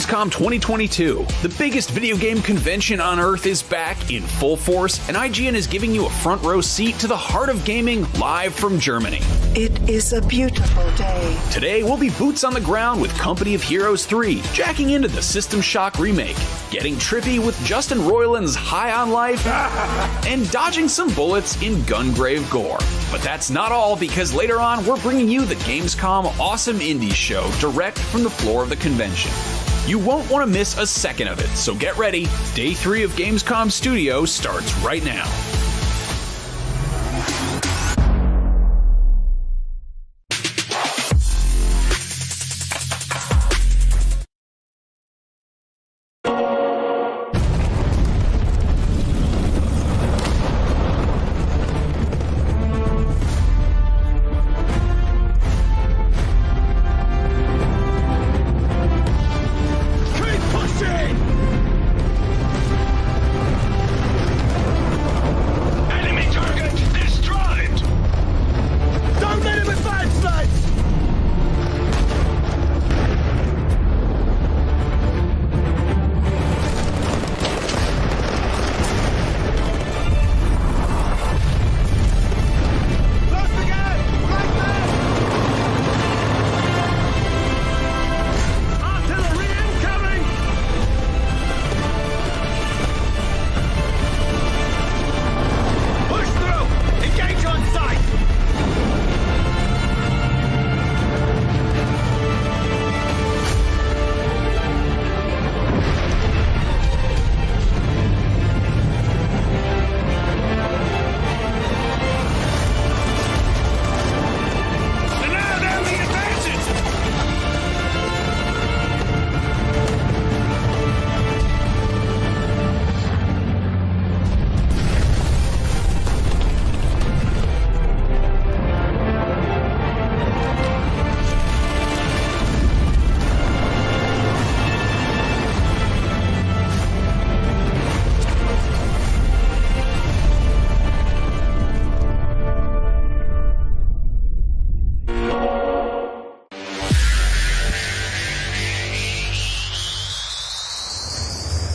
Gamescom 2022. The biggest video game convention on Earth is back in full force, and IGN is giving you a front row seat to the heart of gaming live from Germany. It is a beautiful day. Today, we'll be boots on the ground with Company of Heroes 3, jacking into the System Shock remake, getting trippy with Justin Roiland's High on Life, and dodging some bullets in Gungrave gore. But that's not all, because later on, we're bringing you the Gamescom Awesome Indies show direct from the floor of the convention. You won't want to miss a second of it, so get ready. Day 3 of Gamescom Studio starts right now.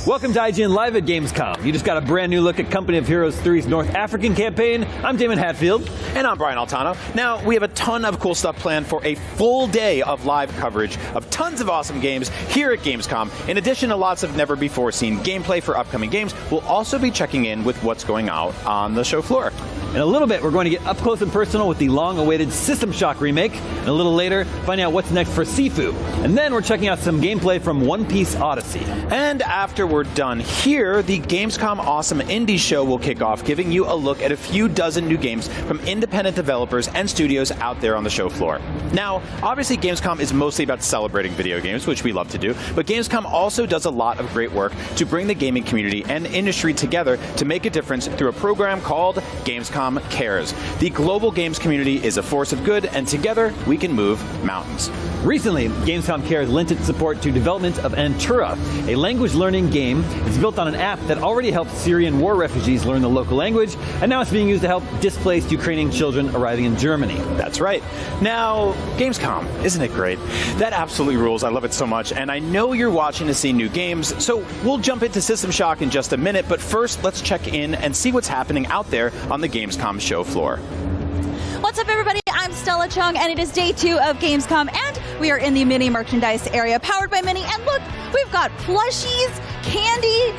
Welcome to IGN Live at Gamescom. You just got a brand new look at Company of Heroes 3's North African campaign. I'm Damon Hatfield. And I'm Brian Altano. Now, we have a ton of cool stuff planned for a full day of live coverage of tons of awesome games here at Gamescom. In addition to lots of never-before-seen gameplay for upcoming games, we'll also be checking in with what's going out on the show floor. In a little bit, we're going to get up close and personal with the long-awaited System Shock remake. And a little later, find out what's next for Sifu. And then we're checking out some gameplay from Piece Odyssey. And after we're done here, the Gamescom Awesome Indies show will kick off, giving you a look at a few dozen new games from independent developers and studios out there on the show floor. Now, obviously Gamescom is mostly about celebrating video games, which we love to do, but Gamescom also does a lot of great work to bring the gaming community and industry together to make a difference through a program called Gamescom Cares. The global games community is a force of good, and together we can move mountains. Recently, Gamescom Cares lent its support to development of Antura, a language learning game. It's built on an app that already helped Syrian war refugees learn the local language, and now it's being used to help displaced Ukrainian children arriving in Germany. That's right. Now, Gamescom, isn't it great? That absolutely rules. I love it so much, and I know you're watching to see new games, so we'll jump into System Shock in just a minute, but first, let's check in and see what's happening out there on the Gamescom show floor. What's up, everybody? I'm Stella Chung, and it is day 2 of Gamescom, and we are in the mini merchandise area powered by Mini. And look, we've got plushies, candy,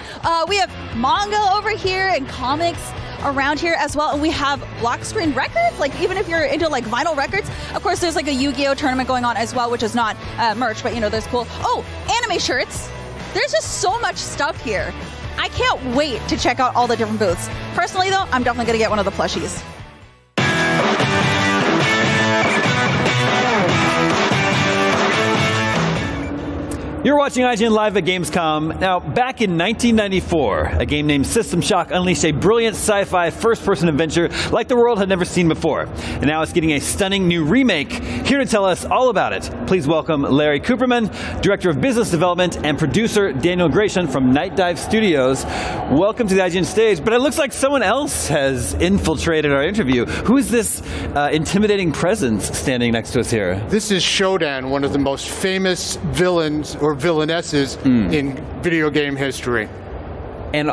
we have manga over here and comics around here as well, and we have block screen records, like even if you're into like vinyl records. Of course, there's like a Yu-Gi-Oh tournament going on as well, which is not merch, but you know, there's cool. Oh, anime shirts. There's just so much stuff here. I can't wait to check out all the different booths. Personally though, I'm definitely gonna get one of the plushies. You're watching IGN Live at Gamescom. Now, back in 1994, a game named System Shock unleashed a brilliant sci-fi first-person adventure like the world had never seen before. And now it's getting a stunning new remake. Here to tell us all about it, please welcome Larry Cooperman, Director of Business Development, and producer Daniel Gratian from Night Dive Studios. Welcome to the IGN stage, but it looks like someone else has infiltrated our interview. Who is this intimidating presence standing next to us here? This is Shodan, one of the most famous villains or villainesses in video game history. And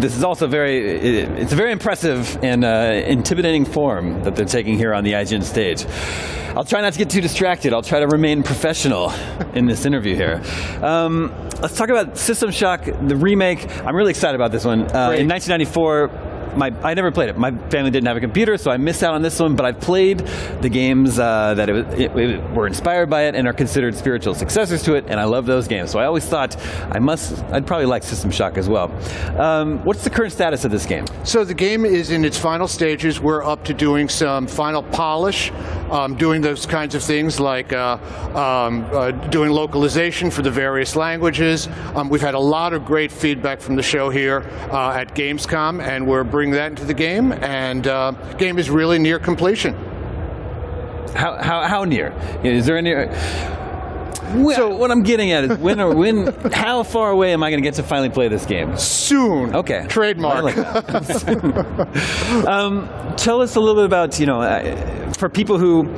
this is also it's a very impressive and intimidating form that they're taking here on the IGN stage. I'll try not to get too distracted. I'll try to remain professional in this interview here. Let's talk about System Shock, the remake. I'm really excited about this one. In 1994, I never played it. My family didn't have a computer, so I missed out on this one, but I've played the games that were inspired by it and are considered spiritual successors to it, and I love those games. So I always thought I'd probably like System Shock as well. What's the current status of this game? So the game is in its final stages. We're up to doing some final polish, doing those kinds of things like doing localization for the various languages. We've had a lot of great feedback from the show here at Gamescom, and we're bringing that into the game, and game is really near completion. How near? Is there any? So what I'm getting at is how far away am I going to get to finally play this game? Soon. Okay. Trademark. I like that. Tell us a little bit about, for people who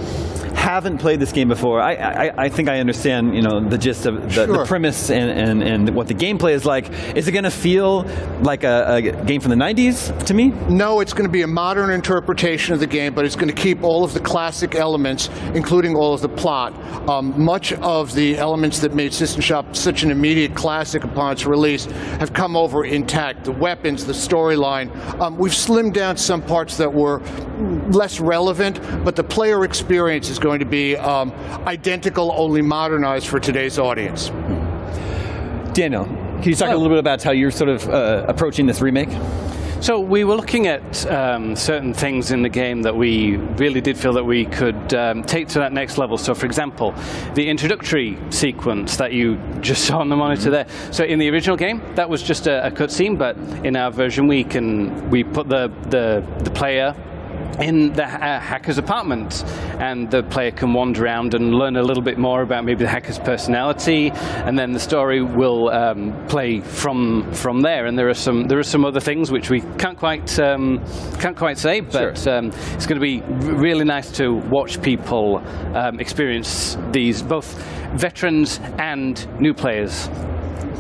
haven't played this game before, I think I understand, the gist of the premise and what the gameplay is like. Is it going to feel like a game from the 90s to me? No, it's going to be a modern interpretation of the game, but it's going to keep all of the classic elements, including all of the plot. Much of the elements that made System Shock such an immediate classic upon its release have come over intact. The weapons, the storyline. We've slimmed down some parts that were less relevant, but the player experience is going to be identical, only modernized for today's audience. Daniel, can you talk a little bit about how you're sort of approaching this remake? So we were looking at certain things in the game that we really did feel that we could take to that next level. So for example, the introductory sequence that you just saw on the monitor there. So in the original game, that was just a cutscene, but in our version we put the player in the hacker's apartment, and the player can wander around and learn a little bit more about maybe the hacker's personality, and then the story will play from there. And there are some other things which we can't quite say, but it's going to be really nice to watch people experience these, both veterans and new players.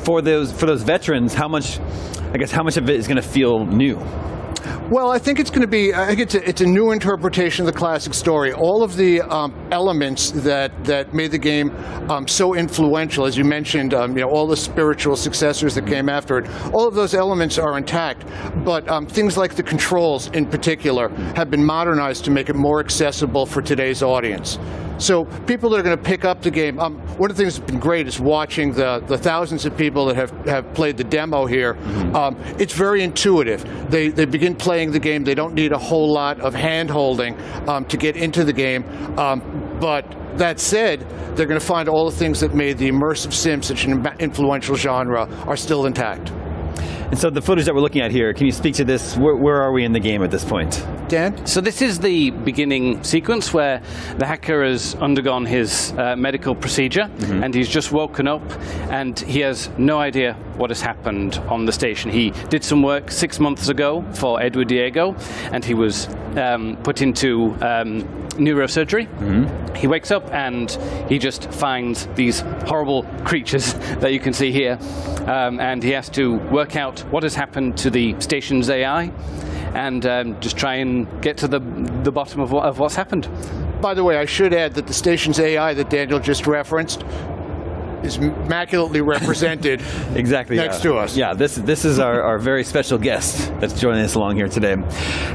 For those veterans, how much of it is going to feel new? Well, I think it's going to be. I think it's a new interpretation of the classic story. All of the elements that made the game so influential, as you mentioned, all the spiritual successors that came after it. All of those elements are intact, but things like the controls, in particular, have been modernized to make it more accessible for today's audience. So people that are going to pick up the game, one of the things that's been great is watching the thousands of people that have played the demo here. It's very intuitive. They begin playing the game. They don't need a whole lot of hand-holding to get into the game. But that said, they're going to find all the things that made the immersive sim such an influential genre are still intact. And so the footage that we're looking at here, can you speak to this? Where are we in the game at this point? Dan? So this is the beginning sequence where the hacker has undergone his medical procedure, and he's just woken up, and he has no idea what has happened on the station. He did some work 6 months ago for Edward Diego, and he was put into neurosurgery. He wakes up and he just finds these horrible creatures that you can see here, and he has to work out what has happened to the station's AI, and just try and get to the bottom of what's happened. By the way, I should add that the station's AI that Daniel just referenced is immaculately represented exactly next to us. Yeah, this is our very special guest that's joining us along here today.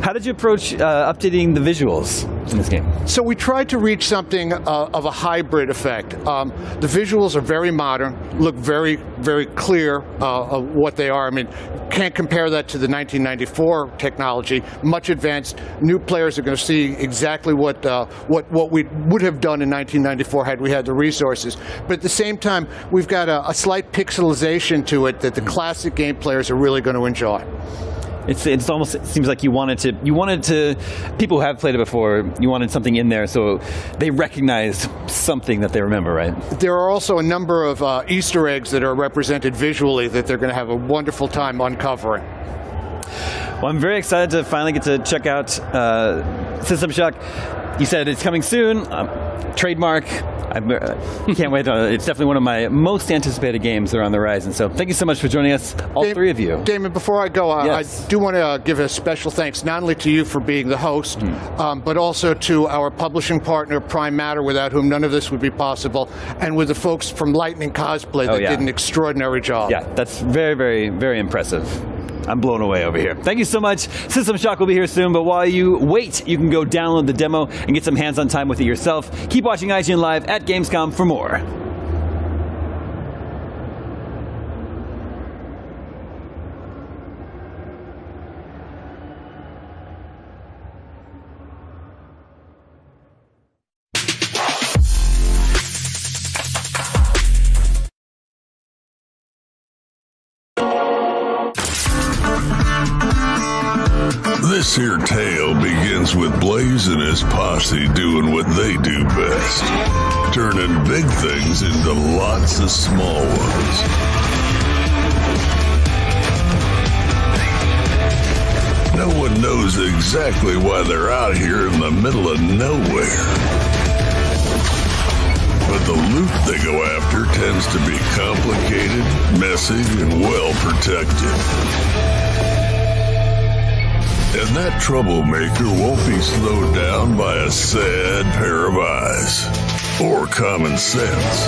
How did you approach updating the visuals in this game? So we tried to reach something of a hybrid effect. The visuals are very modern, look very, very clear of what they are. I mean, can't compare that to the 1994 technology. Much advanced. New players are going to see exactly what we would have done in 1994 had we had the resources. But at the same time, we've got a slight pixelization to it that the classic game players are really going to enjoy. It's almost, it seems like you wanted to, people who have played it before, you wanted something in there so they recognize something that they remember, right? There are also a number of Easter eggs that are represented visually that they're going to have a wonderful time uncovering. Well, I'm very excited to finally get to check out System Shock. You said it's coming soon. trademark. I can't wait. It's definitely one of my most anticipated games that are on the horizon. So thank you so much for joining us, all three of you. Damon, before I go, Yes. I do want to give a special thanks not only to you for being the host, but also to our publishing partner, Prime Matter, without whom none of this would be possible, and with the folks from Lightning Cosplay that did an extraordinary job. Yeah, that's very, very, very impressive. I'm blown away over here. Thank you so much. System Shock will be here soon, but while you wait, you can go download the demo and get some hands-on time with it yourself. Keep watching IGN Live at Gamescom for more. This here tale begins with Blaze and his posse doing what they do best, turning big things into lots of small ones. No one knows exactly why they're out here in the middle of nowhere. But the loot they go after tends to be complicated, messy, and well protected. And that troublemaker won't be slowed down by a sad pair of eyes or common sense.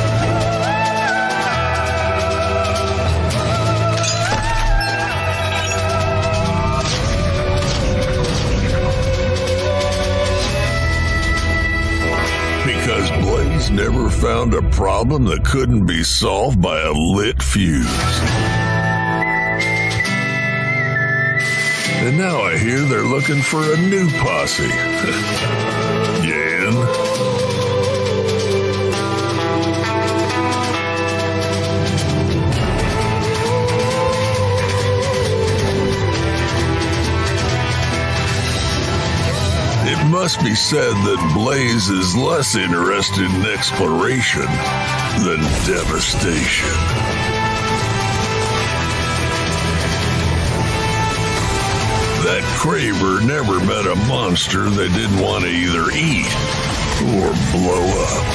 Because Blaze never found a problem that couldn't be solved by a lit fuse. And now I hear they're looking for a new posse. Yan? It must be said that Blaze is less interested in exploration than devastation. That Craver never met a monster they didn't want to either eat or blow up.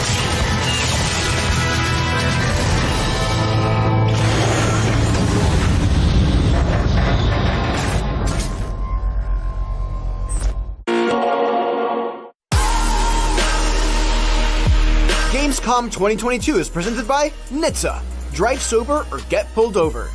Gamescom 2022 is presented by Nitsa. Drive sober or get pulled over.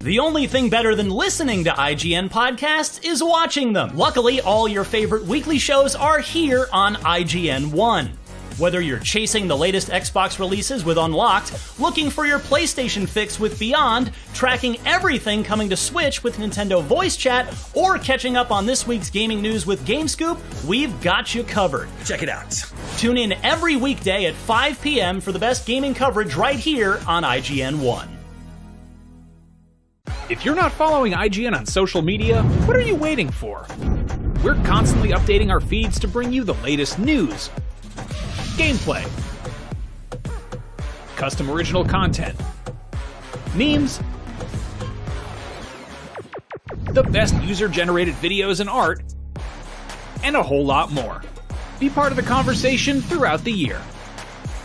The only thing better than listening to IGN podcasts is watching them. Luckily, all your favorite weekly shows are here on IGN One. Whether you're chasing the latest Xbox releases with Unlocked, looking for your PlayStation fix with Beyond, tracking everything coming to Switch with Nintendo Voice Chat, or catching up on this week's gaming news with GameScoop, we've got you covered. Check it out. Tune in every weekday at 5 p.m. for the best gaming coverage right here on IGN One. If you're not following IGN on social media, what are you waiting for? We're constantly updating our feeds to bring you the latest news, gameplay, custom original content, memes, the best user-generated videos and art, and a whole lot more. Be part of the conversation throughout the year.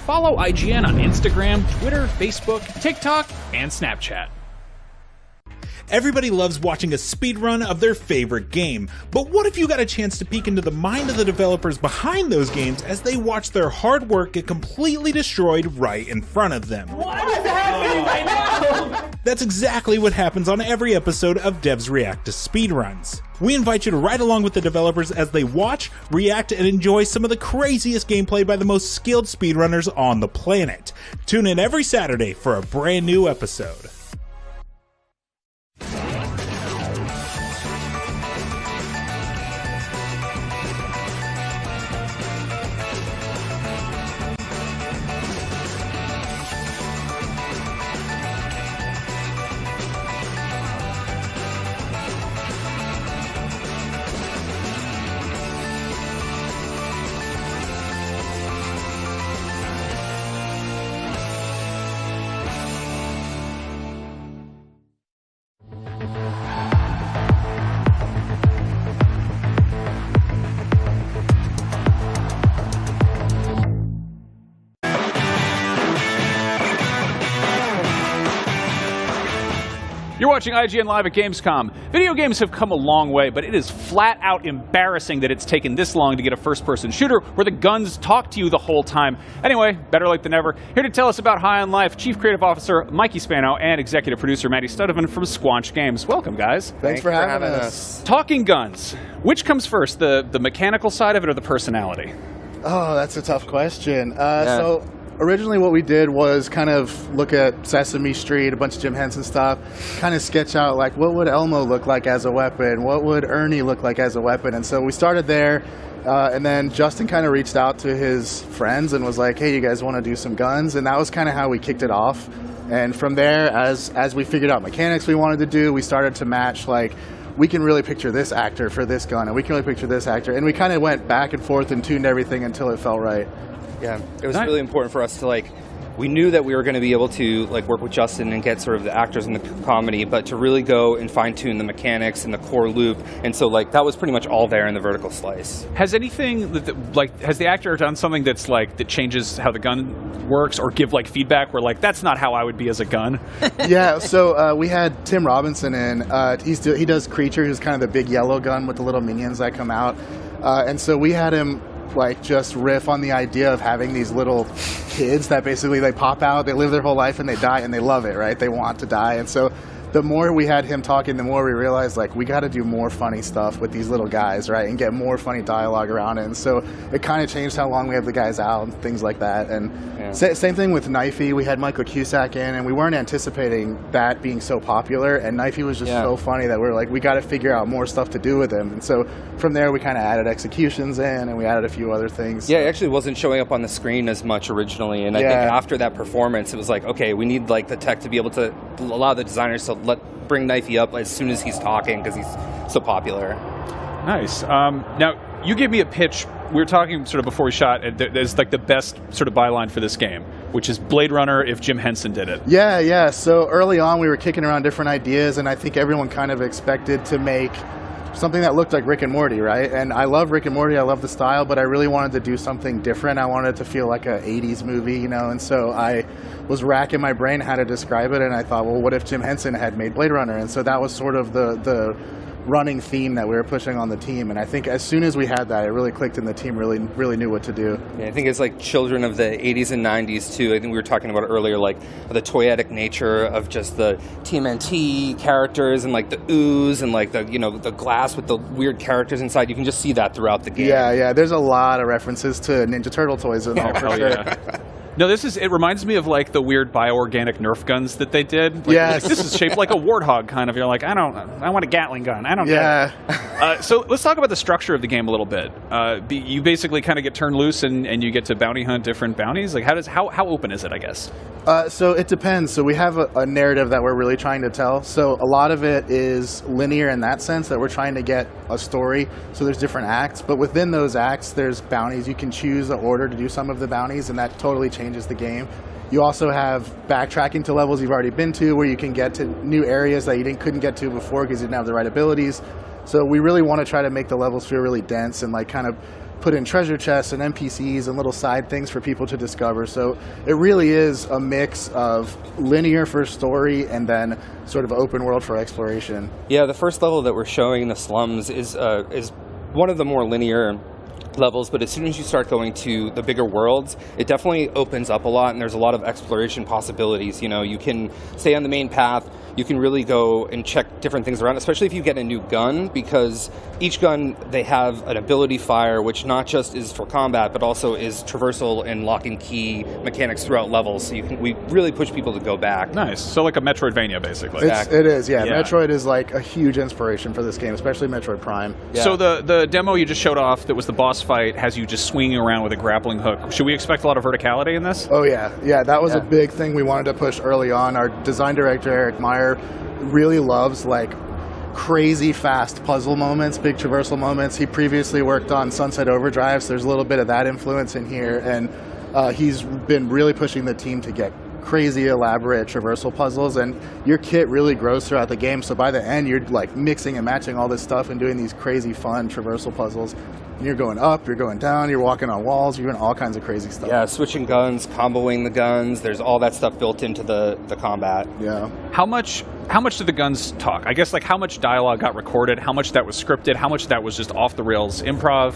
Follow IGN on Instagram, Twitter, Facebook, TikTok, and Snapchat. Everybody loves watching a speedrun of their favorite game, but what if you got a chance to peek into the mind of the developers behind those games as they watch their hard work get completely destroyed right in front of them? What is happening right now? That's exactly what happens on every episode of Devs React to Speedruns. We invite you to ride along with the developers as they watch, react, and enjoy some of the craziest gameplay by the most skilled speedrunners on the planet. Tune in every Saturday for a brand new episode. You're watching IGN Live at Gamescom. Video games have come a long way, but it is flat out embarrassing that it's taken this long to get a first-person shooter where the guns talk to you the whole time. Anyway, better late than never. Here to tell us about High on Life, Chief Creative Officer Mikey Spano and Executive Producer Maddie Studevin from Squanch Games. Welcome, guys. Thanks for having us. Talking guns. Which comes first, the mechanical side of it or the personality? Oh, that's a tough question. So originally what we did was kind of look at Sesame Street, a bunch of Jim Henson stuff, kind of sketch out like what would Elmo look like as a weapon, what would Ernie look like as a weapon, and so we started there, and then Justin kind of reached out to his friends and was like, hey, you guys want to do some guns? And that was kind of how we kicked it off. And from there, as we figured out mechanics we wanted to do, we started to match like, we can really picture this actor for this gun, and we can really picture this actor, and we kind of went back and forth and tuned everything until it felt right. Yeah, it was really important for us to we knew that we were going to be able to work with Justin and get sort of the actors in the comedy, but to really go and fine tune the mechanics and the core loop, and so that was pretty much all there in the vertical slice. Has anything has the actor done something that's that changes how the gun works, or give feedback where that's not how I would be as a gun? Yeah, so we had Tim Robinson in. He does Creature, who's kind of the big yellow gun with the little minions that come out, and so we had him just riff on the idea of having these little kids that basically they pop out, they live their whole life and they die and they love it, right? They want to die. And so the more we had him talking, the more we realized we got to do more funny stuff with these little guys, right? And get more funny dialogue around it. And so it kind of changed how long we have the guys out and things like that. And same thing with Knifey. We had Michael Cusack in, and we weren't anticipating that being so popular. And Knifey was just so funny that we were we got to figure out more stuff to do with him. And so from there, we kind of added executions in, and we added a few other things. Yeah, it actually wasn't showing up on the screen as much originally. And I think after that performance, it was okay, we need the tech to be able to allow the designers to bring Knifey up as soon as he's talking because he's so popular. Nice. Now, you gave me a pitch. We were talking sort of before we shot. There's the best sort of byline for this game, which is Blade Runner if Jim Henson did it. Yeah. So early on, we were kicking around different ideas, and I think everyone kind of expected to make something that looked like Rick and Morty, right? And I love Rick and Morty, I love the style, but I really wanted to do something different. I wanted it to feel like an 80s movie, and so I was racking my brain how to describe it, and I thought, well, what if Jim Henson had made Blade Runner? And so that was sort of the running theme that we were pushing on the team, and I think as soon as we had that, it really clicked and the team really knew what to do. Yeah, I think it's children of the 80s and 90s too. I think we were talking about it earlier, the toyetic nature of just the TMNT characters and the ooze and the glass with the weird characters inside. You can just see that throughout the game. Yeah, there's a lot of references to Ninja Turtle toys in there for sure. Yeah. No, it reminds me of the weird bioorganic Nerf guns that they did. Yes. This is shaped like a warthog kind of. You're I want a Gatling gun. I don't get it. So let's talk about the structure of the game a little bit. You basically kind of get turned loose and you get to bounty hunt different bounties. How open is it, I guess? So it depends. So we have a narrative that we're really trying to tell. So a lot of it is linear in that sense that we're trying to get a story. So there's different acts, but within those acts, there's bounties. You can choose the order to do some of the bounties, and that totally changes the game. You also have backtracking to levels you've already been to, where you can get to new areas that you couldn't get to before because you didn't have the right abilities. So we really want to try to make the levels feel really dense and kind of put in treasure chests and NPCs and little side things for people to discover. So it really is a mix of linear for story and then sort of open world for exploration. Yeah, the first level that we're showing in the slums is one of the more linear levels, but as soon as you start going to the bigger worlds, it definitely opens up a lot, and there's a lot of exploration possibilities. You can stay on the main path, you can really go and check different things around, especially if you get a new gun, because each gun, they have an ability fire, which not just is for combat, but also is traversal and lock and key mechanics throughout levels, so we really push people to go back. Nice. So like a Metroidvania, basically. It is, yeah. Metroid is a huge inspiration for this game, especially Metroid Prime. Yeah. So the demo you just showed off that was the boss fight has you just swinging around with a grappling hook. Should we expect a lot of verticality in this? Oh, yeah. Yeah, that was a big thing we wanted to push early on. Our design director, Eric Meyer, really loves crazy fast puzzle moments, big traversal moments. He previously worked on Sunset Overdrive, so there's a little bit of that influence in here, and he's been really pushing the team to get crazy elaborate traversal puzzles, and your kit really grows throughout the game. So by the end, you're like mixing and matching all this stuff and doing these crazy fun traversal puzzles. And you're going up, you're going down, you're walking on walls, you're doing all kinds of crazy stuff. Yeah, switching guns, comboing the guns. There's all that stuff built into the combat. Yeah. How much do the guns talk? I guess like how much dialogue got recorded, how much that was scripted, how much that was just off the rails improv?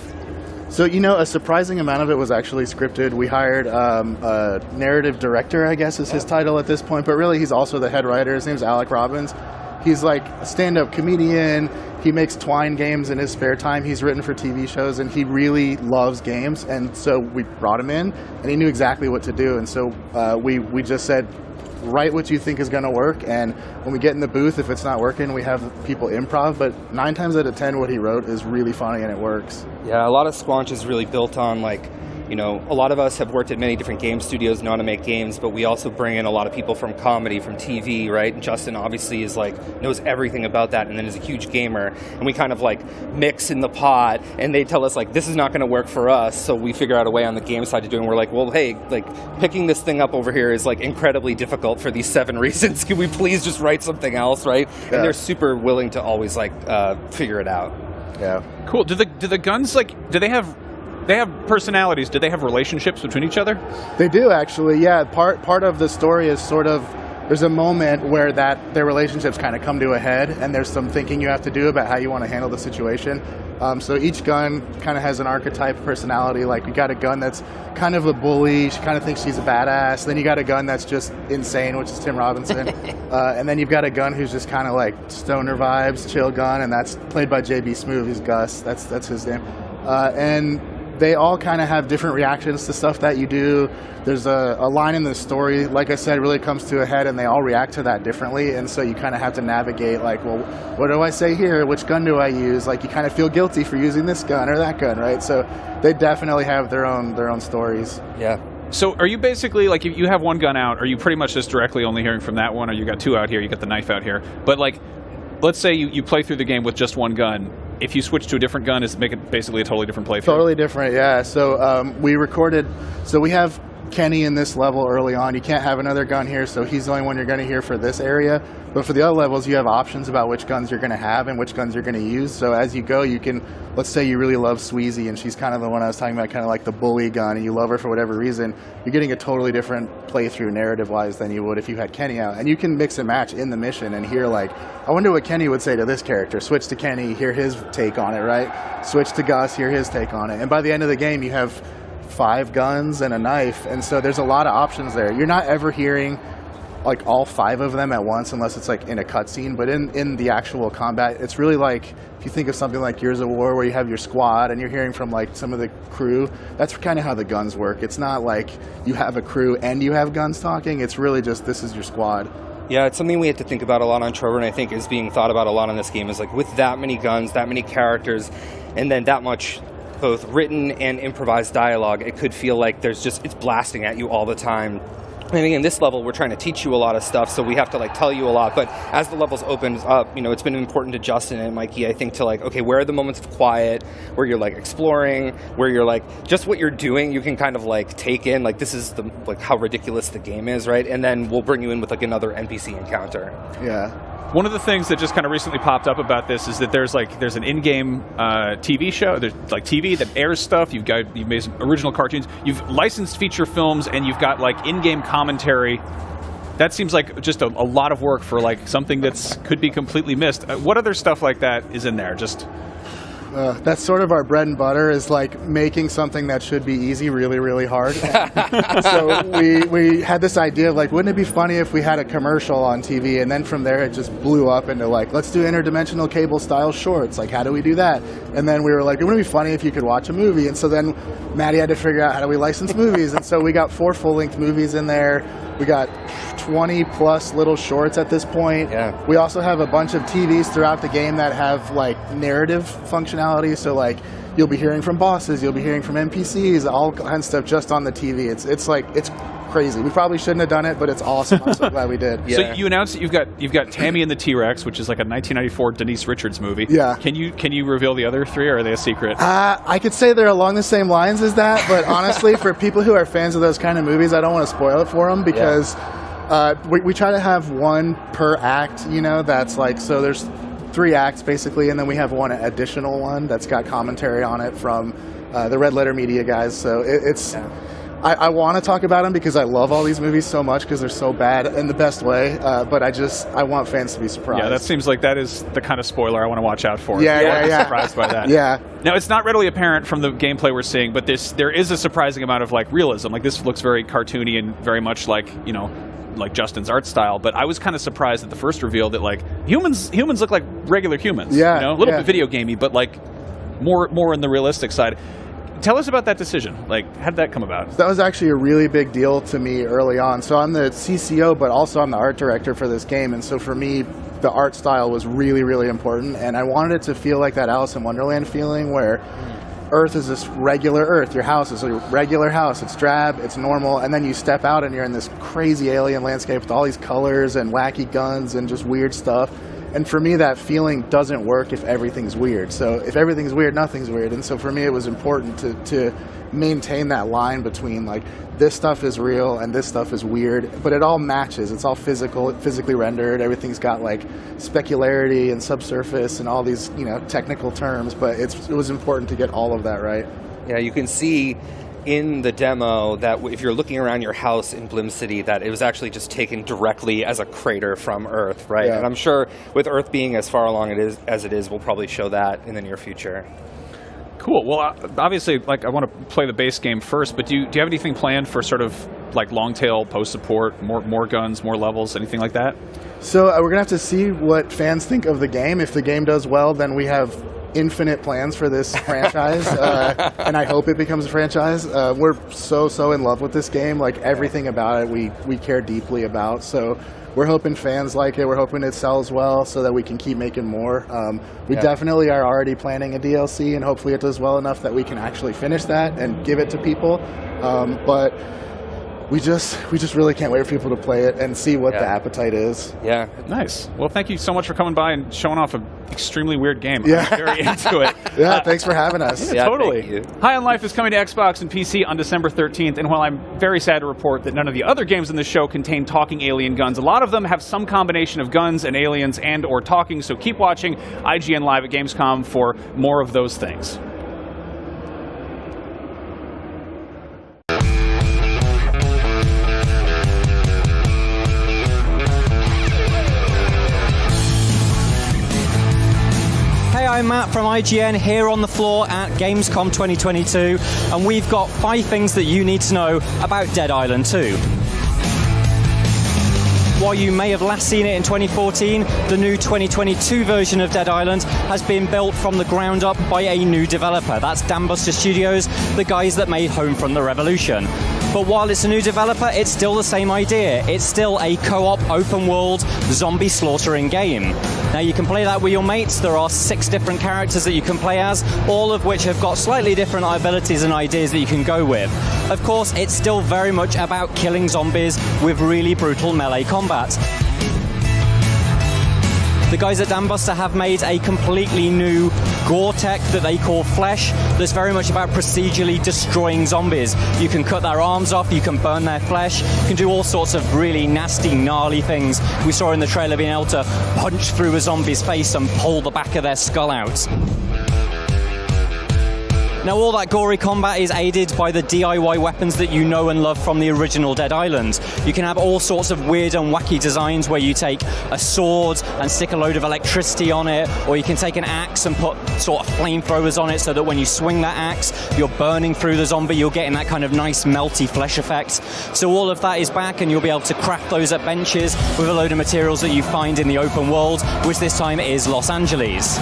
So, a surprising amount of it was actually scripted. We hired a narrative director, I guess is his title at this point, but really he's also the head writer. His name's Alec Robbins. He's like a stand-up comedian. He makes Twine games in his spare time. He's written for TV shows, and he really loves games. And so we brought him in, and he knew exactly what to do. And so we just said, write what you think is going to work, and when we get in the booth, if it's not working, we have people improv, but 9 times out of 10 what he wrote is really funny and it works. Yeah, a lot of Squanch is really built on like, a lot of us have worked at many different game studios, know how to make games, but we also bring in a lot of people from comedy, from TV, right? And Justin obviously is like, knows everything about that and then is a huge gamer. And we kind of like mix in the pot, and they tell us like, this is not going to work for us. So we figure out a way on the game side to do it. And we're like, well, hey, like picking this thing up over here is like incredibly difficult for these 7 reasons. Can we please just write something else, right? Yeah. And they're super willing to always like figure it out. Yeah. Cool. Do the guns do they have personalities? Do they have relationships between each other? They do, actually, yeah. Part of the story is sort of, there's a moment where their relationships kind of come to a head, and there's some thinking you have to do about how you want to handle the situation. So each gun kind of has an archetype personality. Like, you got a gun that's kind of a bully. She kind of thinks she's a badass. Then you got a gun that's just insane, which is Tim Robinson. And then you've got a gun who's just kind of like stoner vibes, chill gun, and that's played by JB Smoove. He's Gus. That's his name. And they all kind of have different reactions to stuff that you do. There's a line in the story, like I said, really comes to a head, and they all react to that differently. And so you kind of have to navigate, like, well, what do I say here? Which gun do I use? Like, you kind of feel guilty for using this gun or that gun, right? So they definitely have their own stories. Yeah. So are you basically, like, if you have one gun out, are you pretty much just directly only hearing from that one, or you got 2 out here, you got the knife out here? But, like, let's say you play through the game with just one gun. If you switch to a different gun, does it make it basically a totally different playthrough? Totally different, yeah. So we recorded, so we have Kenny in this level early on. You can't have another gun here, so he's the only one you're going to hear for this area. But for the other levels, you have options about which guns you're going to have and which guns you're going to use. So as you go, you can, let's say you really love Sweezy, and she's kind of the one I was talking about, kind of like the bully gun, and you love her for whatever reason. You're getting a totally different playthrough narrative-wise than you would if you had Kenny out. And you can mix and match in the mission and hear, like, I wonder what Kenny would say to this character. Switch to Kenny, hear his take on it, right? Switch to Gus, hear his take on it. And by the end of the game, you have 5 guns and a knife, and so there's a lot of options there. You're not ever hearing like all 5 of them at once unless it's like in a cutscene, but in the actual combat, it's really like, if you think of something like Gears of War where you have your squad and you're hearing from like some of the crew, that's kind of how the guns work. It's not like you have a crew and you have guns talking, it's really just this is your squad. Yeah, it's something we had to think about a lot on Trover, and I think is being thought about a lot in this game, is like with that many guns, that many characters, and then that much both written and improvised dialogue, it could feel like it's blasting at you all the time. And again, this level, we're trying to teach you a lot of stuff, so we have to like tell you a lot. But as the levels open up, it's been important to Justin and Mikey, I think, to like, okay, where are the moments of quiet, where you're like exploring, where you're like, just what you're doing, you can kind of like take in, like this is how ridiculous the game is, right? And then we'll bring you in with like another NPC encounter. Yeah. One of the things that just kind of recently popped up about this is that there's an in-game TV show. There's like TV that airs stuff. You've made some original cartoons. You've licensed feature films, and you've got like in-game commentary. That seems like just a lot of work for like something that's could be completely missed. What other stuff like that is in there? Just that's sort of our bread and butter, is like making something that should be easy really, really hard. So we had this idea of like, wouldn't it be funny if we had a commercial on TV? And then from there it just blew up into like, let's do interdimensional cable style shorts. Like, how do we do that? And then we were like, wouldn't it be funny if you could watch a movie? And so then Maddie had to figure out, how do we license movies? And so we got 4 full-length movies in there. We got 20 plus little shorts at this point. Yeah. We also have a bunch of TVs throughout the game that have like narrative functionality. So like you'll be hearing from bosses, you'll be hearing from NPCs, all kinds of stuff just on the TV. It's crazy. We probably shouldn't have done it, but it's awesome. I'm so glad we did. Yeah. So you announced that you've got Tammy and the T-Rex, which is like a 1994 Denise Richards movie. Yeah. Can you reveal the other 3, or are they a secret? I could say they're along the same lines as that, but honestly, for people who are fans of those kind of movies, I don't want to spoil it for them because We try to have one per act, that's like, so there's 3 acts basically, and then we have one additional one that's got commentary on it from the Red Letter Media guys. So it's... Yeah. I want to talk about them because I love all these movies so much because they're so bad in the best way, but I want fans to be surprised. Yeah, that seems like that is the kind of spoiler I want to watch out for. Yeah. Surprised by that. Yeah. Now, it's not readily apparent from the gameplay we're seeing, but there is a surprising amount of like realism. Like this looks very cartoony and very much like, like Justin's art style, but I was kind of surprised at the first reveal that like humans look like regular humans. Yeah. A little bit video gamey, but like more in the realistic side. Tell us about that decision. Like, how did that come about? That was actually a really big deal to me early on. So I'm the CCO, but also I'm the art director for this game. And so for me, the art style was really, really important. And I wanted it to feel like that Alice in Wonderland feeling where Earth is this regular Earth. Your house is a regular house. It's drab, it's normal. And then you step out and you're in this crazy alien landscape with all these colors and wacky guns and just weird stuff. And for me, that feeling doesn't work if everything's weird. So if everything's weird, nothing's weird. And so for me, it was important to maintain that line between like this stuff is real and this stuff is weird, but it all matches. It's all physically rendered. Everything's got like specularity and subsurface and all these technical terms. But it was important to get all of that right. Yeah, you can see in the demo that if you're looking around your house in Blim City, that it was actually just taken directly as a crater from Earth, right? Yeah. And I'm sure with Earth being as far along as it is, we'll probably show that in the near future. Cool. Well, obviously, like I want to play the base game first, but do you have anything planned for sort of like long tail post support, more guns, more levels, anything like that? So we're gonna have to see what fans think of the game. If the game does well, then we have infinite plans for this franchise, and I hope it becomes a franchise. We're so in love with this game. Like everything about it, we care deeply about. So we're hoping fans like it. We're hoping it sells well so that we can keep making more. We definitely are already planning a DLC, and hopefully it does well enough that we can actually finish that and give it to people. But we just really can't wait for people to play it and see what the appetite is. Yeah. Nice. Well, thank you so much for coming by and showing off an extremely weird game. Yeah. I'm very into it. Yeah, thanks for having us. Yeah, totally. High on Life is coming to Xbox and PC on December 13th, and while I'm very sad to report that none of the other games in the show contain talking alien guns, a lot of them have some combination of guns and aliens and or talking, so keep watching IGN Live at Gamescom for more of those things. I'm Matt from IGN here on the floor at Gamescom 2022, and we've got 5 things that you need to know about Dead Island 2. While you may have last seen it in 2014, the new 2022 version of Dead Island has been built from the ground up by a new developer. That's Dambuster Studios, the guys that made Homefront: The Revolution. But while it's a new developer, it's still the same idea. It's still a co-op, open-world, zombie slaughtering game. Now, you can play that with your mates. There are 6 different characters that you can play as, all of which have got slightly different abilities and ideas that you can go with. Of course, it's still very much about killing zombies with really brutal melee combat. The guys at Dambuster have made a completely new gore tech that they call Flesh that's very much about procedurally destroying zombies. You can cut their arms off, you can burn their flesh, you can do all sorts of really nasty, gnarly things. We saw in the trailer being able to punch through a zombie's face and pull the back of their skull out. Now, all that gory combat is aided by the DIY weapons that you know and love from the original Dead Island. You can have all sorts of weird and wacky designs where you take a sword and stick a load of electricity on it, or you can take an axe and put sort of flamethrowers on it so that when you swing that axe, you're burning through the zombie, you're getting that kind of nice melty flesh effect. So all of that is back, and you'll be able to craft those at benches with a load of materials that you find in the open world, which this time is Los Angeles.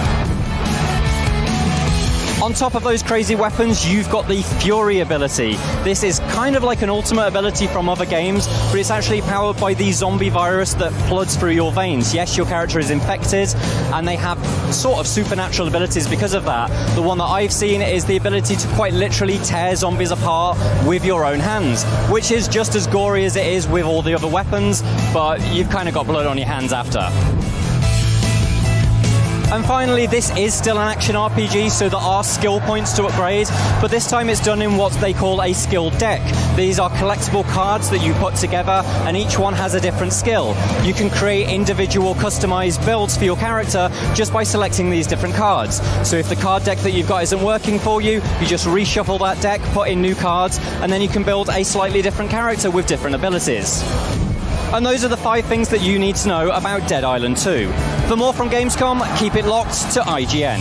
On top of those crazy weapons, you've got the Fury ability. This is kind of like an ultimate ability from other games, but it's actually powered by the zombie virus that floods through your veins. Yes, your character is infected, and they have sort of supernatural abilities because of that. The one that I've seen is the ability to quite literally tear zombies apart with your own hands, which is just as gory as it is with all the other weapons, but you've kind of got blood on your hands after. And finally, this is still an action RPG, so there are skill points to upgrade, but this time it's done in what they call a skill deck. These are collectible cards that you put together, and each one has a different skill. You can create individual customized builds for your character just by selecting these different cards. So if the card deck that you've got isn't working for you, you just reshuffle that deck, put in new cards, and then you can build a slightly different character with different abilities. And those are the 5 things that you need to know about Dead Island 2. For more from Gamescom, keep it locked to IGN.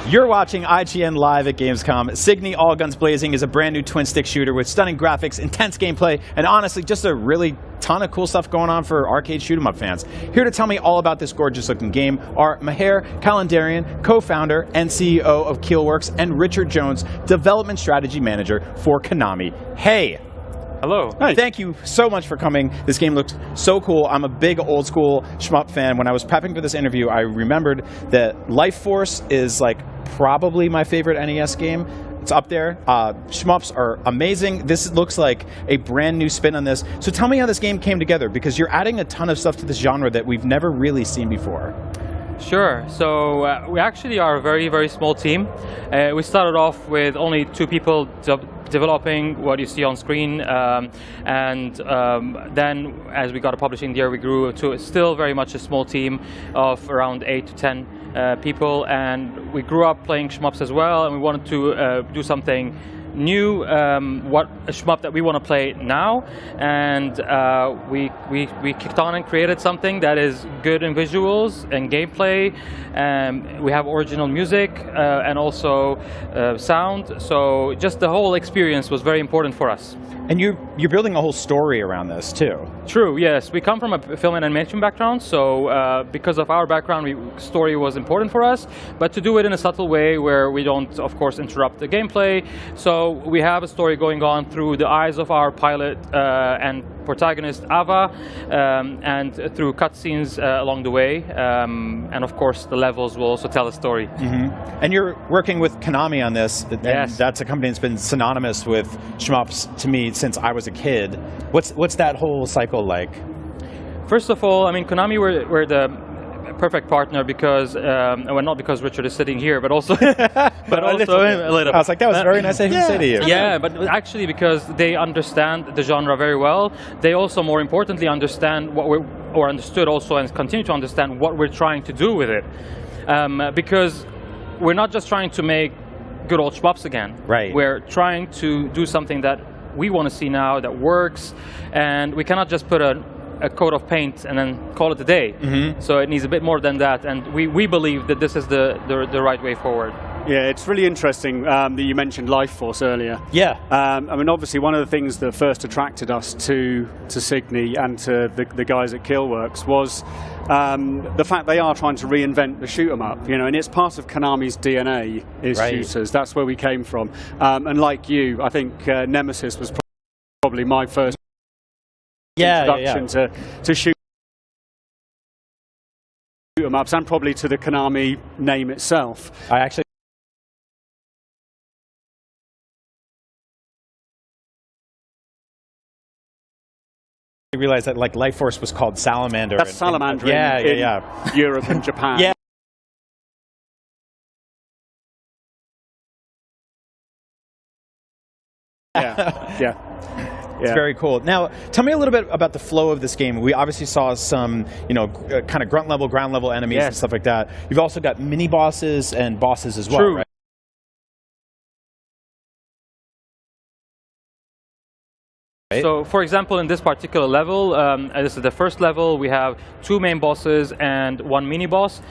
You're watching IGN Live at Gamescom. Signy All Guns Blazing is a brand new twin-stick shooter with stunning graphics, intense gameplay, and honestly, just a really ton of cool stuff going on for arcade shoot-'em-up fans. Here to tell me all about this gorgeous-looking game are Maher Kalandarian, co-founder and CEO of Keelworks, and Richard Jones, development strategy manager for Konami. Hey! Hello. Hi. Thank you so much for coming. This game looks so cool. I'm a big old school shmup fan. When I was prepping for this interview, I remembered that Life Force is like probably my favorite NES game. It's up there. Shmups are amazing. This looks like a brand new spin on this. So tell me how this game came together, because you're adding a ton of stuff to this genre that we've never really seen before. Sure. So we actually are a very, very small team. We started off with only 2 people developing what you see on screen, and then as we got a publishing deal, we grew to still very much a small team of around 8 to 10 people, and we grew up playing shmups as well, and we wanted to do something new, what a shmup that we want to play now, and we kicked on and created something that is good in visuals and gameplay. We have original music and also sound, so just the whole experience was very important for us. And you're building a whole story around this too. True, yes. We come from a film and animation background, so because of our background, story was important for us, but to do it in a subtle way where we don't, of course, interrupt the gameplay. So we have a story going on through the eyes of our pilot and protagonist, Ava, and through cutscenes along the way. And of course, the levels will also tell a story. Mm-hmm. And you're working with Konami on this. And yes. That's a company that's been synonymous with shmups to me since I was a kid. What's that whole cycle like? First of all, I mean, Konami were the perfect partner because, well, not because Richard is sitting here, but also, but also a little. I was like, that was very nice of him to say to you. Yeah, but actually because they understand the genre very well. They also, more importantly, understand what or understood also, and continue to understand what we're trying to do with it. Because we're not just trying to make good old shmups again. Right. We're trying to do something that we want to see now that works, and we cannot just put a coat of paint and then call it a day. Mm-hmm. So it needs a bit more than that, and we believe that this is the right way forward. Yeah, it's really interesting that you mentioned Life Force earlier. Yeah. I mean, obviously, one of the things that first attracted us to Signy and to the guys at Keelworks was the fact they are trying to reinvent the shoot 'em up, you know, and it's part of Konami's DNA is right. shooters. That's where we came from. And like you, I think Nemesis was probably my first introduction to shoot 'em ups, and probably to the Konami name itself. I actually realized that like Life Force was called Salamander. That's Salamander in Europe and Japan. Yeah. Yeah. It's very cool. Now, tell me a little bit about the flow of this game. We obviously saw some, kind of grunt level, ground level enemies and stuff like that. You've also got mini bosses and bosses as well, True. right? So, for example, in this particular level, this is the first level, we have 2 main bosses and 1 mini-boss.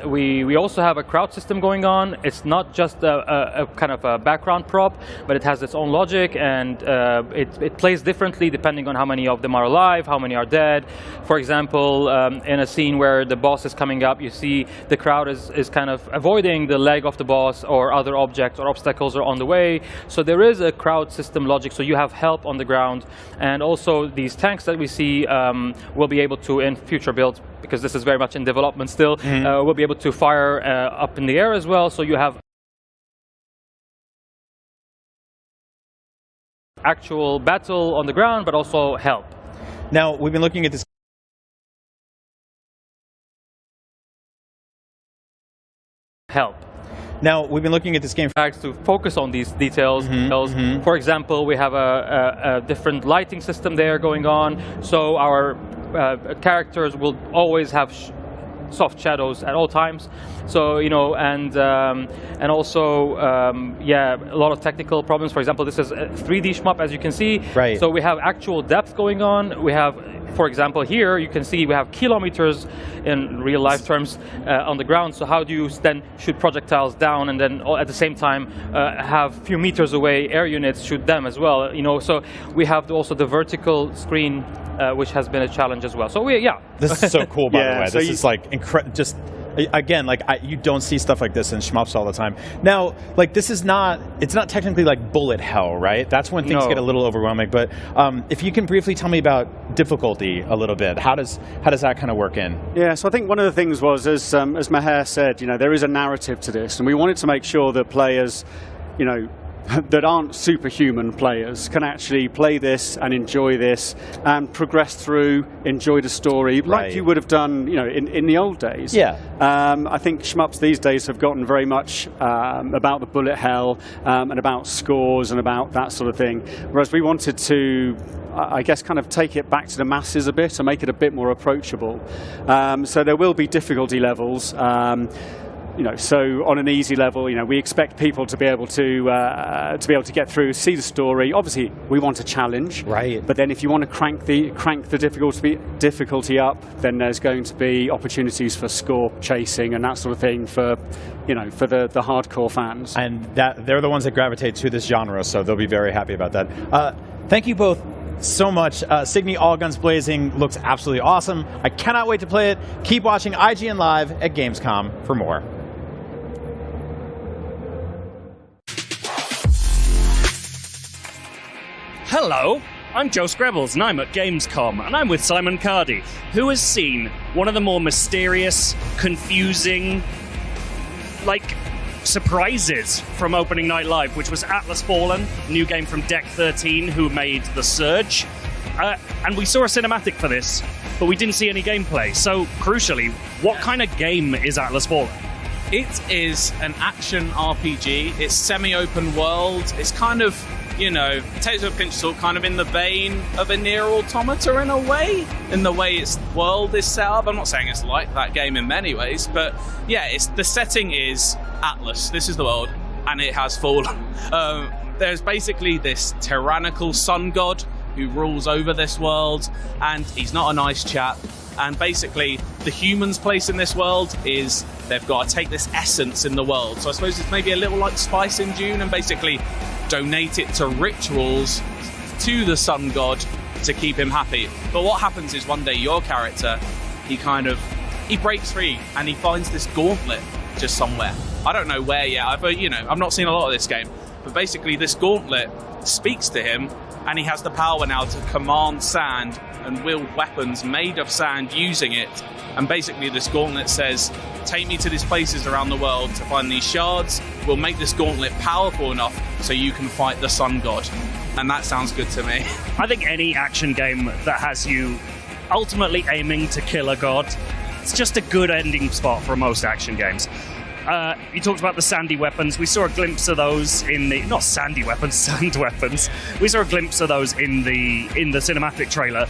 We also have a crowd system going on. It's not just a kind of a background prop, but it has its own logic, and it plays differently depending on how many of them are alive, how many are dead. For example, in a scene where the boss is coming up, you see the crowd is kind of avoiding the leg of the boss, or other objects or obstacles are on the way. So there is a crowd system logic, so you have help on the ground, and also these tanks that we see will be able to, in future builds, because this is very much in development still, will be able to fire up in the air as well, so you have actual battle on the ground, but also help. Now, we've been looking at this. Now, we've been looking at this game to focus on these details. For example, we have a different lighting system there going on, so our characters will always have soft shadows at all times. So, you know, and also, yeah, a lot of technical problems. For example, this is a 3D shmup, as you can see. Right. So we have actual depth going on. We have, for example, here you can see we have kilometers in real life terms on the ground. So how do you then shoot projectiles down and then at the same time have a few meters away air units shoot them as well? You know, so we have also the vertical screen, which has been a challenge as well. So This is so cool, by the way. So This is like just. Again, like you don't see stuff like this in shmups all the time. Now, like it's not technically like bullet hell, right? That's when things get a little overwhelming. But if you can briefly tell me about difficulty a little bit, how does that kind of work in? Yeah, so I think one of the things was, as Maher said, you know, there is a narrative to this, and we wanted to make sure that players, you know, that aren't superhuman players can actually play this and enjoy this and progress through, enjoy the story like you would have done, you know, in the old days. Yeah. I think shmups these days have gotten very much about the bullet hell and about scores and about that sort of thing, whereas we wanted to, I guess, kind of take it back to the masses a bit and make it a bit more approachable. So there will be difficulty levels. You know, so on an easy level, you know, we expect people to be able to get through, see the story. Obviously, we want a challenge, right? But then, if you want to crank the difficulty up, then there's going to be opportunities for score chasing and that sort of thing for, you know, for the hardcore fans. And they're the ones that gravitate to this genre, so they'll be very happy about that. Thank you both so much. Signy All Guns Blazing looks absolutely awesome. I cannot wait to play it. Keep watching IGN Live at Gamescom for more. Hello, I'm Joe Screbbles, and I'm at Gamescom, and I'm with Simon Cardy, who has seen one of the more mysterious, confusing, surprises from Opening Night Live, which was Atlas Fallen, new game from Deck 13, who made The Surge. And we saw a cinematic for this, but we didn't see any gameplay. So, crucially, what kind of game is Atlas Fallen? It is an action RPG. It's semi-open world. It's kind of, you know, takes a pinch of salt, kind of in the vein of a Nier Automata in a way, in the way its world is set up. I'm not saying it's like that game in many ways, but yeah, the setting is Atlas. This is the world, and it has fallen. There's basically this tyrannical sun god who rules over this world, and he's not a nice chap. And basically, the humans' place in this world is they've got to take this essence in the world. So I suppose it's maybe a little like Spice in Dune, and basically donate it to rituals to the sun god to keep him happy. But what happens is one day your character, he breaks free and he finds this gauntlet just somewhere. I don't know where yet. I've not seen a lot of this game, but basically this gauntlet speaks to him, and he has the power now to command sand and wield weapons made of sand using it. And basically this gauntlet says, take me to these places around the world to find these shards. We'll make this gauntlet powerful enough so you can fight the sun god. And that sounds good to me. I think any action game that has you ultimately aiming to kill a god, it's just a good ending spot for most action games. You talked about the sandy weapons. We saw a glimpse of those in the... Not sandy weapons, sand weapons. We saw a glimpse of those in the cinematic trailer.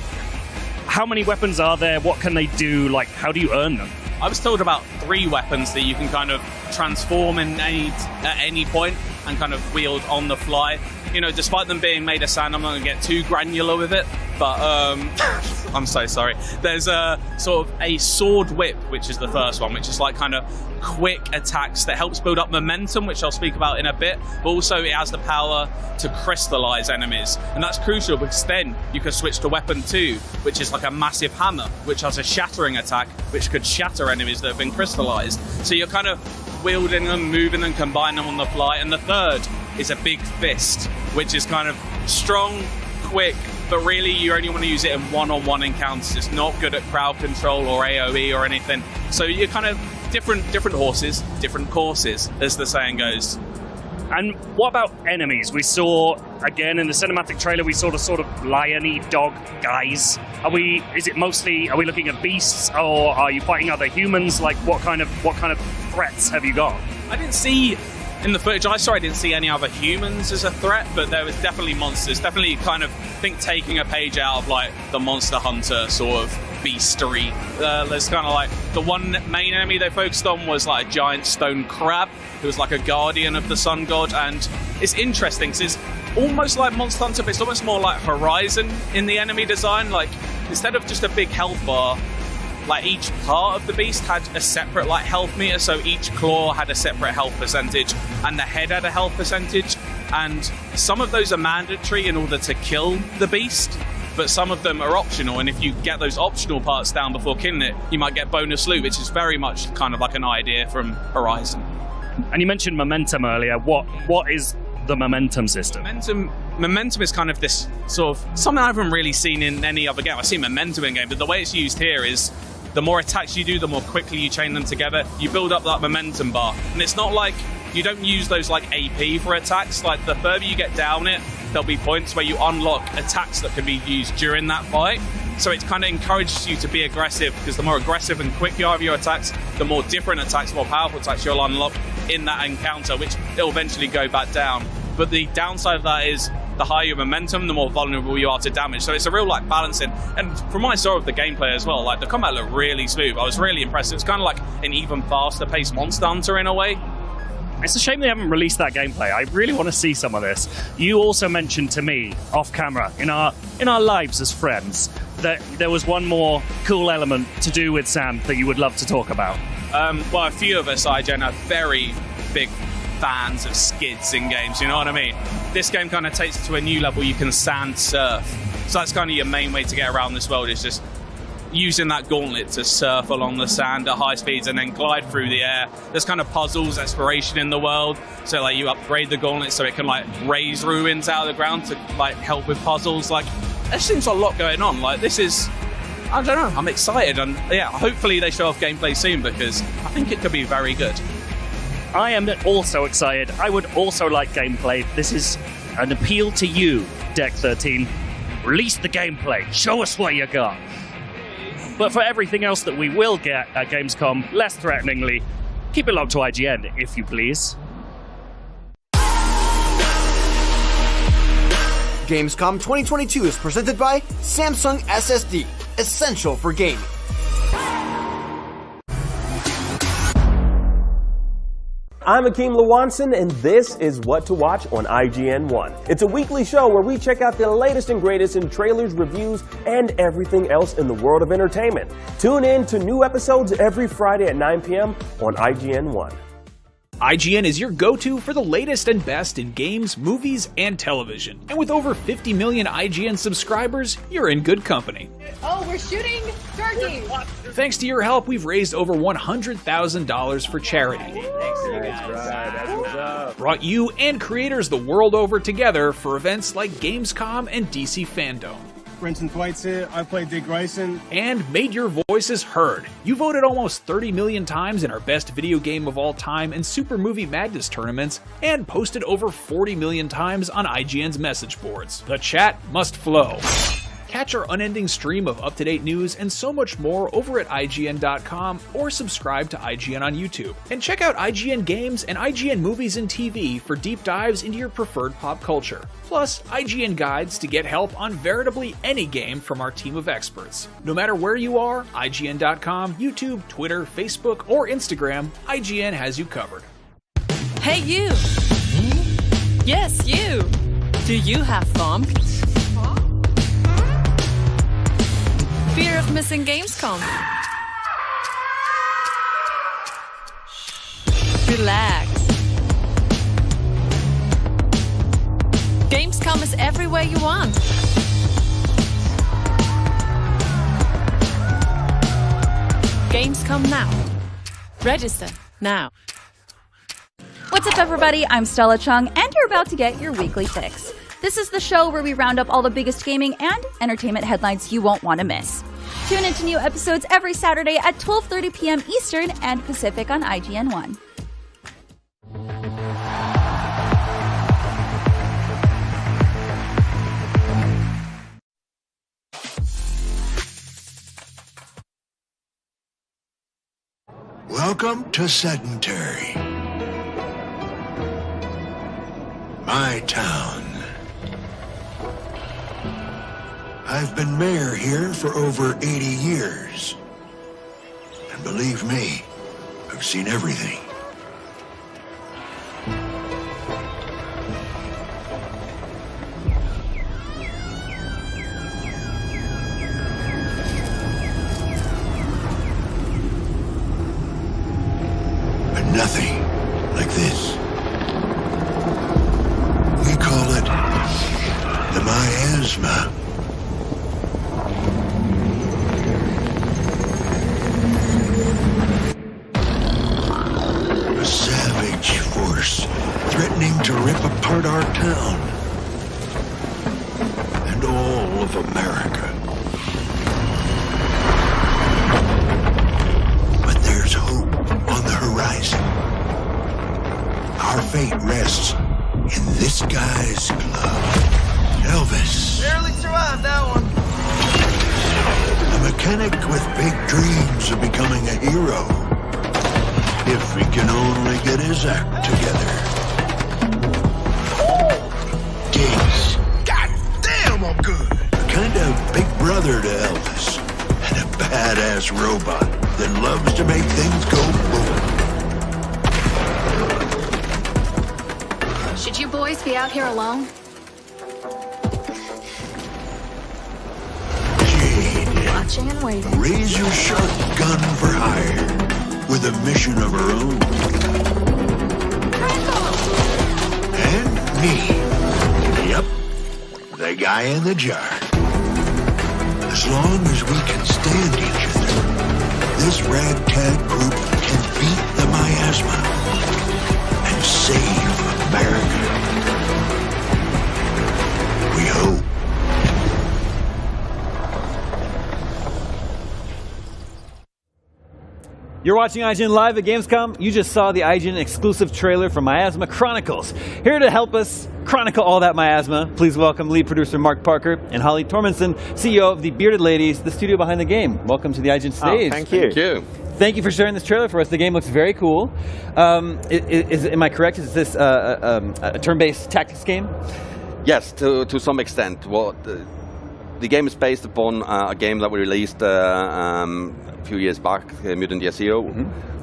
How many weapons are there? What can they do? Like, how do you earn them? I was told about 3 weapons that you can kind of transform at any point and kind of wield on the fly. You know, despite them being made of sand, I'm not going to get too granular with it, but I'm so sorry. There's a sort of a sword whip, which is the first one, which is like kind of quick attacks that helps build up momentum, which I'll speak about in a bit, but also it has the power to crystallize enemies, and that's crucial because then you can switch to weapon 2, which is like a massive hammer, which has a shattering attack, which could shatter enemies that have been crystallized. So you're kind of wielding them, moving them, combining them on the fly. And the third is a big fist, which is kind of strong, quick, but really you only want to use it in one-on-one encounters. It's not good at crowd control or AoE or anything. So you're kind of different horses, different courses, as the saying goes. And what about enemies? We saw, again, in the cinematic trailer, we saw the sort of lion-y dog guys. Are we looking at beasts, or are you fighting other humans? Like, what kind of threats have you got? I didn't see, in the footage I saw, I didn't see any other humans as a threat, but there was definitely monsters. Definitely kind of, taking a page out of, like, the Monster Hunter sort of beastery. There's kind of like, the one main enemy they focused on was like a giant stone crab who was like a guardian of the sun god, and it's interesting because it's almost like Monster Hunter, but it's almost more like Horizon in the enemy design. Like, instead of just a big health bar, like each part of the beast had a separate like health meter, so each claw had a separate health percentage and the head had a health percentage, and some of those are mandatory in order to kill the beast, but some of them are optional, and if you get those optional parts down before killing it, you might get bonus loot, which is very much kind of like an idea from Horizon. And you mentioned momentum earlier. What is the momentum system? Momentum is kind of this sort of something I haven't really seen in any other game. I've seen momentum in game, but the way it's used here is the more attacks you do, the more quickly you chain them together. You build up that momentum bar, and it's not like you don't use those like AP for attacks. Like, the further you get down it, there'll be points where you unlock attacks that can be used during that fight. So it kind of encourages you to be aggressive, because the more aggressive and quick you are with your attacks, the more different attacks, more powerful attacks you'll unlock in that encounter, which it'll eventually go back down. But the downside of that is the higher your momentum, the more vulnerable you are to damage. So it's a real like balancing. And from what I saw of the gameplay as well, like the combat looked really smooth. I was really impressed. It's kind of like an even faster paced Monster Hunter in a way. It's a shame they haven't released that gameplay. I really want to see some of this. You also mentioned to me off camera in our lives as friends that there was one more cool element to do with sand that you would love to talk about. Well, a few of us, IGN, are very big fans of skids in games, you know what I mean? This game kind of takes it to a new level. You can sand surf. So that's kind of your main way to get around this world, is just using that gauntlet to surf along the sand at high speeds and then glide through the air. There's kind of puzzles, exploration in the world. So like you upgrade the gauntlet so it can like raise ruins out of the ground to like help with puzzles. Like, there seems a lot going on. Like, this is, I don't know, I'm excited, and yeah, hopefully they show off gameplay soon, because I think it could be very good. I am also excited. I would also like gameplay. This is an appeal to you, Deck 13. Release the gameplay. Show us what you got. But for everything else that we will get at Gamescom, less threateningly, keep it locked to IGN, if you please. Gamescom 2022 is presented by Samsung SSD, essential for gaming. I'm Akeem Lawanson, and this is What to Watch on IGN1. It's a weekly show where we check out the latest and greatest in trailers, reviews, and everything else in the world of entertainment. Tune in to new episodes every Friday at 9 p.m. on IGN1. IGN is your go-to for the latest and best in games, movies, and television. And with over 50 million IGN subscribers, you're in good company. Oh, we're shooting turkeys! Thanks to your help, we've raised over $100,000 for charity. That's what's up. Brought you and creators the world over together for events like Gamescom and DC Fandom. Brenton Thwaites here. I played Dick Grayson. And made your voices heard. You voted almost 30 million times in our best video game of all time and Super Movie Madness tournaments, and posted over 40 million times on IGN's message boards. The chat must flow. Catch our unending stream of up-to-date news and so much more over at IGN.com, or subscribe to IGN on YouTube. And check out IGN Games and IGN Movies and TV for deep dives into your preferred pop culture. Plus, IGN guides to get help on veritably any game from our team of experts. No matter where you are, IGN.com, YouTube, Twitter, Facebook, or Instagram, IGN has you covered. Hey you! Yes, you! Do you have FOMC? Fear of missing Gamescom? Relax. Gamescom is everywhere you want. Gamescom now. Register now. What's up, everybody? I'm Stella Chung, and you're about to get your weekly fix. This is the show where we round up all the biggest gaming and entertainment headlines you won't want to miss. Tune into new episodes every Saturday at 12:30 p.m. Eastern and Pacific on IGN1. Welcome to Sedentary. My town. I've been mayor here for over 80 years. And believe me, I've seen everything. But nothing like this. We call it the miasma. A savage force threatening to rip apart our town and all of America. But there's hope on the horizon. Our fate rests in this guy's glove. Elvis. Barely survived that one. A mechanic with big dreams of becoming a hero. If he can only get his act together. Gigs. God damn, I'm good. A kind of big brother to Elvis. And a badass robot that loves to make things go boom. Should you boys be out here alone? Watching and waiting. Razor sharp gun for hire. With a mission of her own. And me. Yep. The guy in the jar. As long as we can stand each other, this ragtag group can beat the miasma and save America. We hope. You're watching IGN Live at Gamescom. You just saw the IGN exclusive trailer for Miasma Chronicles. Here to help us chronicle all that miasma, please welcome lead producer Mark Parker and Holly Tormenson, CEO of the Bearded Ladies, the studio behind the game. Welcome to the IGN stage. Thank you. Thank you. Thank you for sharing this trailer for us. The game looks very cool. Am I correct? Is this a turn-based tactics game? Yes, to some extent. Well, the game is based upon a game that we released a few years back, Mutant Year Zero.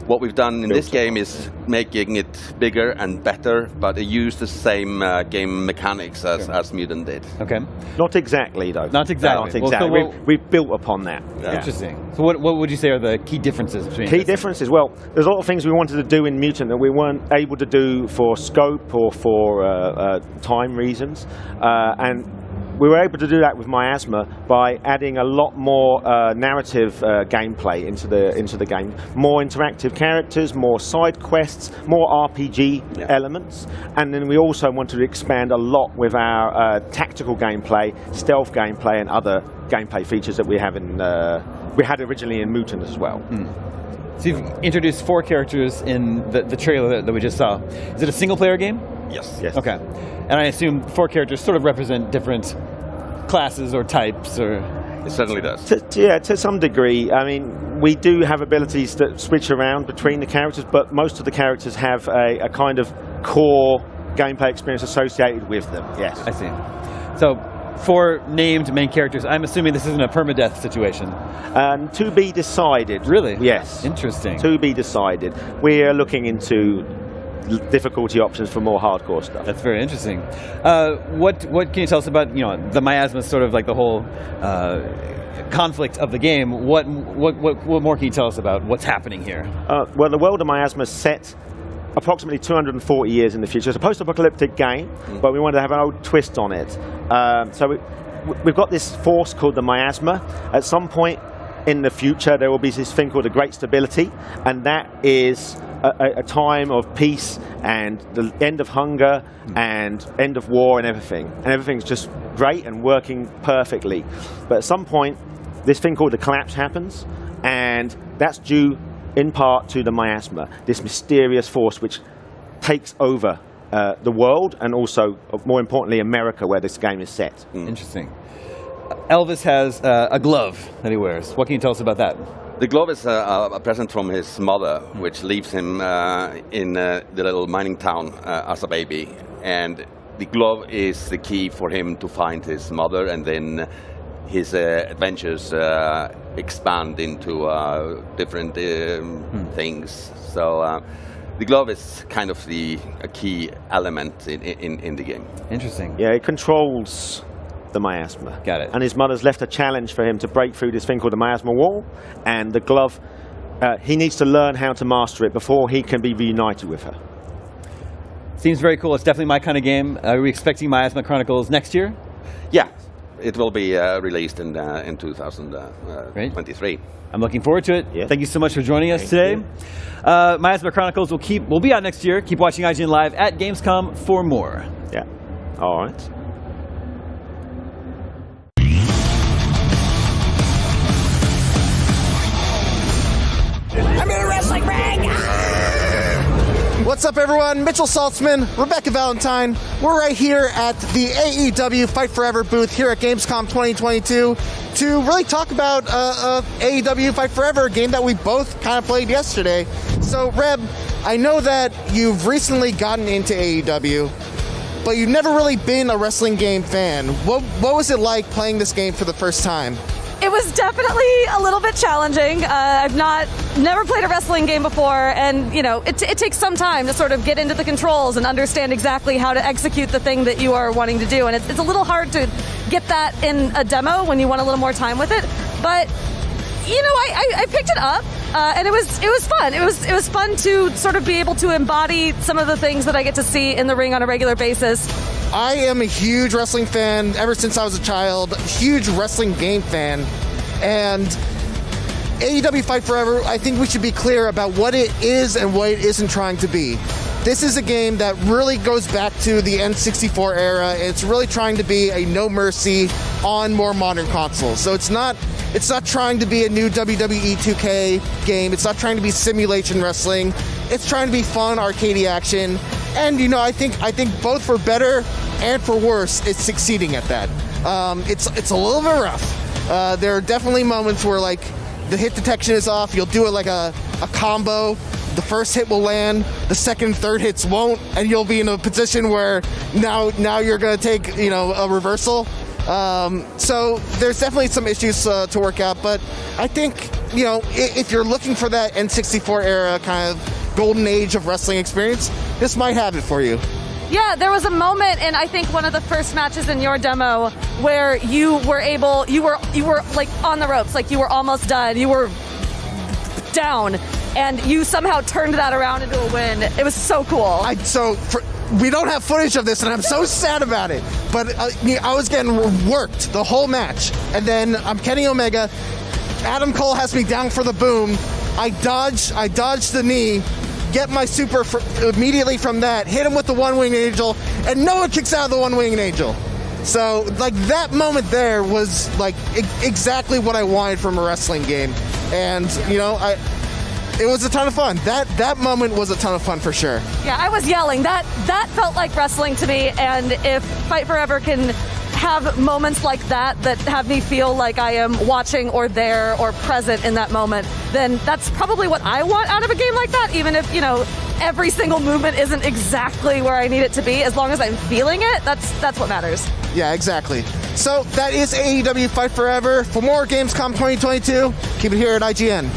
What we've done in this game is making it bigger and better, but it used the same game mechanics as Mutant did. Okay. Not exactly, though. Not exactly. Not exactly. Well, we've built upon that. Yeah. Interesting. So what would you say are the key differences between Key differences? Well, there's a lot of things we wanted to do in Mutant that we weren't able to do for scope or for time reasons. And we were able to do that with Miasma by adding a lot more narrative gameplay into the game, more interactive characters, more side quests, more RPG elements, and then we also wanted to expand a lot with our tactical gameplay, stealth gameplay, and other gameplay features that we have we had originally in Mutant as well. So you've introduced 4 characters in the trailer that we just saw. Is it a single-player game? Yes. Okay. And I assume 4 characters sort of represent different classes or types, or... It certainly does. To some degree. I mean, we do have abilities that switch around between the characters, but most of the characters have a kind of core gameplay experience associated with them, yes. I see. So, 4 named main characters. I'm assuming this isn't a permadeath situation. To be decided. Really? Yes. Interesting. To be decided. We're looking into difficulty options for more hardcore stuff. That's very interesting. What can you tell us about the miasma, sort of like the whole conflict of the game? What more can you tell us about what's happening here? Well, the world of miasma is set approximately 240 years in the future. It's a post-apocalyptic game, but we wanted to have an old twist on it. So we've got this force called the miasma. At some point in the future, there will be this thing called the Great Stability, and that is a time of peace and the end of hunger and end of war and everything. And everything's just great and working perfectly. But at some point, this thing called the collapse happens, and that's due in part to the miasma, this mysterious force which takes over the world and also, more importantly, America, where this game is set. Interesting. Elvis has a glove that he wears. What can you tell us about that? The glove is a present from his mother, which leaves him in the little mining town as a baby. And the glove is the key for him to find his mother, and then his adventures expand into different things. So the glove is kind of a key element in the game. Interesting. Yeah, it controls the miasma. Got it. And his mother's left a challenge for him to break through this thing called the miasma wall, and the glove, he needs to learn how to master it before he can be reunited with her. Seems very cool. It's definitely my kind of game. Are we expecting Miasma Chronicles next year? Yeah, it will be released in 2023. I'm looking forward to it. Yeah. Thank you so much for joining us today. Miasma Chronicles will be out next year. Keep watching IGN Live at Gamescom for more. Yeah. All right. I'm in a wrestling ring! What's up, everyone? Mitchell Saltzman, Rebecca Valentine. We're right here at the AEW Fight Forever booth here at Gamescom 2022 to really talk about AEW Fight Forever, a game that we both kind of played yesterday. So, Reb, I know that you've recently gotten into AEW, but you've never really been a wrestling game fan. What was it like playing this game for the first time? It was definitely a little bit challenging. I've never played a wrestling game before, and it takes some time to sort of get into the controls and understand exactly how to execute the thing that you are wanting to do. And it's a little hard to get that in a demo when you want a little more time with it. But I picked it up, and it was fun. It was fun to sort of be able to embody some of the things that I get to see in the ring on a regular basis. I am a huge wrestling fan ever since I was a child, huge wrestling game fan, and AEW Fight Forever, I think we should be clear about what it is and what it isn't trying to be. This is a game that really goes back to the N64 era. It's really trying to be a no mercy on more modern consoles. So it's not trying to be a new WWE 2K game. It's not trying to be simulation wrestling. It's trying to be fun, arcadey action. And I think both for better and for worse, it's succeeding at that. It's a little bit rough. There are definitely moments where the hit detection is off. You'll do it like a combo. The first hit will land, the second, third hits won't, and you'll be in a position where now you're going to take a reversal. So there's definitely some issues to work out, but I think if you're looking for that N64 era kind of golden age of wrestling experience, this might have it for you. Yeah, there was a moment in I think one of the first matches in your demo where you were like on the ropes, like you were almost done, you were down, and you somehow turned that around into a win. It was so cool. We don't have footage of this, and I'm so sad about it. But I was getting worked the whole match, and then I'm Kenny Omega. Adam Cole has me down for the boom. I dodge the knee, get my super immediately from that, hit him with the one-winged angel, and no one kicks out of the one-winged angel. So that moment there was exactly what I wanted from a wrestling game, and it was a ton of fun. That moment was a ton of fun for sure. Yeah, I was yelling. That felt like wrestling to me, and if Fight Forever can have moments like that have me feel like I am watching or there or present in that moment, then that's probably what I want out of a game like that, even if, every single movement isn't exactly where I need it to be. As long as I'm feeling it, that's what matters. Yeah, exactly. So that is AEW Fight Forever. For more Gamescom 2022, keep it here at IGN.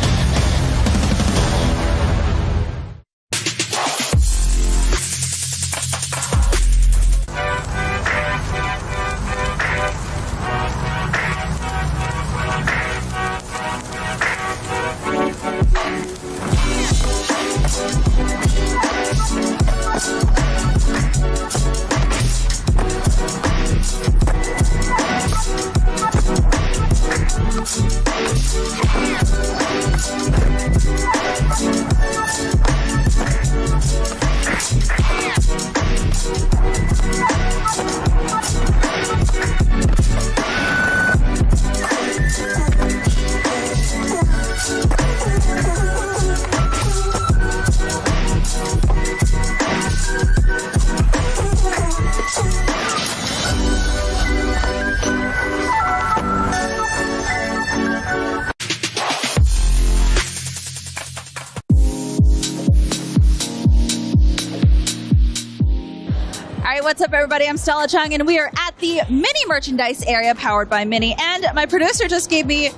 right, what's up, everybody? I'm Stella Chung, and we are at the Mini merchandise area powered by Mini. And my producer just gave me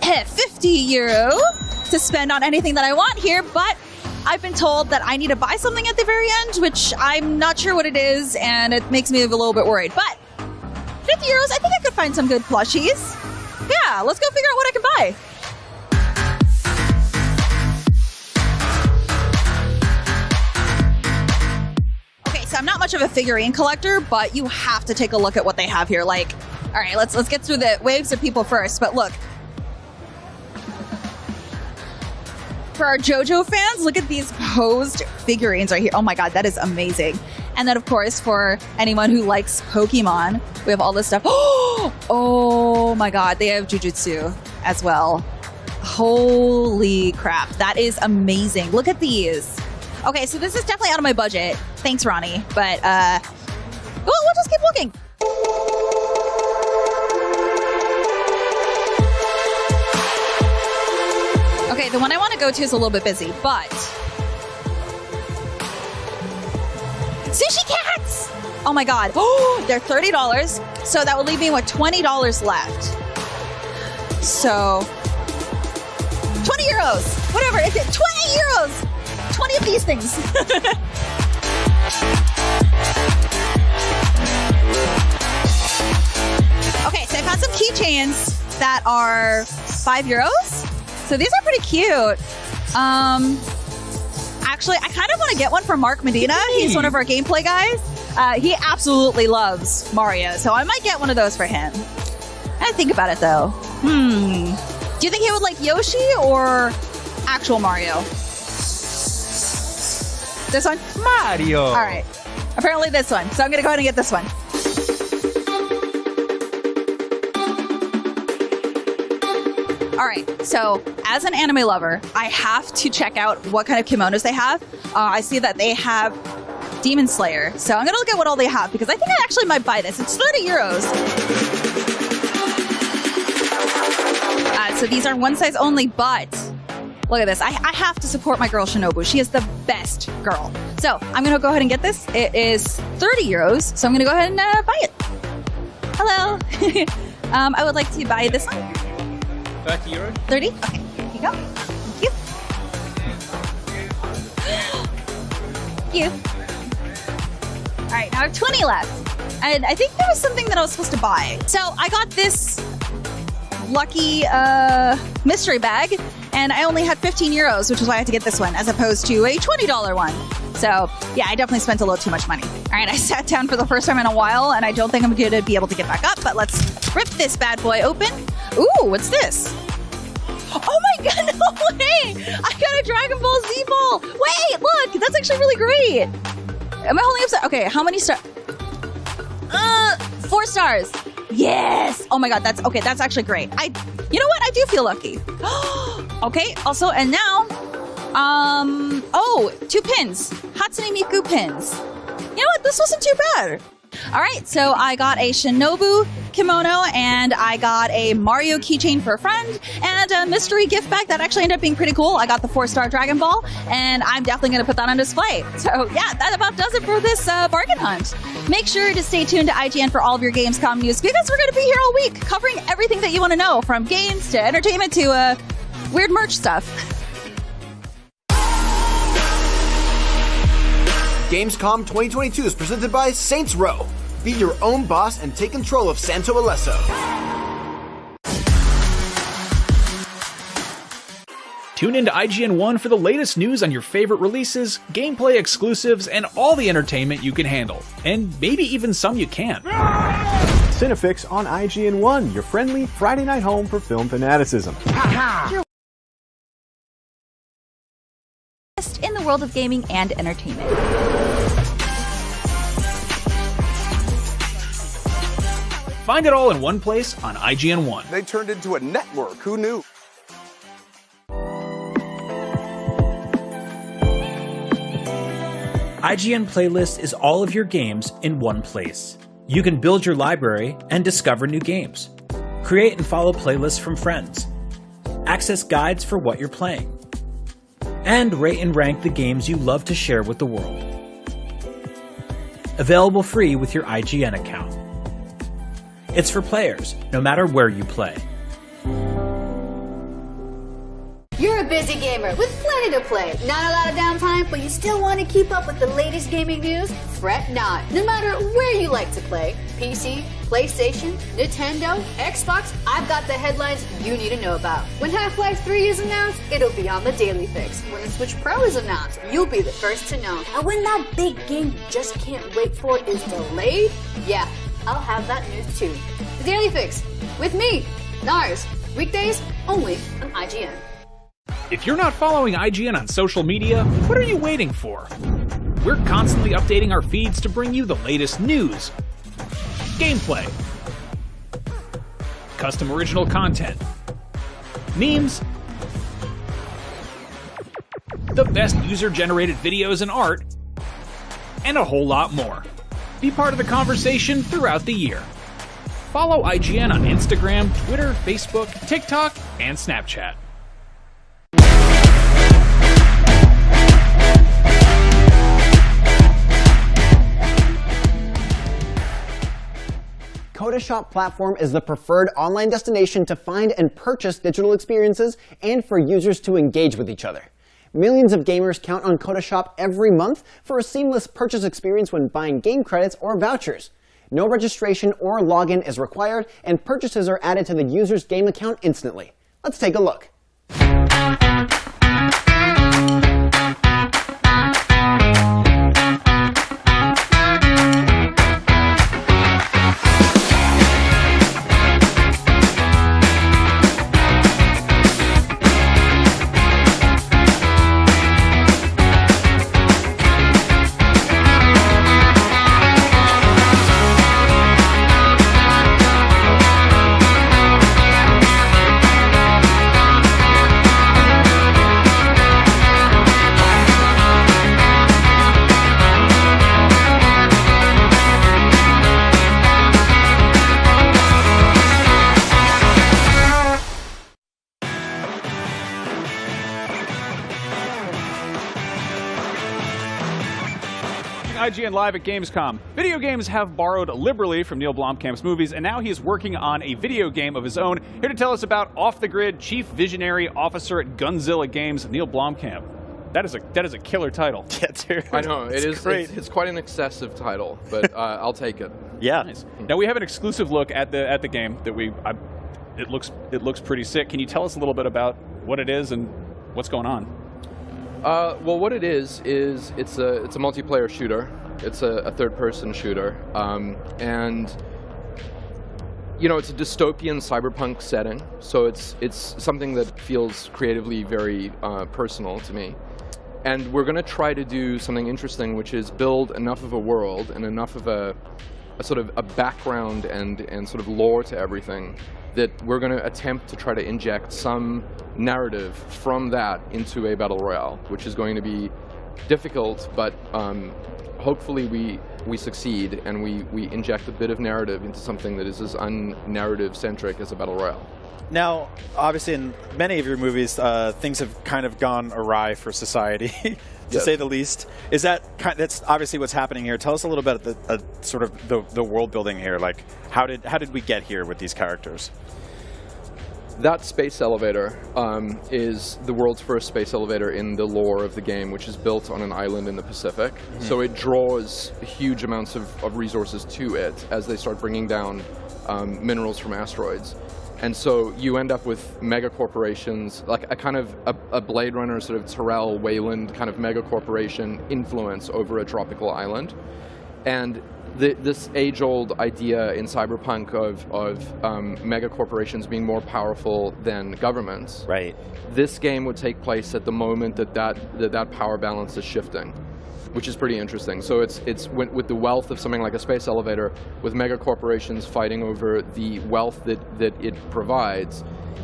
50 euro to spend on anything that I want here, but I've been told that I need to buy something at the very end, which I'm not sure what it is, and it makes me a little bit worried. But 50 euros, I think I could find some good plushies. Yeah, let's go figure out what I can buy. So I'm not much of a figurine collector, but you have to take a look at what they have here. Like, all right, let's get through the waves of people first. But look, for our JoJo fans, look at these posed figurines right here. Oh my god, that is amazing. And then, of course, for anyone who likes Pokemon, we have all this stuff. Oh my god, they have Jujutsu as well. Holy crap, that is amazing. Look at these. Okay, so this is definitely out of my budget. Thanks, Ronnie. But, we'll just keep looking. Okay, the one I want to go to is a little bit busy, but... Sushi cats! Oh my god. Oh, they're $30, so that would leave me with $20 left. So... 20 euros! Whatever, it's 20 euros! 20 of these things. Okay, so I found some keychains that are 5 euros. So these are pretty cute. Actually, I kind of want to get one for Mark Medina. He's one of our gameplay guys. He absolutely loves Mario, so I might get one of those for him. I didn't think about it though. Do you think he would like Yoshi or actual Mario? This one? Mario. All right. Apparently this one. So I'm going to go ahead and get this one. All right. So as an anime lover, I have to check out what kind of kimonos they have. I see that they have Demon Slayer. So I'm going to look at what all they have because I think I actually might buy this. It's 30 euros. So these are one size only, but... Look at this. I have to support my girl Shinobu. She is the best girl. So I'm going to go ahead and get this. It is 30 euros. So I'm going to go ahead and buy it. Hello. I would like to buy this one. 30 euros? 30? Okay. Here you go. Thank you. Thank you. All right. Now I have 20 left. And I think there was something that I was supposed to buy. So I got this lucky mystery bag. And I only had 15 euros, which is why I had to get this one, as opposed to a $20 one. So, yeah, I definitely spent a little too much money. All right, I sat down for the first time in a while, and I don't think I'm going to be able to get back up. But let's rip this bad boy open. Ooh, what's this? Oh my god, no way! I got a Dragon Ball Z ball! Wait, look! That's actually really great! Am I holding up? Okay, how many stars? 4 stars. Yes! Oh my god, that's actually great. You know what? I do feel lucky. Okay, also, and now, 2 pins. Hatsune Miku pins. You know what? This wasn't too bad. All right, so I got a Shinobu kimono, and I got a Mario keychain for a friend, and a mystery gift bag that actually ended up being pretty cool. I got the 4-star Dragon Ball, and I'm definitely going to put that on display. So yeah, that about does it for this bargain hunt. Make sure to stay tuned to IGN for all of your Gamescom news, because we're going to be here all week covering everything that you want to know, from games to entertainment to weird merch stuff. Gamescom 2022 is presented by Saints Row. Be your own boss and take control of Santo Alesso. Tune into IGN 1 for the latest news on your favorite releases, gameplay exclusives, and all the entertainment you can handle. And maybe even some you can't. Cinefix on IGN 1, your friendly Friday night home for film fanaticism. In the world of gaming and entertainment. Find it all in one place on IGN 1. They turned into a network. Who knew? IGN Playlist is all of your games in one place. You can build your library and discover new games. Create and follow playlists from friends. Access guides for what you're playing. And rate and rank the games you love to share with the world. available free with your IGN account. It's for players, no matter where you play. You're a busy gamer with plenty to play. Not a lot of downtime, but you still want to keep up with the latest gaming news? Fret not. No matter where you like to play, PC, PlayStation, Nintendo, Xbox, I've got the headlines you need to know about. When Half-Life 3 is announced, it'll be on the Daily Fix. When the Switch Pro is announced, you'll be the first to know. And when that big game you just can't wait for is delayed, yeah, I'll have that news too. The Daily Fix, with me, Nars, weekdays only on IGN. If you're not following IGN on social media, what are you waiting for? We're constantly updating our feeds to bring you the latest news, gameplay, custom original content, memes, the best user-generated videos and art, and a whole lot more. Be part of the conversation throughout the year. Follow IGN on Instagram, Twitter, Facebook, TikTok, and Snapchat. Shop platform is the preferred online destination to find and purchase digital experiences and for users to engage with each other. Millions of gamers count on Shop every month for a seamless purchase experience when buying game credits or vouchers. No registration or login is required, and purchases are added to the user's game account instantly. Let's take a look. IGN Live at Gamescom. Video games have borrowed liberally from Neil Blomkamp's movies, and now he is working on a video game of his own. Here to tell us about Off the Grid Chief Visionary Officer at Gunzilla Games, Neil Blomkamp. That is a killer title. Yeah, dude. I know, it is great. It's quite an excessive title, but I'll take it. Yeah. Nice. Now we have an exclusive look at the game that it looks pretty sick. Can you tell us a little bit about what it is and what's going on? Well, what it is it's a multiplayer shooter. It's a third-person shooter, and you know, it's a dystopian cyberpunk setting. So it's something that feels creatively very personal to me. And we're going to try to do something interesting, which is build enough of a world and enough of a sort of a background and sort of lore to everything that we're going to attempt to try to inject some narrative from that into a battle royale, which is going to be difficult, but hopefully we succeed and we inject a bit of narrative into something that is as un-narrative centric as a battle royale. Now, obviously, in many of your movies, things have kind of gone awry for society, to say the least. Is that's obviously what's happening here? Tell us a little bit about sort of the world building here. Like, how did we get here with these characters? That space elevator is the world's first space elevator in the lore of the game, which is built on an island in the Pacific. Mm-hmm. So it draws huge amounts of resources to it as they start bringing down minerals from asteroids. And so you end up with mega corporations, like a kind of a Blade Runner sort of Tyrell Wayland kind of mega corporation influence over a tropical island. And this age-old idea in cyberpunk of mega corporations being more powerful than governments. Right. This game would take place at the moment that power balance is shifting, which is pretty interesting. So it's with the wealth of something like a space elevator, with mega corporations fighting over the wealth that it provides,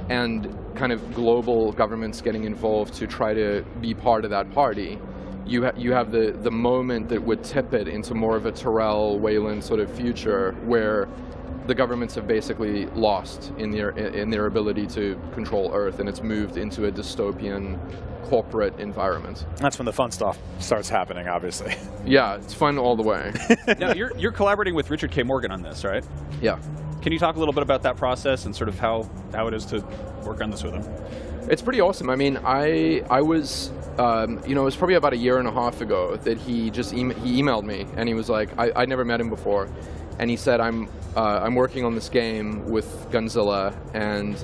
and kind of global governments getting involved to try to be part of that party. You have the moment that would tip it into more of a Tyrell Wayland sort of future, where the governments have basically lost in their ability to control Earth, and it's moved into a dystopian corporate environment. That's when the fun stuff starts happening, obviously. Yeah, it's fun all the way. Now, you're collaborating with Richard K. Morgan on this, right? Yeah. Can you talk a little bit about that process and sort of how it is to work on this with him? It's pretty awesome. I mean, I was, it was probably about a year and a half ago that he just he emailed me, and he was like, I'd never met him before, and he said, I'm working on this game with Gunzilla, and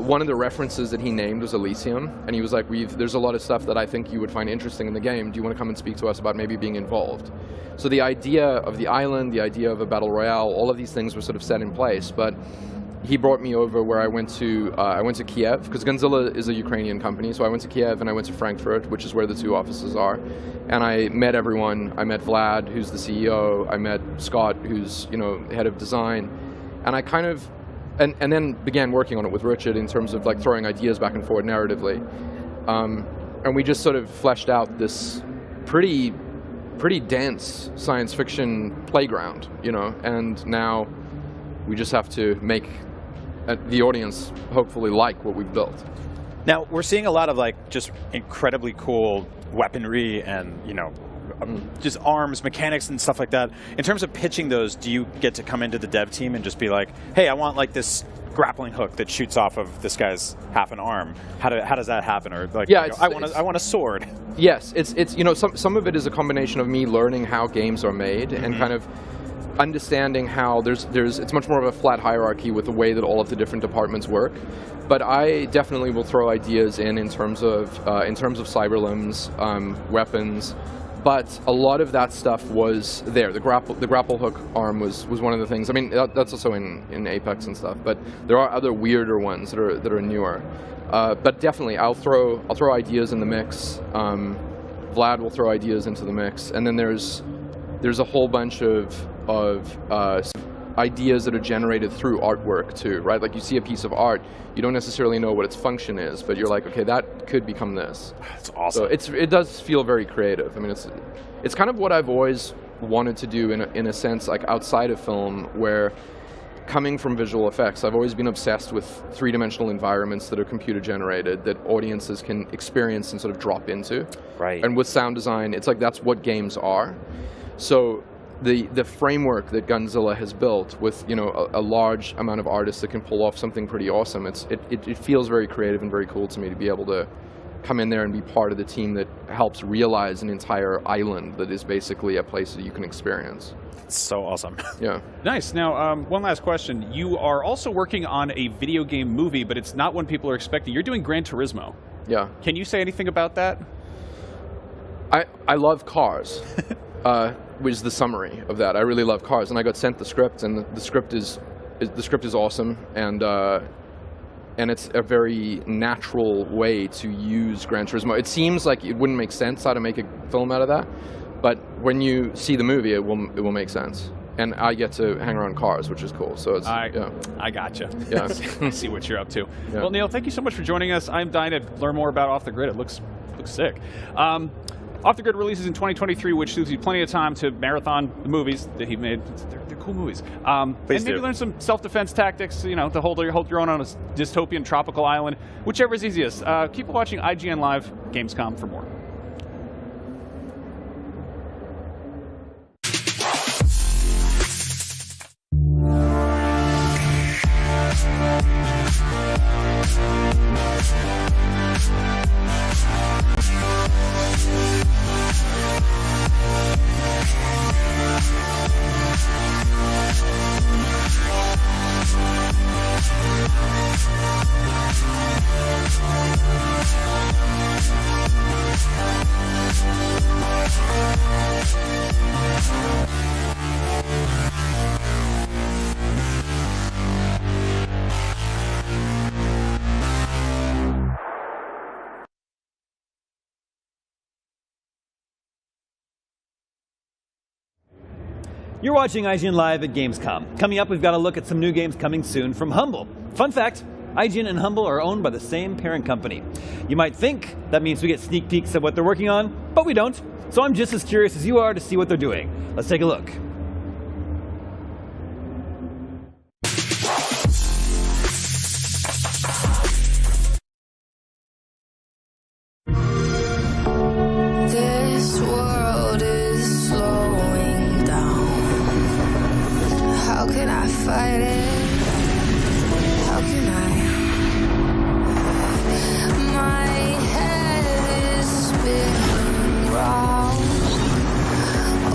one of the references that he named was Elysium, and he was like, there's a lot of stuff that I think you would find interesting in the game. Do you want to come and speak to us about maybe being involved? So the idea of the island, the idea of a battle royale, all of these things were sort of set in place, but he brought me over where I went to Kiev, because Gunzilla is a Ukrainian company, so I went to Kiev and I went to Frankfurt, which is where the two offices are, and I met everyone. I met Vlad, who's the CEO, I met Scott, who's head of design, and I kind of, and then began working on it with Richard in terms of like throwing ideas back and forth narratively, and we just sort of fleshed out this pretty dense science fiction playground, and now we just have to make the audience hopefully like what we've built. Now, we're seeing a lot of like just incredibly cool weaponry and, just arms, mechanics and stuff like that. In terms of pitching those, do you get to come into the dev team and just be like, hey, I want like this grappling hook that shoots off of this guy's half an arm? How does that happen? Or like, yeah, I want a sword. Yes, it's some of it is a combination of me learning how games are made and kind of understanding how it's much more of a flat hierarchy with the way that all of the different departments work. But I definitely will throw ideas in terms of cyber limbs, weapons. But a lot of that stuff was there. The grapple hook arm was one of the things. I mean, that's also in Apex and stuff. But there are other weirder ones that are newer. But definitely, I'll throw ideas in the mix. Vlad will throw ideas into the mix, and then there's a whole bunch of ideas that are generated through artwork too, right? Like you see a piece of art, you don't necessarily know what its function is, but you're like, okay, that could become this. That's awesome. So it does feel very creative. I mean, it's kind of what I've always wanted to do in a sense, like outside of film, where coming from visual effects, I've always been obsessed with three-dimensional environments that are computer-generated, that audiences can experience and sort of drop into. Right. And with sound design, it's like that's what games are. So the framework that Gunzilla has built with a large amount of artists that can pull off something pretty awesome, it feels very creative and very cool to me to be able to come in there and be part of the team that helps realize an entire island that is basically a place that you can experience. It's so awesome. Yeah. Nice. Now, one last question. You are also working on a video game movie, but it's not one people are expecting. You're doing Gran Turismo. Yeah. Can you say anything about that? I love cars. Which is the summary of that. I really love cars, and I got sent the script, and the script is awesome, and it's a very natural way to use Gran Turismo. It seems like it wouldn't make sense how to make a film out of that, but when you see the movie, it will make sense. And I get to hang around cars, which is cool. So I gotcha. Yeah. I see what you're up to. Yeah. Well, Neil, thank you so much for joining us. I'm dying to learn more about Off the Grid. It looks sick. Off the Grid releases in 2023, which gives you plenty of time to marathon the movies that he made. They're cool movies. And maybe learn some self-defense tactics, to hold your own on a dystopian tropical island, whichever is easiest. Keep watching IGN Live Gamescom for more. You're watching IGN Live at Gamescom. Coming up, we've got a look at some new games coming soon from Humble. Fun fact, IGN and Humble are owned by the same parent company. You might think that means we get sneak peeks of what they're working on, but we don't. So I'm just as curious as you are to see what they're doing. Let's take a look. fight it. How can I? My head is spinning round.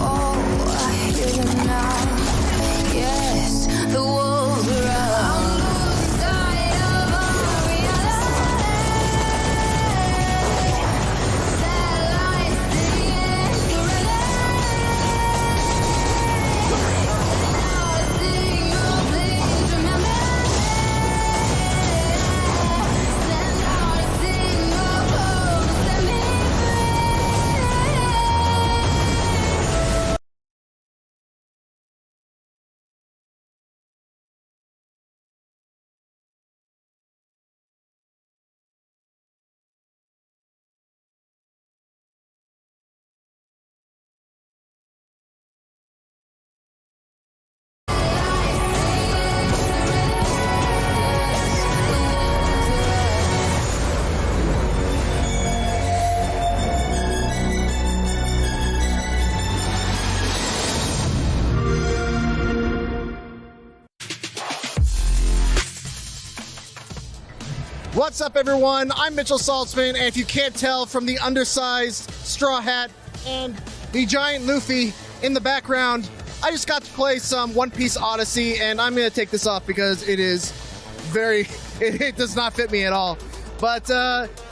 Oh, I hear them now. Yes, the wolves are out. I'm losing sight of our reality. Satellites singing through What's up, everyone? I'm Mitchell Saltzman, and if you can't tell from the undersized straw hat and the giant Luffy in the background, I just got to play some One Piece Odyssey, and I'm going to take this off because it is it does not fit me at all. But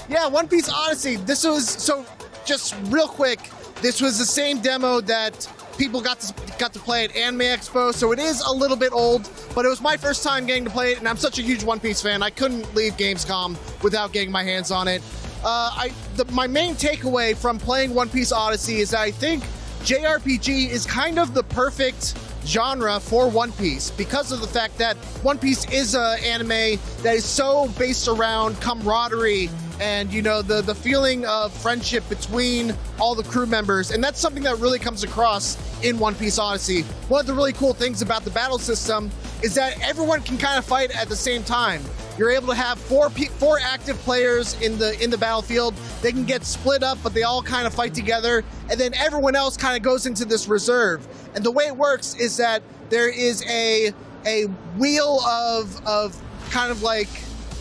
yeah, One Piece Odyssey, this was, so just real quick, this was the same demo that people got to play at Anime Expo, so it is a little bit old, but it was my first time getting to play it, and I'm such a huge One Piece fan, I couldn't leave Gamescom without getting my hands on it. My main takeaway from playing One Piece Odyssey is that I think JRPG is kind of the perfect genre for One Piece because of the fact that One Piece is an anime that is so based around camaraderie and, you know, the feeling of friendship between all the crew members, and that's something that really comes across in One Piece Odyssey. One of the really cool things about the battle system is that everyone can kind of fight at the same time. You're able to have four active players in the battlefield. They can get split up, but they all kind of fight together, and then everyone else kind of goes into this reserve. And the way it works is that there is a wheel of kind of like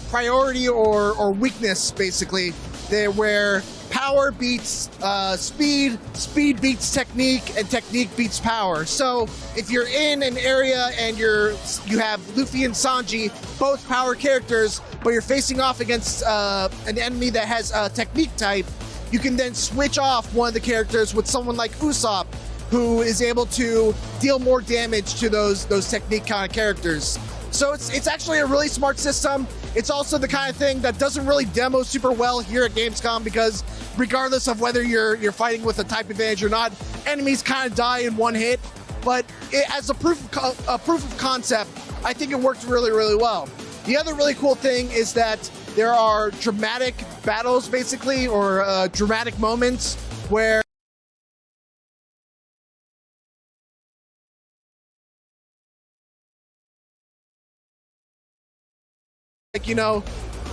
priority or weakness, basically, there where power beats speed, speed beats technique, and technique beats power. So if you're in an area and you have Luffy and Sanji, both power characters, but you're facing off against an enemy that has a technique type, you can then switch off one of the characters with someone like Usopp, who is able to deal more damage to those technique kind of characters. So it's actually a really smart system. It's also the kind of thing that doesn't really demo super well here at Gamescom because regardless of whether you're fighting with a type advantage or not, enemies kind of die in one hit. But as a proof of concept, I think it worked really, really well. The other really cool thing is that there are dramatic battles, basically, or dramatic moments where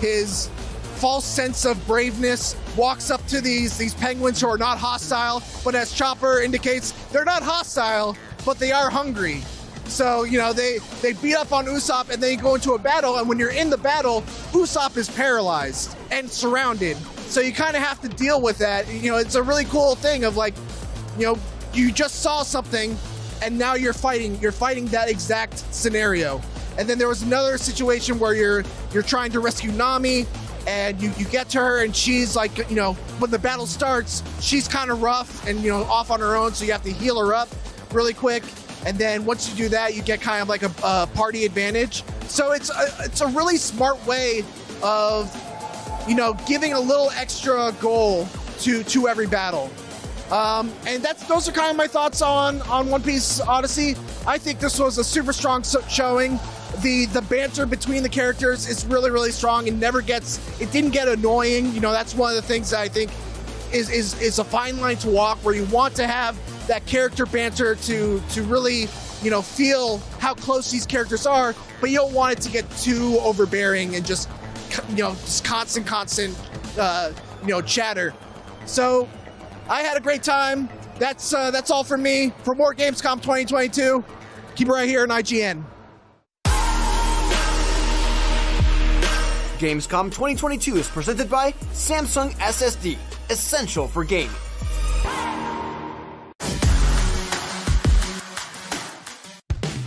his false sense of braveness walks up to these penguins who are not hostile, but as Chopper indicates, they're not hostile, but they are hungry. So, they beat up on Usopp and they go into a battle, and when you're in the battle, Usopp is paralyzed and surrounded. So you kind of have to deal with that. It's a really cool thing of you just saw something and now you're fighting that exact scenario. And then there was another situation where you're trying to rescue Nami, and you get to her, and she's like, when the battle starts, she's kind of rough and off on her own, so you have to heal her up really quick. And then once you do that, you get kind of like a party advantage. So it's a really smart way of giving a little extra goal to every battle. And those are kind of my thoughts on One Piece Odyssey. I think this was a super strong showing. The banter between the characters is really, really strong and it didn't get annoying. That's one of the things that I think is a fine line to walk, where you want to have that character banter to really, feel how close these characters are, but you don't want it to get too overbearing and just constant, chatter. So I had a great time. That's all from me. For more Gamescom 2022, keep it right here on IGN. Gamescom 2022 is presented by Samsung SSD, essential for gaming.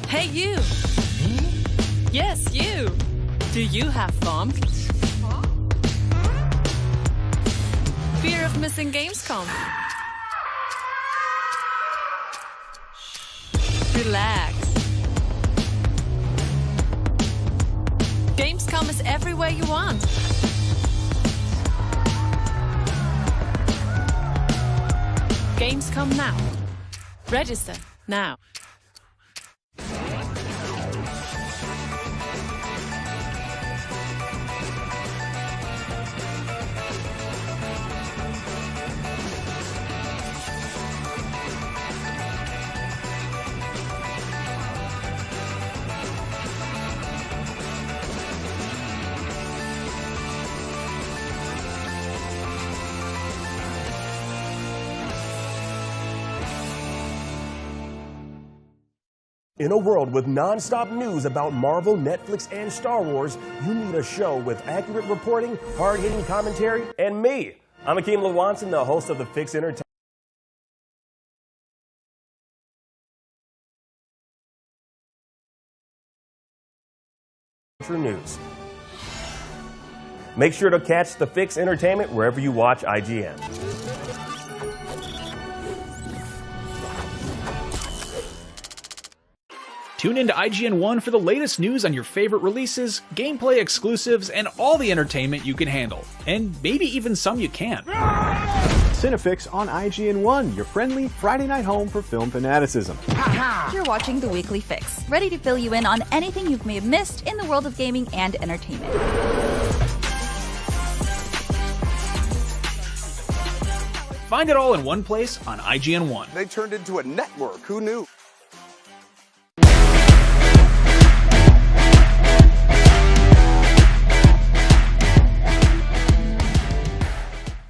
Hey you! Yes, you! Do you have FOM? Fear of missing Gamescom? Relax. Gamescom is everywhere you want. Gamescom now. Register now. In a world with non-stop news about Marvel, Netflix, and Star Wars, you need a show with accurate reporting, hard-hitting commentary, and me. I'm Akeem Lawanson, the host of the Fix Entertainment News. Make sure to catch the Fix Entertainment wherever you watch IGN. Tune into IGN 1 for the latest news on your favorite releases, gameplay exclusives, and all the entertainment you can handle. And maybe even some you can't. Cinefix on IGN 1, your friendly Friday night home for film fanaticism. You're watching the Weekly Fix, ready to fill you in on anything you may have missed in the world of gaming and entertainment. Find it all in one place on IGN 1. They turned into a network. Who knew?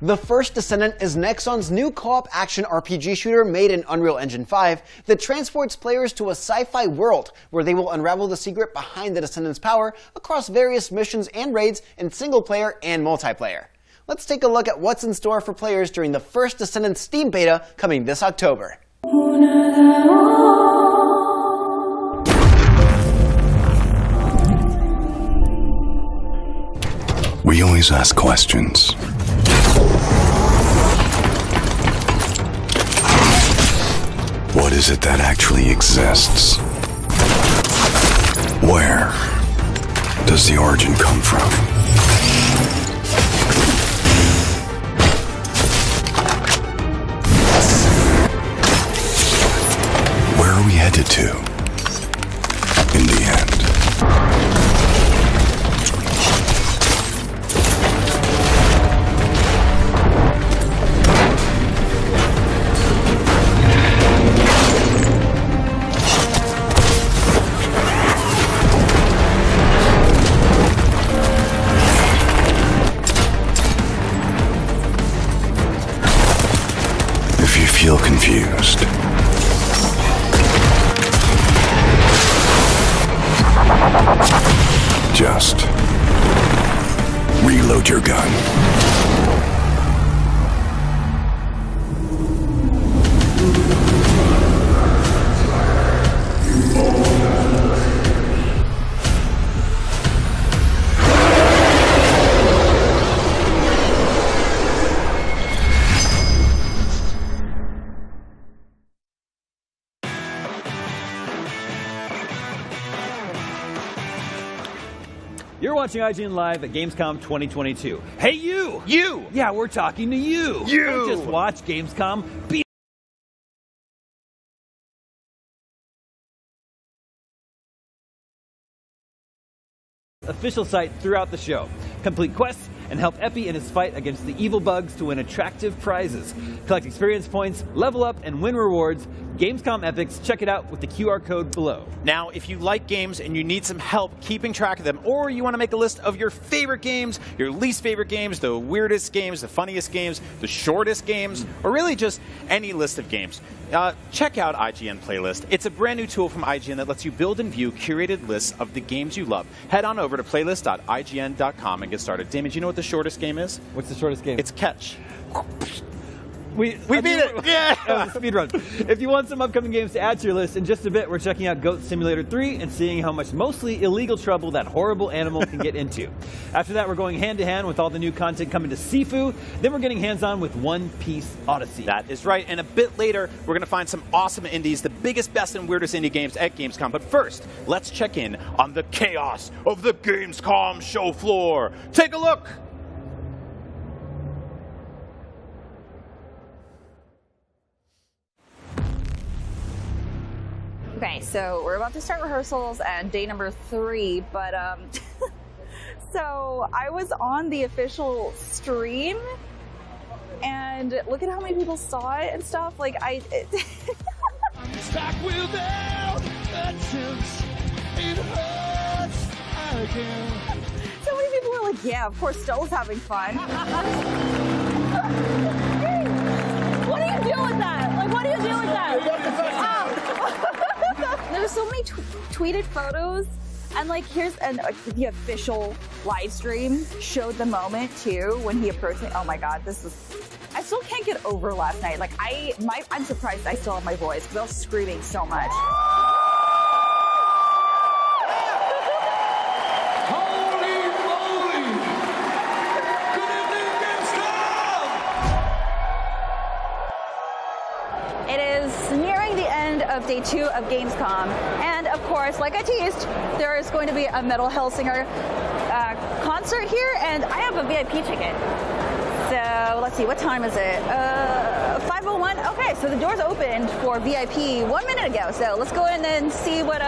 The First Descendant is Nexon's new co-op action RPG shooter made in Unreal Engine 5 that transports players to a sci-fi world where they will unravel the secret behind the Descendant's power across various missions and raids in single-player and multiplayer. Let's take a look at what's in store for players during the First Descendant Steam Beta coming this October. We always ask questions. What is it that actually exists? Where does the origin come from? Where are we headed to in the end? If you feel confused, just reload your gun. You're watching IGN Live at Gamescom 2022. Hey, you! You! Yeah, we're talking to you! You! Don't just watch Gamescom. Be official site throughout the show. Complete quests and help Epi in his fight against the evil bugs to win attractive prizes. Collect experience points, level up, and win rewards. Gamescom Epics, check it out with the QR code below. Now, if you like games and you need some help keeping track of them, or you want to make a list of your favorite games, your least favorite games, the weirdest games, the funniest games, the shortest games, or really just any list of games, check out IGN Playlist. It's a brand new tool from IGN that lets you build and view curated lists of the games you love. Head on over to playlist.ign.com and get started. Damon, do you know what the shortest game is? What's the shortest game? It's Catch. We beat it! Yeah! That was a speed run. If you want some upcoming games to add to your list, in just a bit, we're checking out Goat Simulator 3 and seeing how much mostly illegal trouble that horrible animal can get into. After that, we're going hand-to-hand with all the new content coming to Sifu. Then we're getting hands-on with One Piece Odyssey. That is right. And a bit later, we're going to find some awesome indies, the biggest, best, and weirdest indie games at Gamescom. But first, let's check in on the chaos of the Gamescom show floor. Take a look! Okay, so we're about to start rehearsals and day number 3, but so I was on the official stream and look at how many people saw it and stuff. Like I'm stuck without a chance. It hurts again. So many people were like, yeah, of course Stella's having fun. What do you do with that? Like, what do you do with that? There's so many tweeted photos, and like here's the official live stream showed the moment too when he approached me. Oh my god, I still can't get over last night. Like I'm surprised I still have my voice because I was screaming so much. It is nearing the end of day 2 of Gamescom, and of course, like I teased, there is going to be a Metal Hellsinger concert here, and I have a VIP ticket. So let's see, what time is it? 5:01. Okay, so the doors opened for VIP 1 minute ago. So let's go in and see what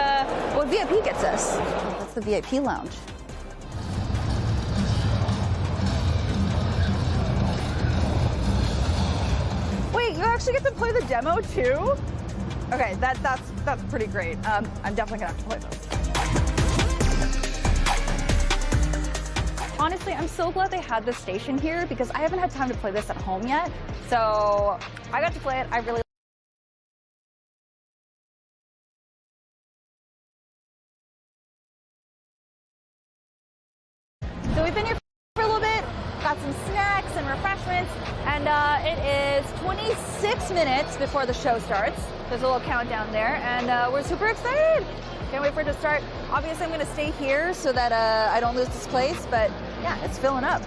VIP gets us. That's the VIP lounge. Wait, you actually get to play the demo too? Okay, that's pretty great. I'm definitely gonna have to play this. Honestly, I'm so glad they had this station here because I haven't had time to play this at home yet. So I got to play it. I really. So we've been here for a little bit. Got some snacks and refreshments, and it is 26 minutes before the show starts. There's a little countdown there, and we're super excited. Can't wait for it to start. Obviously, I'm going to stay here so that I don't lose this place, but yeah, it's filling up.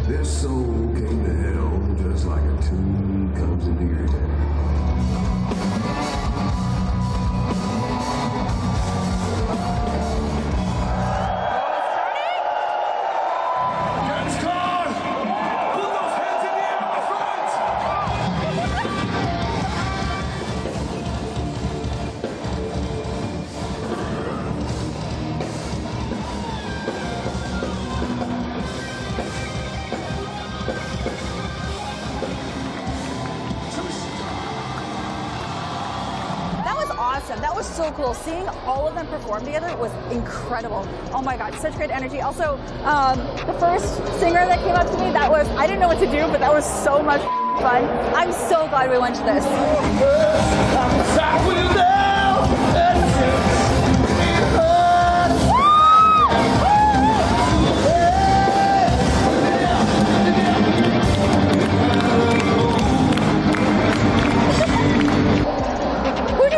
Their soul came to hell just like a tune comes into your head. That was so cool. Seeing all of them perform together was incredible. Oh my god, such great energy. Also, the first singer that came up to me, I didn't know what to do, but that was so much fun. I'm so glad we went to this.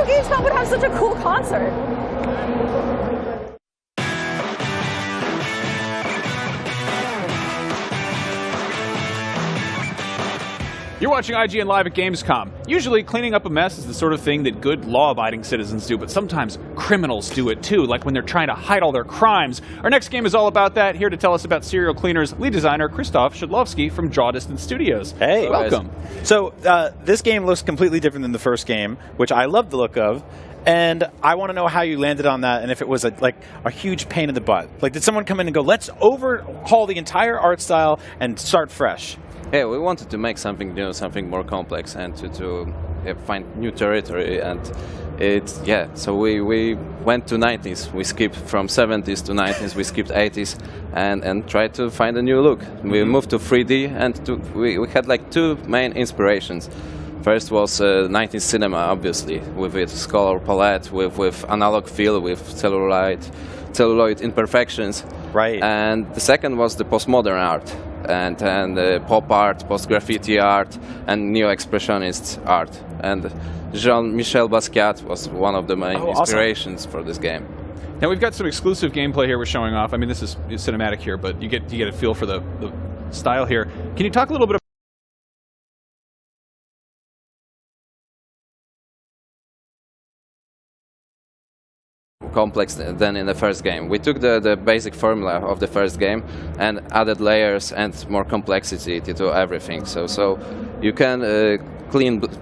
Gamescom would have such a cool concert. You're watching IGN Live at Gamescom. Usually, cleaning up a mess is the sort of thing that good, law-abiding citizens do, but sometimes criminals do it too, like when they're trying to hide all their crimes. Our next game is all about that. Here to tell us about Serial Cleaner's lead designer, Krzysztof Szydlowski from Draw Distance Studios. Hey, welcome. So, this game looks completely different than the first game, which I love the look of. And I want to know how you landed on that, and if it was a huge pain in the butt. Like, did someone come in and go, let's overhaul the entire art style and start fresh? Yeah, we wanted to make something new, something more complex, and to find new territory. And so we went to 90s. We skipped from 70s to 90s. We skipped 80s, and tried to find a new look. We moved to 3D, and we had like two main inspirations. First was 90s cinema, obviously, with its color palette, with analog feel, with celluloid imperfections. Right. And the second was the postmodern art, and pop art, post-graffiti art, and neo-expressionist art. And Jean-Michel Basquiat was one of the main inspirations for this game. Now we've got some exclusive gameplay here we're showing off. I mean, this is cinematic here, but you get a feel for the style here. Can you talk a little bit about complex than in the first game. We took the basic formula of the first game and added layers and more complexity to everything. So you can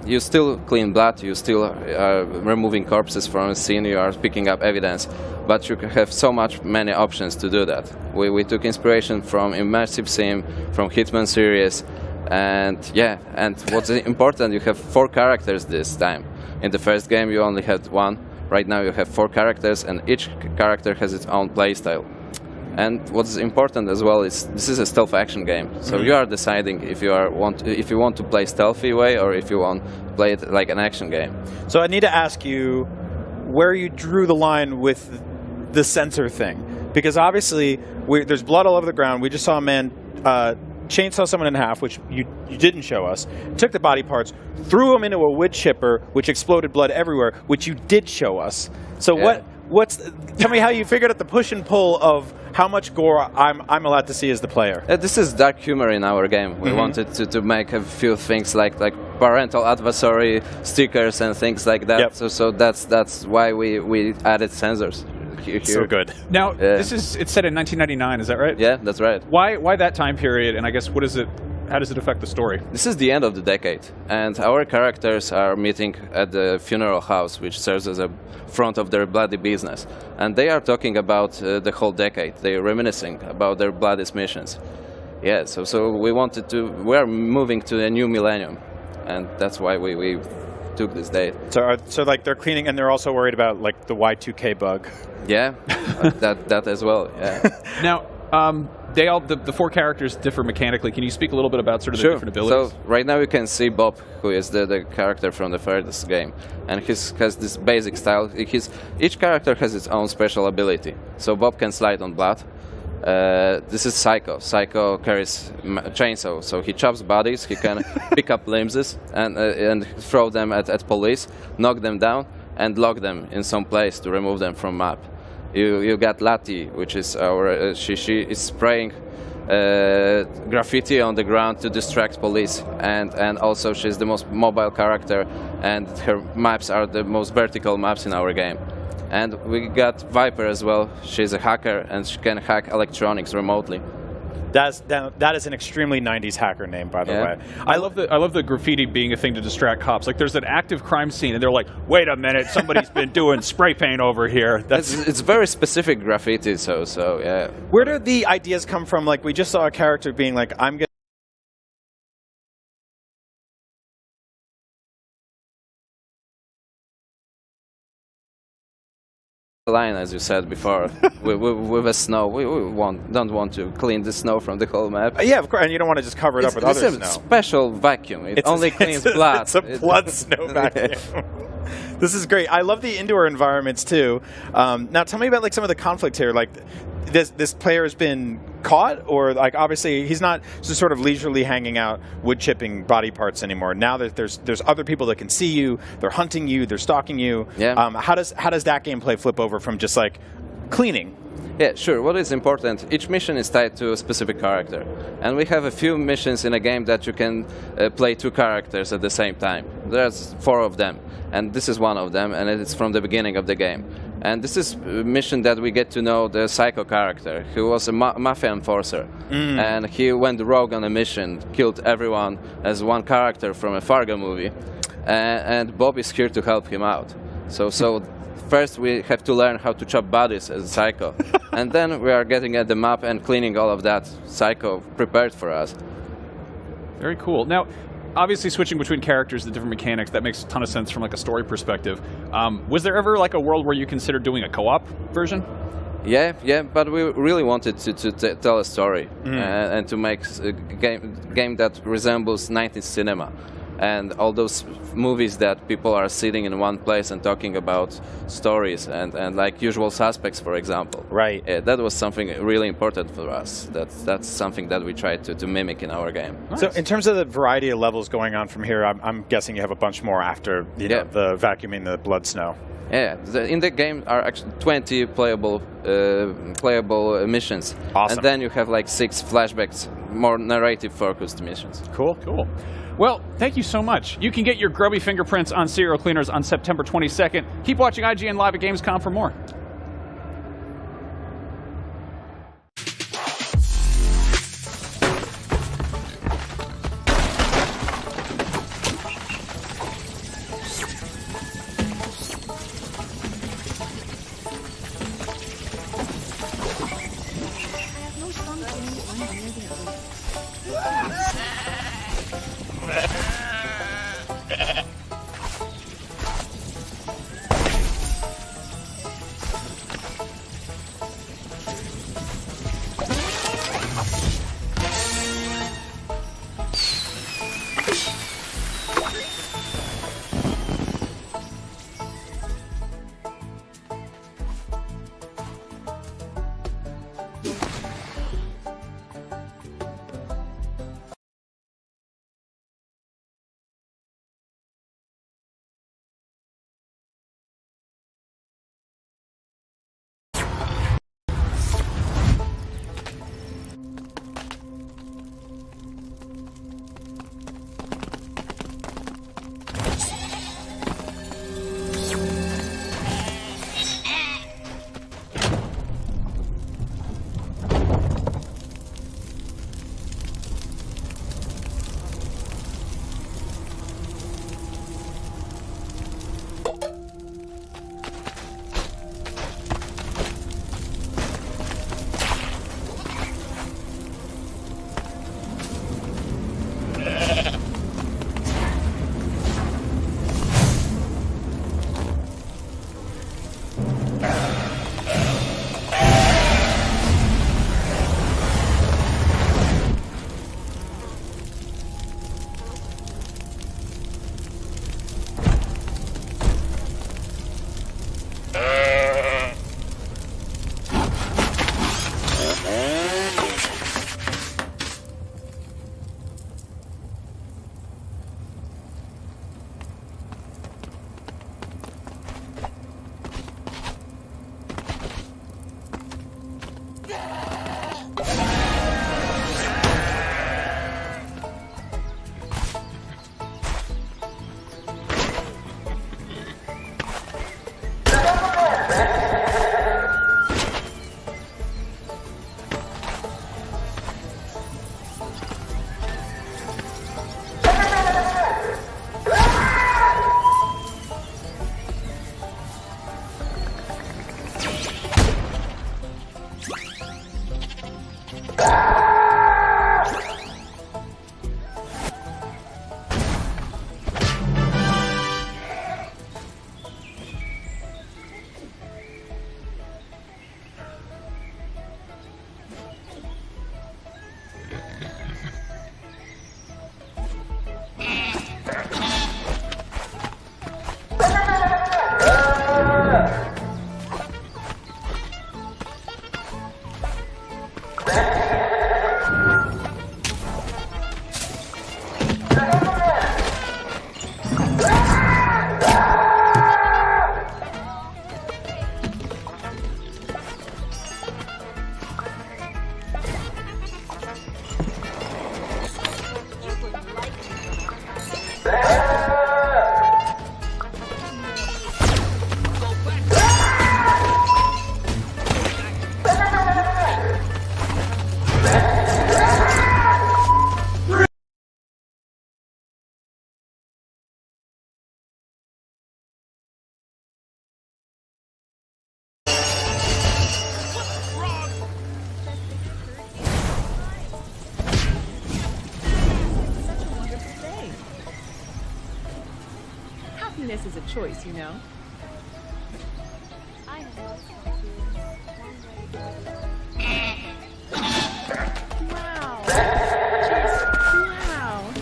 you still clean blood, you still are removing corpses from a scene, you are picking up evidence, but you have many options to do that. We took inspiration from immersive sim, from Hitman series, and what's important, you have 4 characters this time. In the first game you only had 1. Right now you have 4 characters, and each character has its own playstyle. And what's important as well is this is a stealth action game, so you are deciding if you want to play stealthy way or if you want to play it like an action game. So I need to ask you where you drew the line with the sensor thing, because obviously there's blood all over the ground. We just saw a man chainsaw someone in half, which you didn't show us, took the body parts, threw them into a wood chipper, which exploded blood everywhere, which you did show us. So tell me how you figured out the push and pull of how much gore I'm allowed to see as the player. This is dark humor in our game. We wanted to make a few things like parental advisory stickers and things like that. Yep. So that's why we added sensors. Here. So good. Now, it's set in 1999, is that right? Yeah, that's right. Why that time period, and I guess how does it affect the story? This is the end of the decade, and our characters are meeting at the funeral house, which serves as a front of their bloody business. And they are talking about the whole decade. They are reminiscing about their bloodiest missions. Yeah, so we are moving to a new millennium, and that's why we took this date. So like they're cleaning, and they're also worried about like the Y2K bug. Yeah, that as well. Yeah. Now, the 4 characters differ mechanically. Can you speak a little bit about sort of the different abilities? So right now you can see Bob, who is the character from the first game, and he has this basic style. Each character has its own special ability. So Bob can slide on blood. This is Psycho. Psycho carries a chainsaw, so he chops bodies. He can pick up limbs and throw them at police, knock them down, and lock them in some place to remove them from map. You got Lati, which is she is spraying graffiti on the ground to distract police, and also she's the most mobile character, and her maps are the most vertical maps in our game. And we got Viper as well. She's a hacker, and she can hack electronics remotely. That is an extremely 90s hacker name, by the way. I love the graffiti being a thing to distract cops. Like, there's an active crime scene, and they're like, "Wait a minute, somebody's been doing spray paint over here." It's very specific graffiti, so yeah. Where do the ideas come from? Like, we just saw a character being like, "I'm gonna." Line, as you said before, with the snow, we don't want to clean the snow from the whole map. Yeah, of course, and you don't want to just cover it up with other snow. It's a special vacuum. It only cleans blood. It's a blood snow vacuum. This is great. I love the indoor environments too. Now, tell me about like some of the conflict here. Like, this player has been caught, or like obviously he's not just sort of leisurely hanging out wood chipping body parts anymore. Now that there's other people that can see you, they're hunting you, they're stalking you. Yeah. How does that gameplay flip over from just like cleaning? Yeah, sure. What is important, each mission is tied to a specific character. And we have a few missions in a game that you can play 2 characters at the same time. There's 4 of them, and this is one of them, and it's from the beginning of the game. And this is a mission that we get to know the Psycho character, who was a mafia enforcer. And he went rogue on a mission, killed everyone as one character from a Fargo movie. And Bob is here to help him out. So first we have to learn how to chop bodies as a Psycho, and then we are getting at the map and cleaning all of that Psycho prepared for us. Very cool. Now, obviously switching between characters, the different mechanics, that makes a ton of sense from like a story perspective. Was there ever like a world where you considered doing a co-op version? Yeah, but we really wanted to tell a story and to make a game that resembles 90s cinema. And all those movies that people are sitting in one place and talking about stories and like Usual Suspects, for example. Right. That was something really important for us. That's something that we tried to mimic in our game. So in terms of the variety of levels going on from here, I'm guessing you have a bunch more after know, the vacuuming the blood snow. Yeah, in the game are actually 20 playable missions. Awesome. And then you have like 6 flashbacks, more narrative-focused missions. Cool. Well, thank you so much. You can get your grubby fingerprints on serial cleaners on September 22nd. Keep watching IGN Live at Gamescom for more. happiness is a choice, you know? Wow. Jeez. Wow.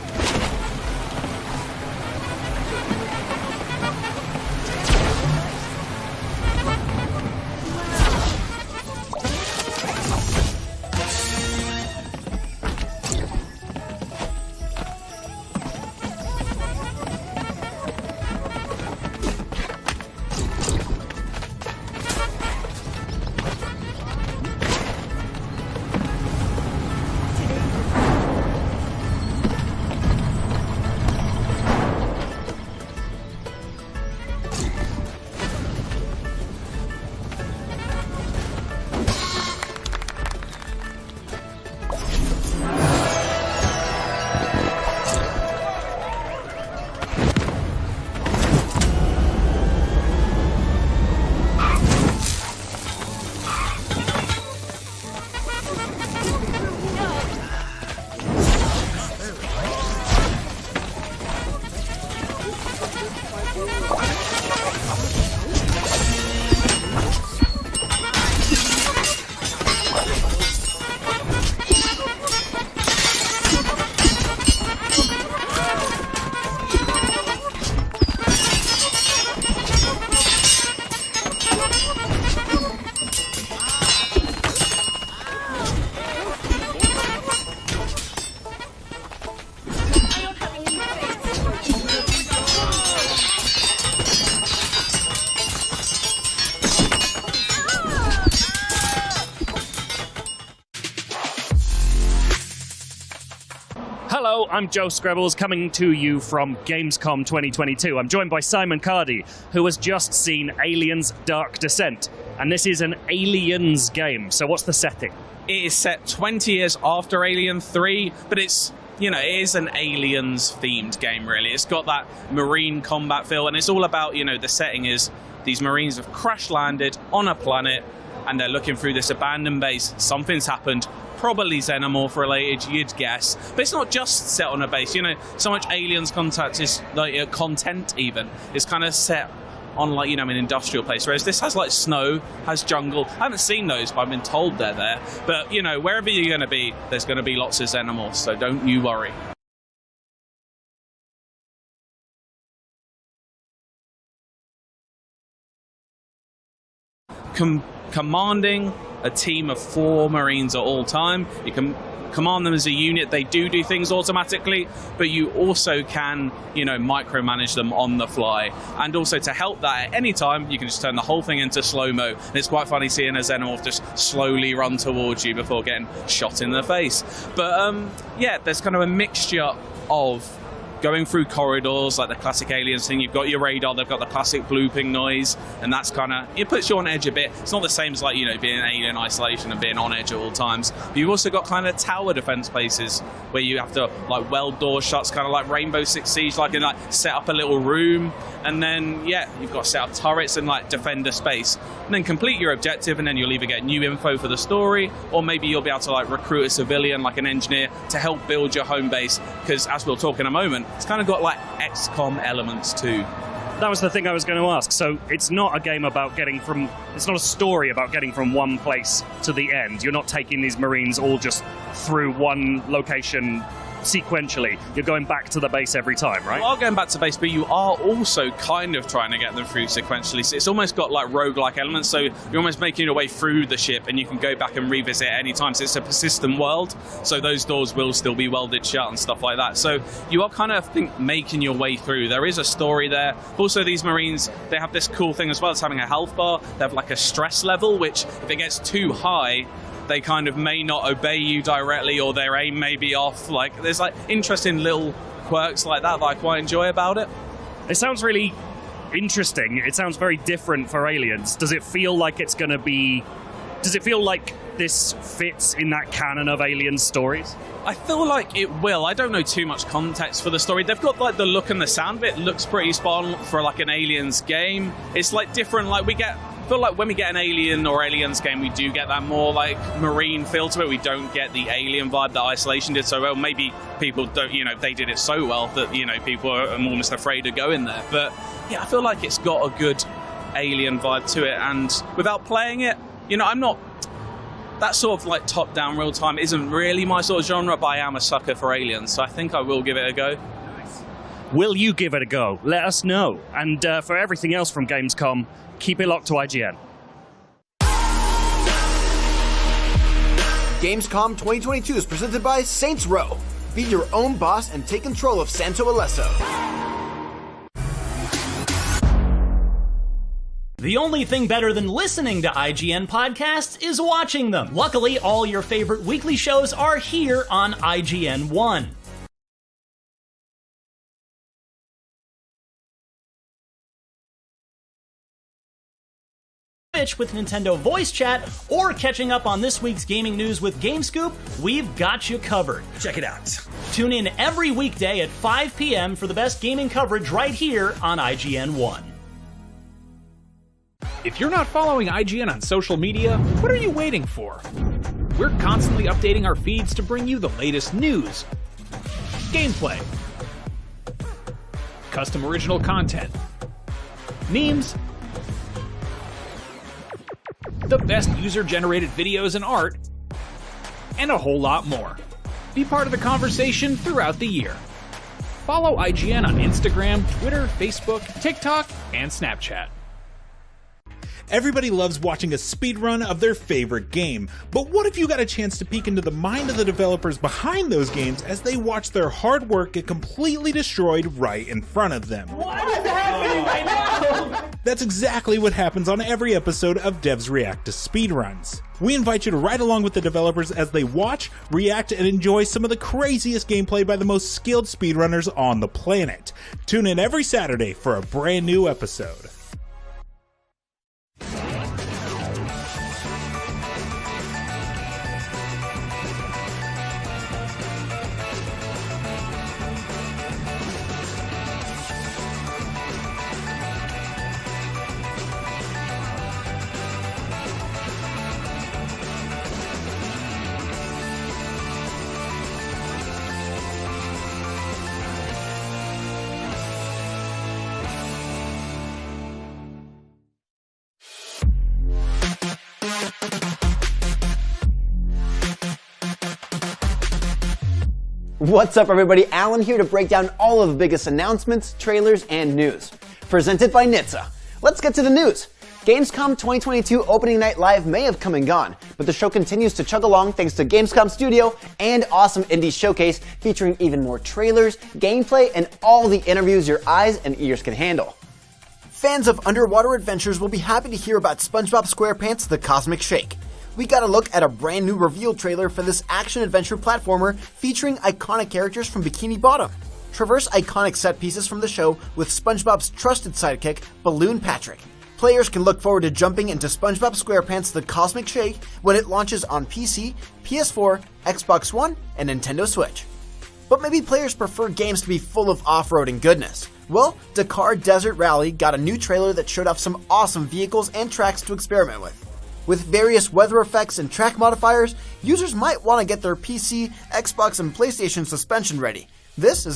Hello, I'm Joe Screbbles coming to you from Gamescom 2022. I'm joined by Simon Cardy, who has just seen Aliens Dark Descent. And this is an Aliens game, so what's the setting? It is set 20 years after Alien 3, but it's, you know, it is an Aliens-themed game, really. It's got that marine combat feel, and it's all about, you know, the setting is these Marines have crash-landed on a planet, and they're looking through this abandoned base. Something's happened. Probably xenomorph related, you'd guess. But it's not just set on a base. You know, so much Aliens content is like content even. It's kind of set on like, you know, an industrial place. Whereas this has like snow, has jungle. I haven't seen those, but I've been told they're there. But you know, wherever you're going to be, there's going to be lots of xenomorphs. So don't you worry. Commanding a team of 4 Marines at all time. You can command them as a unit. They do things automatically, but you also can, you know, micromanage them on the fly. And also to help that at any time, you can just turn the whole thing into slow-mo. And it's quite funny seeing a xenomorph just slowly run towards you before getting shot in the face. But yeah, there's kind of a mixture of going through corridors like the classic Aliens thing. You've got your radar, they've got the classic blooping noise, and that's kind of, it puts you on edge a bit. It's not the same as like, you know, being in Alien Isolation and being on edge at all times. But you've also got kind of tower defense places where you have to like weld doors shut, kind of like Rainbow Six Siege, like, and like set up a little room, and then yeah, you've got to set up turrets and like defend a space, and then complete your objective, and then you'll either get new info for the story, or maybe you'll be able to like recruit a civilian, like an engineer, to help build your home base. Because as we'll talk in a moment, it's kind of got like XCOM elements too. That was the thing I was going to ask. So it's not a game about getting from, it's not a story about getting from one place to the end. You're not taking these Marines all just through one location sequentially. You're going back to the base every time, right? You are going back to base, but you are also kind of trying to get them through sequentially. So it's almost got like roguelike elements, so you're almost making your way through the ship and you can go back and revisit at any time. So it's a persistent world, so those doors will still be welded shut and stuff like that. So you are kind of, I think, making your way through. There is a story there. Also, these Marines, they have this cool thing as well as having a health bar. They have like a stress level, which if it gets too high, they kind of may not obey you directly, or their aim may be off. Like, there's like interesting little quirks like that I quite enjoy about it. It sounds really interesting. It sounds very different for Aliens. Does it feel like it's going to be... Does it feel like this fits in that canon of Alien stories? I feel like it will. I don't know too much context for the story. They've got like the look and the sound of it looks pretty spot on for like an Aliens game. It's like different, like we get feel like when we get an Alien or Aliens game, we do get that more like marine feel to it. We don't get the Alien vibe that Isolation did so well. Maybe people don't, they did it so well that, people are almost afraid to go in there. But yeah, I feel like it's got a good Alien vibe to it. And without playing it, I'm not, that sort of like top-down real-time isn't really my sort of genre, but I am a sucker for Aliens, so I think I will give it a go. Will you give it a go? Let us know. And for everything else from Gamescom, keep it locked to IGN. Gamescom 2022 is presented by Saints Row. Be your own boss and take control of Santo Alesso. The only thing better than listening to IGN podcasts is watching them. Luckily, all your favorite weekly shows are here on IGN 1. With Nintendo Voice Chat or catching up on this week's gaming news with GameScoop, we've got you covered. Check it out. Tune in every weekday at 5 p.m. for the best gaming coverage right here on IGN 1. If you're not following IGN on social media, what are you waiting for? We're constantly updating our feeds to bring you the latest news, gameplay, custom original content, memes, the best user-generated videos and art, and a whole lot more. Be part of the conversation throughout the year. Follow IGN on Instagram, Twitter, Facebook, TikTok, and Snapchat. Everybody loves watching a speedrun of their favorite game, but what if you got a chance to peek into the mind of the developers behind those games as they watch their hard work get completely destroyed right in front of them? What is happening right now? That's exactly what happens on every episode of Devs React to Speedruns. We invite you to ride along with the developers as they watch, react, and enjoy some of the craziest gameplay by the most skilled speedrunners on the planet. Tune in every Saturday for a brand new episode. What's up, everybody? Alan here to break down all of the biggest announcements, trailers, and news. Presented by Nitsa. Let's get to the news. Gamescom 2022 Opening Night Live may have come and gone, but the show continues to chug along thanks to Gamescom Studio and Awesome Indies Showcase, featuring even more trailers, gameplay, and all the interviews your eyes and ears can handle. Fans of underwater adventures will be happy to hear about Spongebob SquarePants: The Cosmic Shake. We got a look at a brand new reveal trailer for this action-adventure platformer featuring iconic characters from Bikini Bottom. Traverse iconic set pieces from the show with SpongeBob's trusted sidekick, Balloon Patrick. Players can look forward to jumping into SpongeBob SquarePants: The Cosmic Shake when it launches on PC, PS4, Xbox One, and Nintendo Switch. But maybe players prefer games to be full of off-roading goodness. Well, Dakar Desert Rally got a new trailer that showed off some awesome vehicles and tracks to experiment with. With various weather effects and track modifiers, users might want to get their PC, Xbox, and PlayStation suspension ready. This is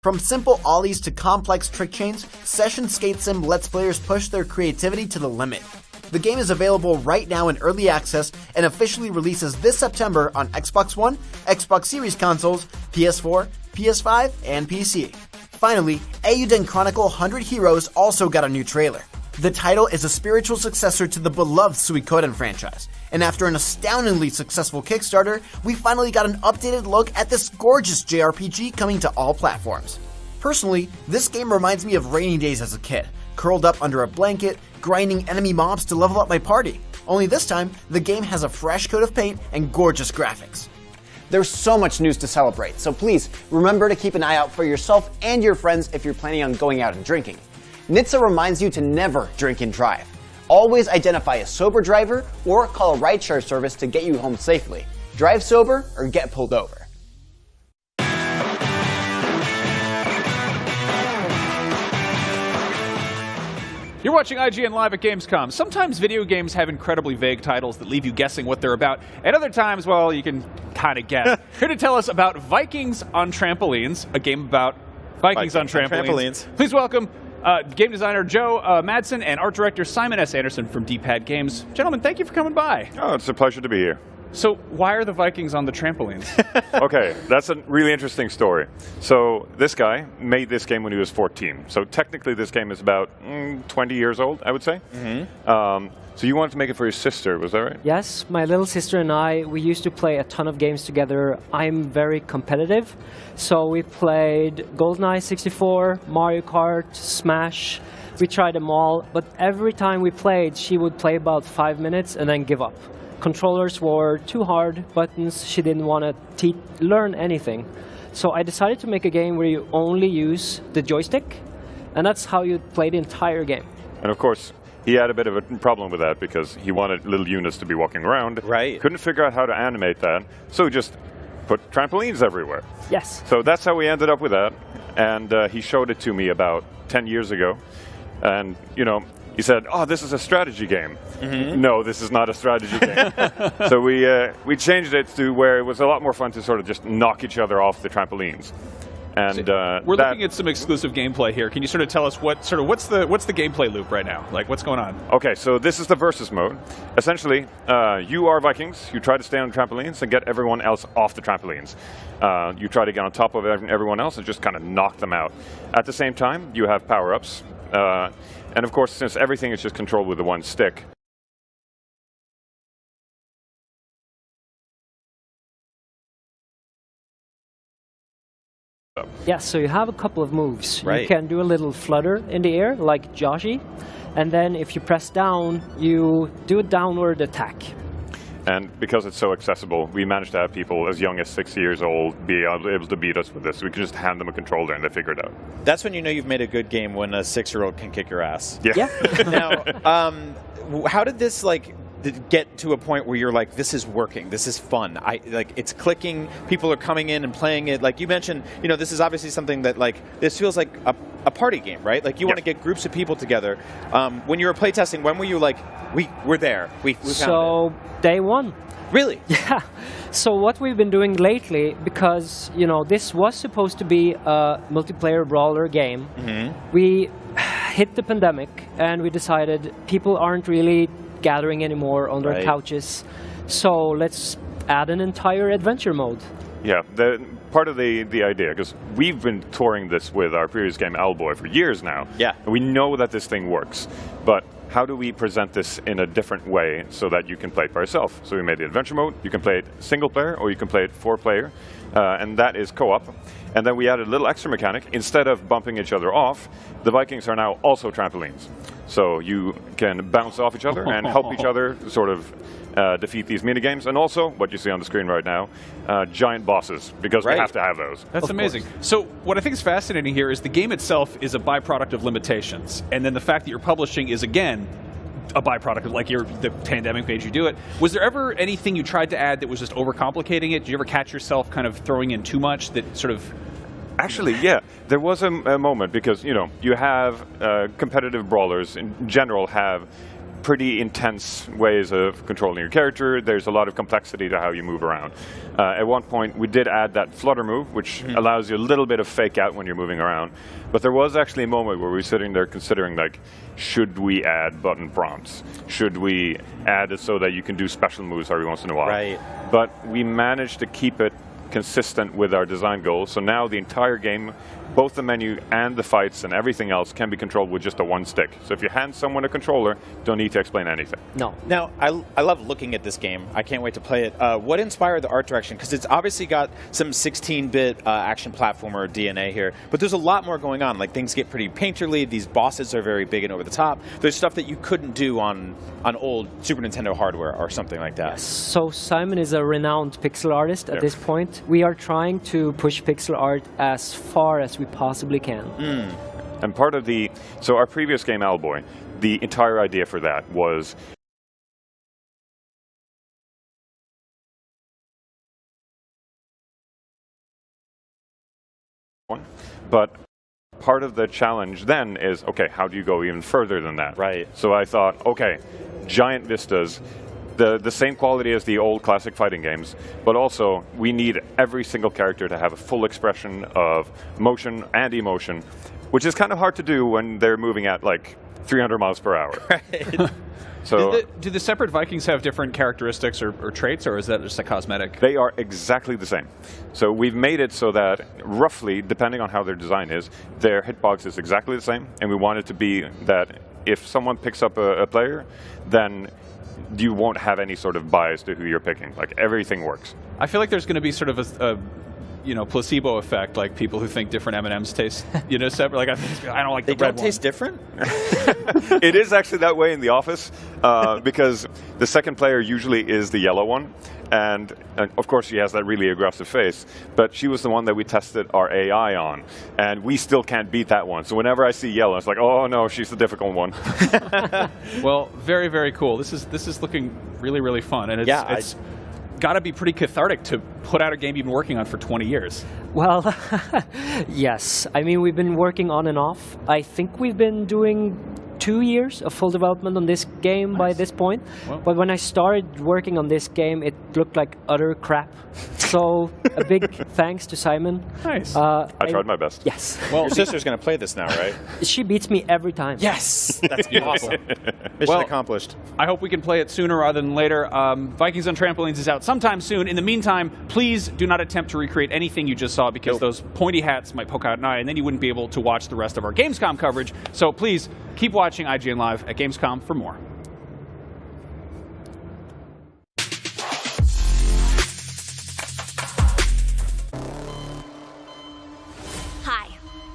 From simple ollies to complex trick chains, Session Skate Sim lets players push their creativity to the limit. The game is available right now in early access and officially releases this September on Xbox One, Xbox Series consoles, PS4, PS5, and PC. Finally, Eiyuden Chronicle 100 Heroes also got a new trailer. The title is a spiritual successor to the beloved Suikoden franchise, and after an astoundingly successful Kickstarter, we finally got an updated look at this gorgeous JRPG coming to all platforms. Personally, this game reminds me of rainy days as a kid, curled up under a blanket, grinding enemy mobs to level up my party. Only this time, the game has a fresh coat of paint and gorgeous graphics. There's so much news to celebrate, so please remember to keep an eye out for yourself and your friends if you're planning on going out and drinking. Nitsa reminds you to never drink and drive. Always identify a sober driver or call a rideshare service to get you home safely. Drive sober or get pulled over. You're watching IGN Live at Gamescom. Sometimes video games have incredibly vague titles that leave you guessing what they're about. At other times, well, you can kind of guess. Here to tell us about Vikings on Trampolines, a game about Vikings on trampolines. Please welcome game designer Joe Madsen and art director Simon S. Anderson from D-Pad Games. Gentlemen, thank you for coming by. Oh, it's a pleasure to be here. So why are the Vikings on the trampolines? Okay, that's a really interesting story. So this guy made this game when he was 14. So technically this game is about 20 years old, I would say. So you wanted to make it for your sister, was that right? Yes, my little sister and I, we used to play a ton of games together. I'm very competitive, so we played GoldenEye 64, Mario Kart, Smash. We tried them all, but every time we played, she would play about 5 minutes and then give up. Controllers were too hard, buttons, she didn't want to learn anything. So I decided to make a game where you only use the joystick, and that's how you play the entire game. And of course, he had a bit of a problem with that because he wanted little units to be walking around. Right. Couldn't figure out how to animate that, so he just put trampolines everywhere. Yes. So that's how we ended up with that, and he showed it to me about 10 years ago. And, you know, he said, "Oh, this is a strategy game." No, this is not a strategy game. So we changed it to where it was a lot more fun to sort of just knock each other off the trampolines. And we're looking at some exclusive gameplay here. Can you sort of tell us what's the gameplay loop right now? Like, what's going on? Okay, so this is the versus mode. Essentially, you are Vikings. You try to stay on the trampolines and get everyone else off the trampolines. You try to get on top of everyone else and just kind of knock them out. At the same time, you have power-ups. And of course, since everything is just controlled with the one stick, Yes, so you have a couple of moves. Right. You can do a little flutter in the air, like Joshi, and then if you press down, you do a downward attack. and because it's so accessible, we managed to have people as young as 6 years old be able to beat us with this. We can just hand them a controller and they figure it out. That's when you know you've made a good game, when a 6-year-old can kick your ass. Yeah. Now, how did this get to a point where you're like, this is working, this is fun, it's clicking, people are coming in and playing it? Like you mentioned, this is obviously something that this feels like a party game, right? Like you want to get groups of people together. When you were playtesting, when were you like, we're there, we found it? So day one. Really? Yeah. So what we've been doing lately, because this was supposed to be a multiplayer brawler game, we hit the pandemic and we decided people aren't really gathering anymore on their couches, so let's add an entire adventure mode. Yeah, part of the idea, because we've been touring this with our previous game Owlboy for years now. Yeah. And we know that this thing works, but how do we present this in a different way so that you can play it by yourself? So we made the adventure mode. You can play it single player or you can play it 4-player, and that is co-op. And then we added a little extra mechanic. Instead of bumping each other off, the Vikings are now also trampolines. So you can bounce off each other and help each other sort of defeat these minigames. And also, what you see on the screen right now, giant bosses, because we have to have those. That's amazing. So what I think is fascinating here is the game itself is a byproduct of limitations. And then the fact that you're publishing is, again, a byproduct of the pandemic made you do it. Was there ever anything you tried to add that was just overcomplicating it? Did you ever catch yourself kind of throwing in too much that sort of... Actually, yeah. There was a moment because, you have competitive brawlers in general have pretty intense ways of controlling your character. There's a lot of complexity to how you move around. At one point, we did add that flutter move, which allows you a little bit of fake out when you're moving around. But there was actually a moment where we were sitting there considering, should we add button prompts? Should we add it so that you can do special moves every once in a while? Right. But we managed to keep it consistent with our design goals. So now the entire game, both the menu and the fights and everything else, can be controlled with just a one stick. So if you hand someone a controller, don't need to explain anything. No. Now, I love looking at this game. I can't wait to play it. What inspired the art direction? Because it's obviously got some 16-bit action platformer DNA here, but there's a lot more going on. Things get pretty painterly. These bosses are very big and over the top. There's stuff that you couldn't do on old Super Nintendo hardware or something like that. Yes. So Simon is a renowned pixel artist at this point. We are trying to push pixel art as far as we possibly can. And part of so our previous game, Owlboy, the entire idea for that was but Part of the challenge then is, okay, how do you go even further than that? Right. So I thought, okay, giant vistas, the same quality as the old classic fighting games, but also we need every single character to have a full expression of motion and emotion, which is kind of hard to do when they're moving at like 300 miles per hour. Right. So do the separate Vikings have different characteristics or traits, or is that just a cosmetic? They are exactly the same. So we've made it so that roughly, depending on how their design is, their hitbox is exactly the same, and we want it to be that if someone picks up a player, then you won't have any sort of bias to who you're picking. Like, everything works. I feel like there's going to be sort of a placebo effect, like people who think different M&Ms taste, separate. Like I don't like they the red don't taste one. different. It is actually that way in the office because the second player usually is the yellow one, and of course she has that really aggressive face. But she was the one that we tested our AI on, and we still can't beat that one. So whenever I see yellow, it's like, oh no, she's the difficult one. Well, very, very cool. This is looking really, really fun, and it's got to be pretty cathartic to put out a game you've been working on for 20 years. Well, yes. I mean, we've been working on and off. I think we've been doing 2 years of full development on this game by this point. Well. But when I started working on this game, it looked like utter crap. So a big thanks to Simon. Nice. I tried my best. Yes. Well, your sister's going to play this now, right? She beats me every time. Yes! That's awesome. Mission accomplished. I hope we can play it sooner rather than later. Vikings on Trampolines is out sometime soon. In the meantime, please do not attempt to recreate anything you just saw, because those pointy hats might poke out an eye, and then you wouldn't be able to watch the rest of our Gamescom coverage. So please keep watching IGN Live at Gamescom for more. Hi,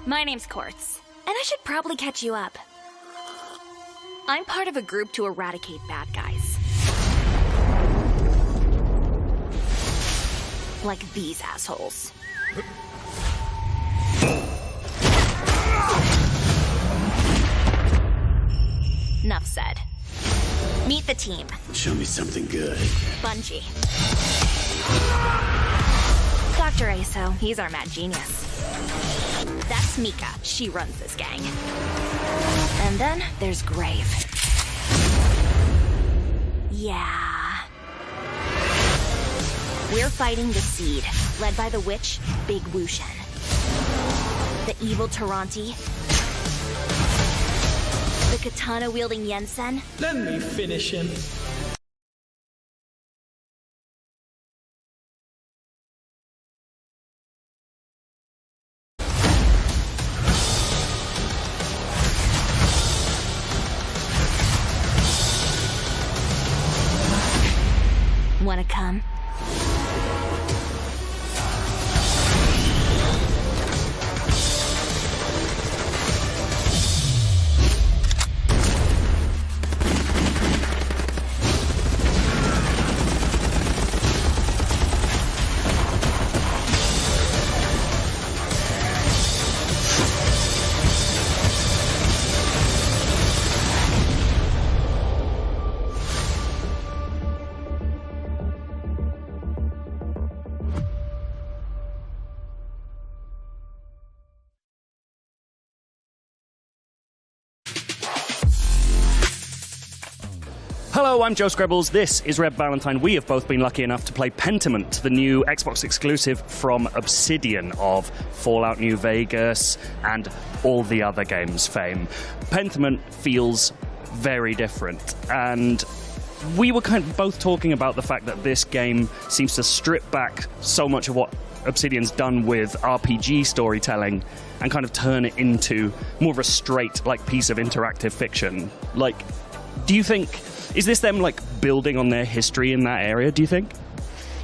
my name's Quartz, and I should probably catch you up. I'm part of a group to eradicate bad guys. Like these assholes. Enough said. Meet the team. Show me something good. Bungie. Dr. Aso, he's our mad genius. That's Mika, she runs this gang. And then there's Grave. Yeah. We're fighting the Seed, led by the witch, Big Wushen. The evil Taranti. The katana-wielding Jensen. Let me finish him. Wanna come? Hello, I'm Joe Screbbles. This is Red Valentine. We have both been lucky enough to play Pentiment, the new Xbox exclusive from Obsidian of Fallout New Vegas and all the other games fame. Pentiment feels very different, and we were kind of both talking about the fact that this game seems to strip back so much of what Obsidian's done with RPG storytelling and kind of turn it into more of a straight piece of interactive fiction. Do you think, is this them building on their history in that area, do you think?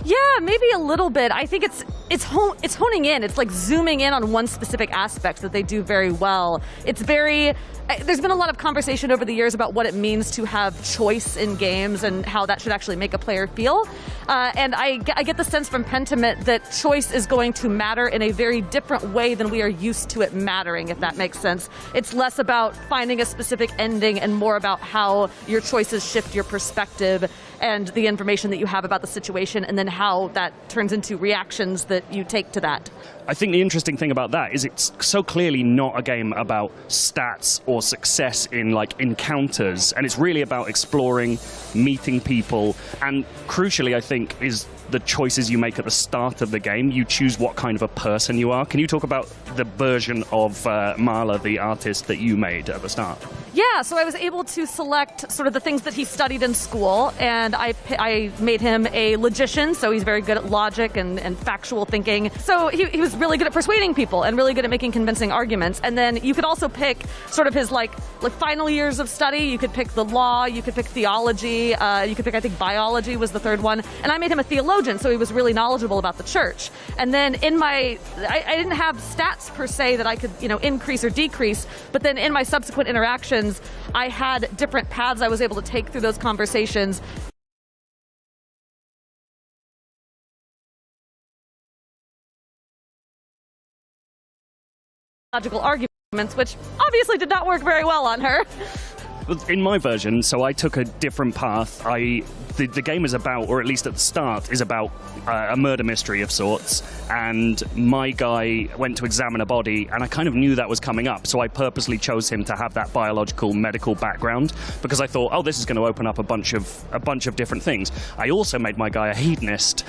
Yeah, maybe a little bit. I think it's honing in. It's zooming in on one specific aspect that they do very well. It's very. There's been a lot of conversation over the years about what it means to have choice in games and how that should actually make a player feel. And I get the sense from Pentiment that choice is going to matter in a very different way than we are used to it mattering, if that makes sense. It's less about finding a specific ending and more about how your choices shift your perspective. and the information that you have about the situation, and then how that turns into reactions that you take to that. I think the interesting thing about that is it's so clearly not a game about stats or success in like encounters, and it's really about exploring, meeting people, and crucially I think is the choices you make at the start of the game. You choose what kind of a person you are. Can you talk about the version of Marla, the artist, that you made at the start? Yeah, so I was able to select sort of the things that he studied in school, and I made him a logician, so he's very good at logic and factual thinking. So he was really good at persuading people and really good at making convincing arguments. And then you could also pick sort of his like final years of study. You could pick the law, you could pick theology, you could pick, I think, biology was the third one. And I made him a theologian, so he was really knowledgeable about the church. And then in I didn't have stats per se that I could, increase or decrease, but then in my subsequent interactions, I had different paths I was able to take through those conversations. Logical arguments, which obviously did not work very well on her. In my version, so I took a different path. The game is about, or at least at the start, is about a murder mystery of sorts, and my guy went to examine a body, and I kind of knew that was coming up, so I purposely chose him to have that biological medical background, because I thought, oh, this is going to open up a bunch of different things. I also made my guy a hedonist,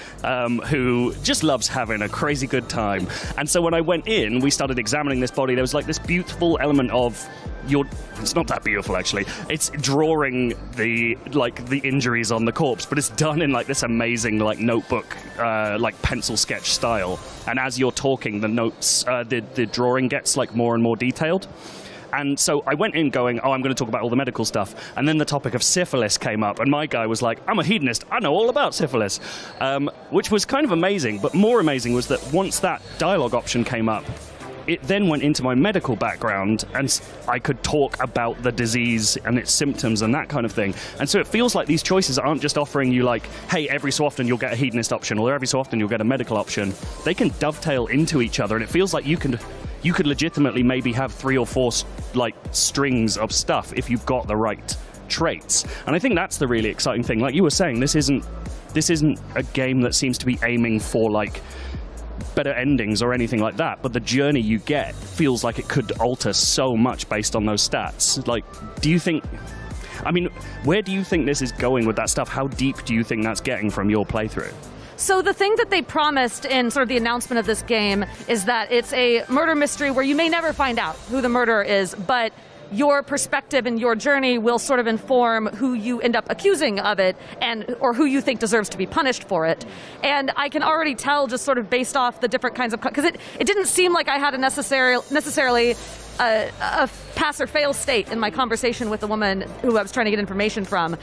who just loves having a crazy good time, and so when I went in, we started examining this body, there was like this beautiful element of it's not that beautiful actually. It's drawing the injuries on the corpse, but it's done in like this amazing notebook pencil sketch style. And as you're talking, the notes, the drawing gets more and more detailed. And so I went in going, oh, I'm going to talk about all the medical stuff. And then the topic of syphilis came up, and my guy was like, I'm a hedonist, I know all about syphilis, which was kind of amazing. But more amazing was that once that dialogue option came up, it then went into my medical background, and I could talk about the disease and its symptoms and that kind of thing. And so it feels like these choices aren't just offering you hey, every so often you'll get a hedonist option, or every so often you'll get a medical option. They can dovetail into each other, and it feels like you could legitimately maybe have 3 or 4 strings of stuff if you've got the right traits. And I think that's the really exciting thing. Like you were saying, this isn't a game that seems to be aiming for better endings or anything like that, but the journey you get feels like it could alter so much based on those stats. Where do you think this is going with that stuff? How deep do you think that's getting from your playthrough? So the thing that they promised in sort of the announcement of this game is that it's a murder mystery where you may never find out who the murderer is, but your perspective and your journey will sort of inform who you end up accusing of it, or who you think deserves to be punished for it. And I can already tell, just sort of based off the different kinds of, because it didn't seem like I had a necessarily a pass or fail state in my conversation with the woman who I was trying to get information from.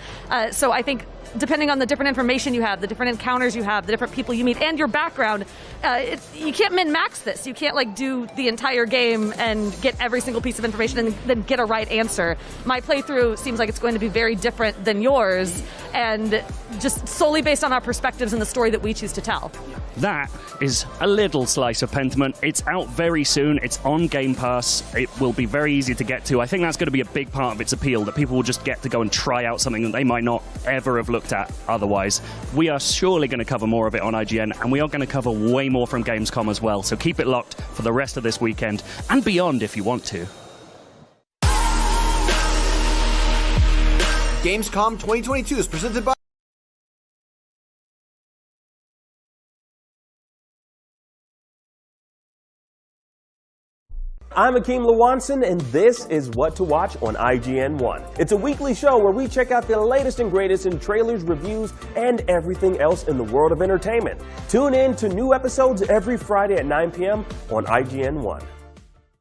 So I think depending on the different information you have, the different encounters you have, the different people you meet, and your background, you can't min-max this. You can't do the entire game and get every single piece of information and then get a right answer. My playthrough seems like it's going to be very different than yours, and just solely based on our perspectives and the story that we choose to tell. That is a little slice of Pentiment. It's out very soon. It's on Game Pass. It will be very easy to get to. I think that's going to be a big part of its appeal, that people will just get to go and try out something that they might not ever have looked at otherwise. We are surely going to cover more of it on IGN, and we are going to cover way more from Gamescom as well, so keep it locked for the rest of this weekend and beyond if you want to. Gamescom 2022 is presented by I'm Akeem Lawanson, and this is What to Watch on IGN 1. It's a weekly show where we check out the latest and greatest in trailers, reviews, and everything else in the world of entertainment. Tune in to new episodes every Friday at 9 p.m. on IGN 1.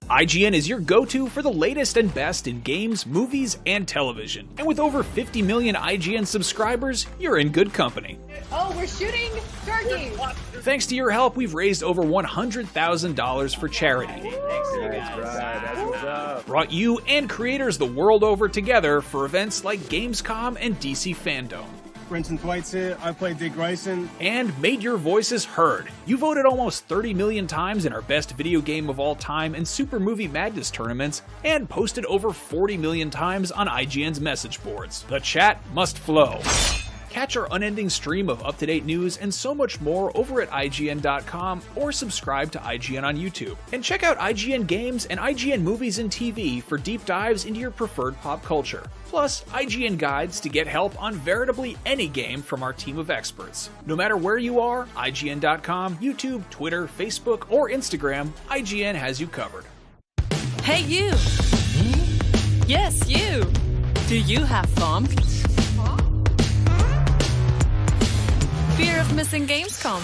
IGN is your go-to for the latest and best in games, movies, and television. And with over 50 million IGN subscribers, you're in good company. Oh, we're shooting turkeys. Thanks to your help, we've raised over $100,000 for charity. Brought you and creators the world over together for events like Gamescom and DC Fandom. Brenton Thwaites here, I play Dick Grayson. And made your voices heard. You voted almost 30 million times in our best video game of all time and Super Movie Madness tournaments, and posted over 40 million times on IGN's message boards. The chat must flow. Catch our unending stream of up-to-date news and so much more over at IGN.com or subscribe to IGN on YouTube. And check out IGN Games and IGN Movies and TV for deep dives into your preferred pop culture. Plus, IGN guides to get help on veritably any game from our team of experts. No matter where you are, IGN.com, YouTube, Twitter, Facebook, or Instagram, IGN has you covered. Hey you! Yes, you! Do you have fun? Fear of missing Gamescom?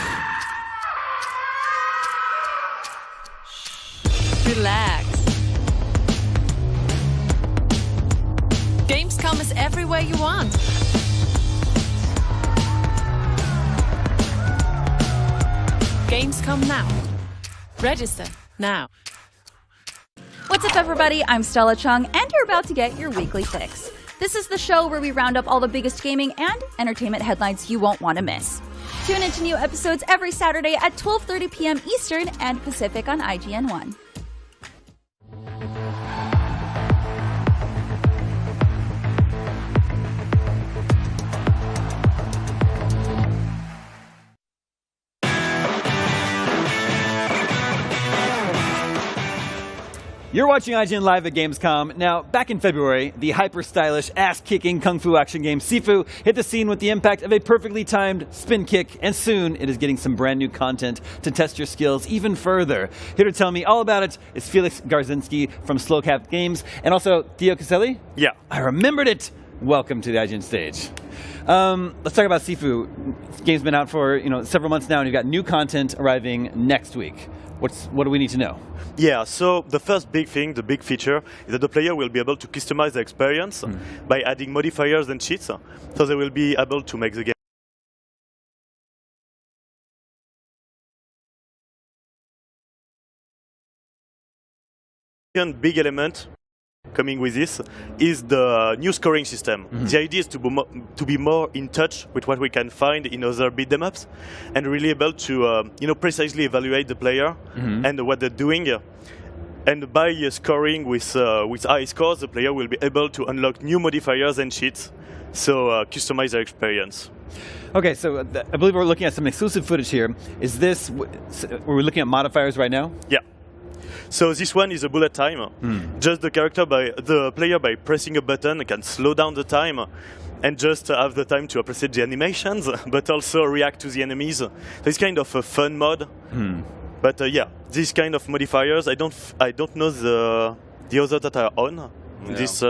Relax. Gamescom is everywhere you want. Gamescom now. Register now. What's up, everybody? I'm Stella Chung, and you're about to get your weekly fix. This is the show where we round up all the biggest gaming and entertainment headlines you won't want to miss. Tune into new episodes every Saturday at 12:30 p.m. Eastern and Pacific on IGN 1. You're watching IGN Live at Gamescom. Now, back in February, the hyper-stylish, ass-kicking kung fu action game Sifu hit the scene with the impact of a perfectly timed spin kick, and soon it is getting some brand new content to test your skills even further. Here to tell me all about it is Felix Garzinski from Slowcap Games, and also Theo Caselli? Yeah. I remembered it! Welcome to the IGN stage. Let's talk about Sifu. This game's been out for several months now, and you've got new content arriving next week. What do we need to know? Yeah, so the first big thing, the big feature, is that the player will be able to customize the experience by adding modifiers and cheats. So they will be able to make the game. Second big element coming with this is the new scoring system. The idea is to be more in touch with what we can find in other beat 'em ups, and really able to precisely evaluate the player and what they're doing. And by scoring with high scores, the player will be able to unlock new modifiers and cheats, so customize their experience. Okay, so I believe we're looking at some exclusive footage here. Is this, we're looking at modifiers right now? Yeah. So this one is a bullet time. Just the player by pressing a button can slow down the time and just have the time to appreciate the animations, but also react to the enemies. So it's kind of a fun mode. But yeah, these kind of modifiers, I don't know the others that are on this.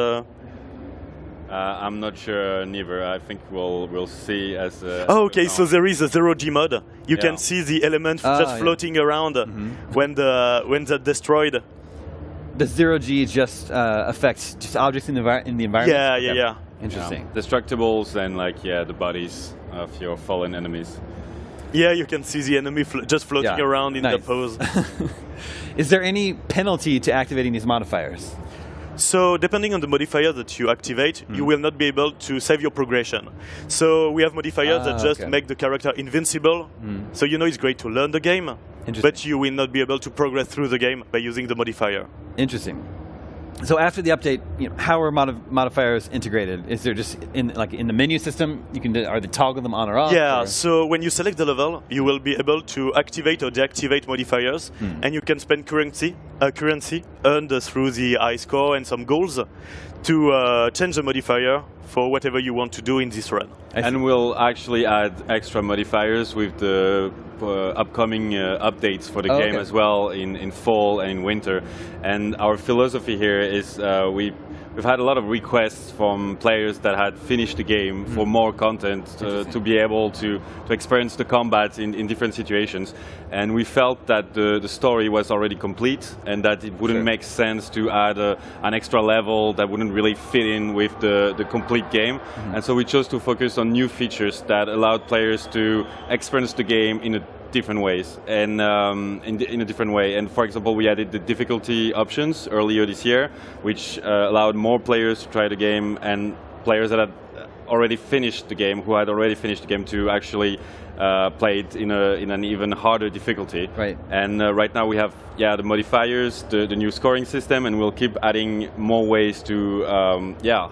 I'm not sure neither. I think we'll see as. Okay, so there is a 0G mode. You can see the element just floating around when they're destroyed. The 0G just affects just objects in the environment. Yeah. Interesting. Destructibles and the bodies of your fallen enemies. Yeah, you can see the enemy just floating around in the pose. Is there any penalty to activating these modifiers? So depending on the modifier that you activate, you will not be able to save your progression. So we have modifiers that just make the character invincible. So it's great to learn the game, but you will not be able to progress through the game by using the modifier. Interesting. So after the update, how are modifiers integrated? Is there just in the menu system are they toggle them on or off? Yeah. So when you select the level, you will be able to activate or deactivate modifiers, and you can spend currency earned through the high score and some goals to change the modifier for whatever you want to do in this run. And we'll actually add extra modifiers with the upcoming updates for the game as well in fall and in winter. And our philosophy here is we've had a lot of requests from players that had finished the game for more content to be able to experience the combat in different situations. And we felt that the story was already complete and that it wouldn't make sense to add an extra level that wouldn't really fit in with the complete game. And so we chose to focus on new features that allowed players to experience the game in a different ways and in a different way. And for example, we added the difficulty options earlier this year, which allowed more players to try the game, and players that had already finished the game, to actually play it in an even harder difficulty. Right. And right now we have the modifiers, the new scoring system, and we'll keep adding more ways to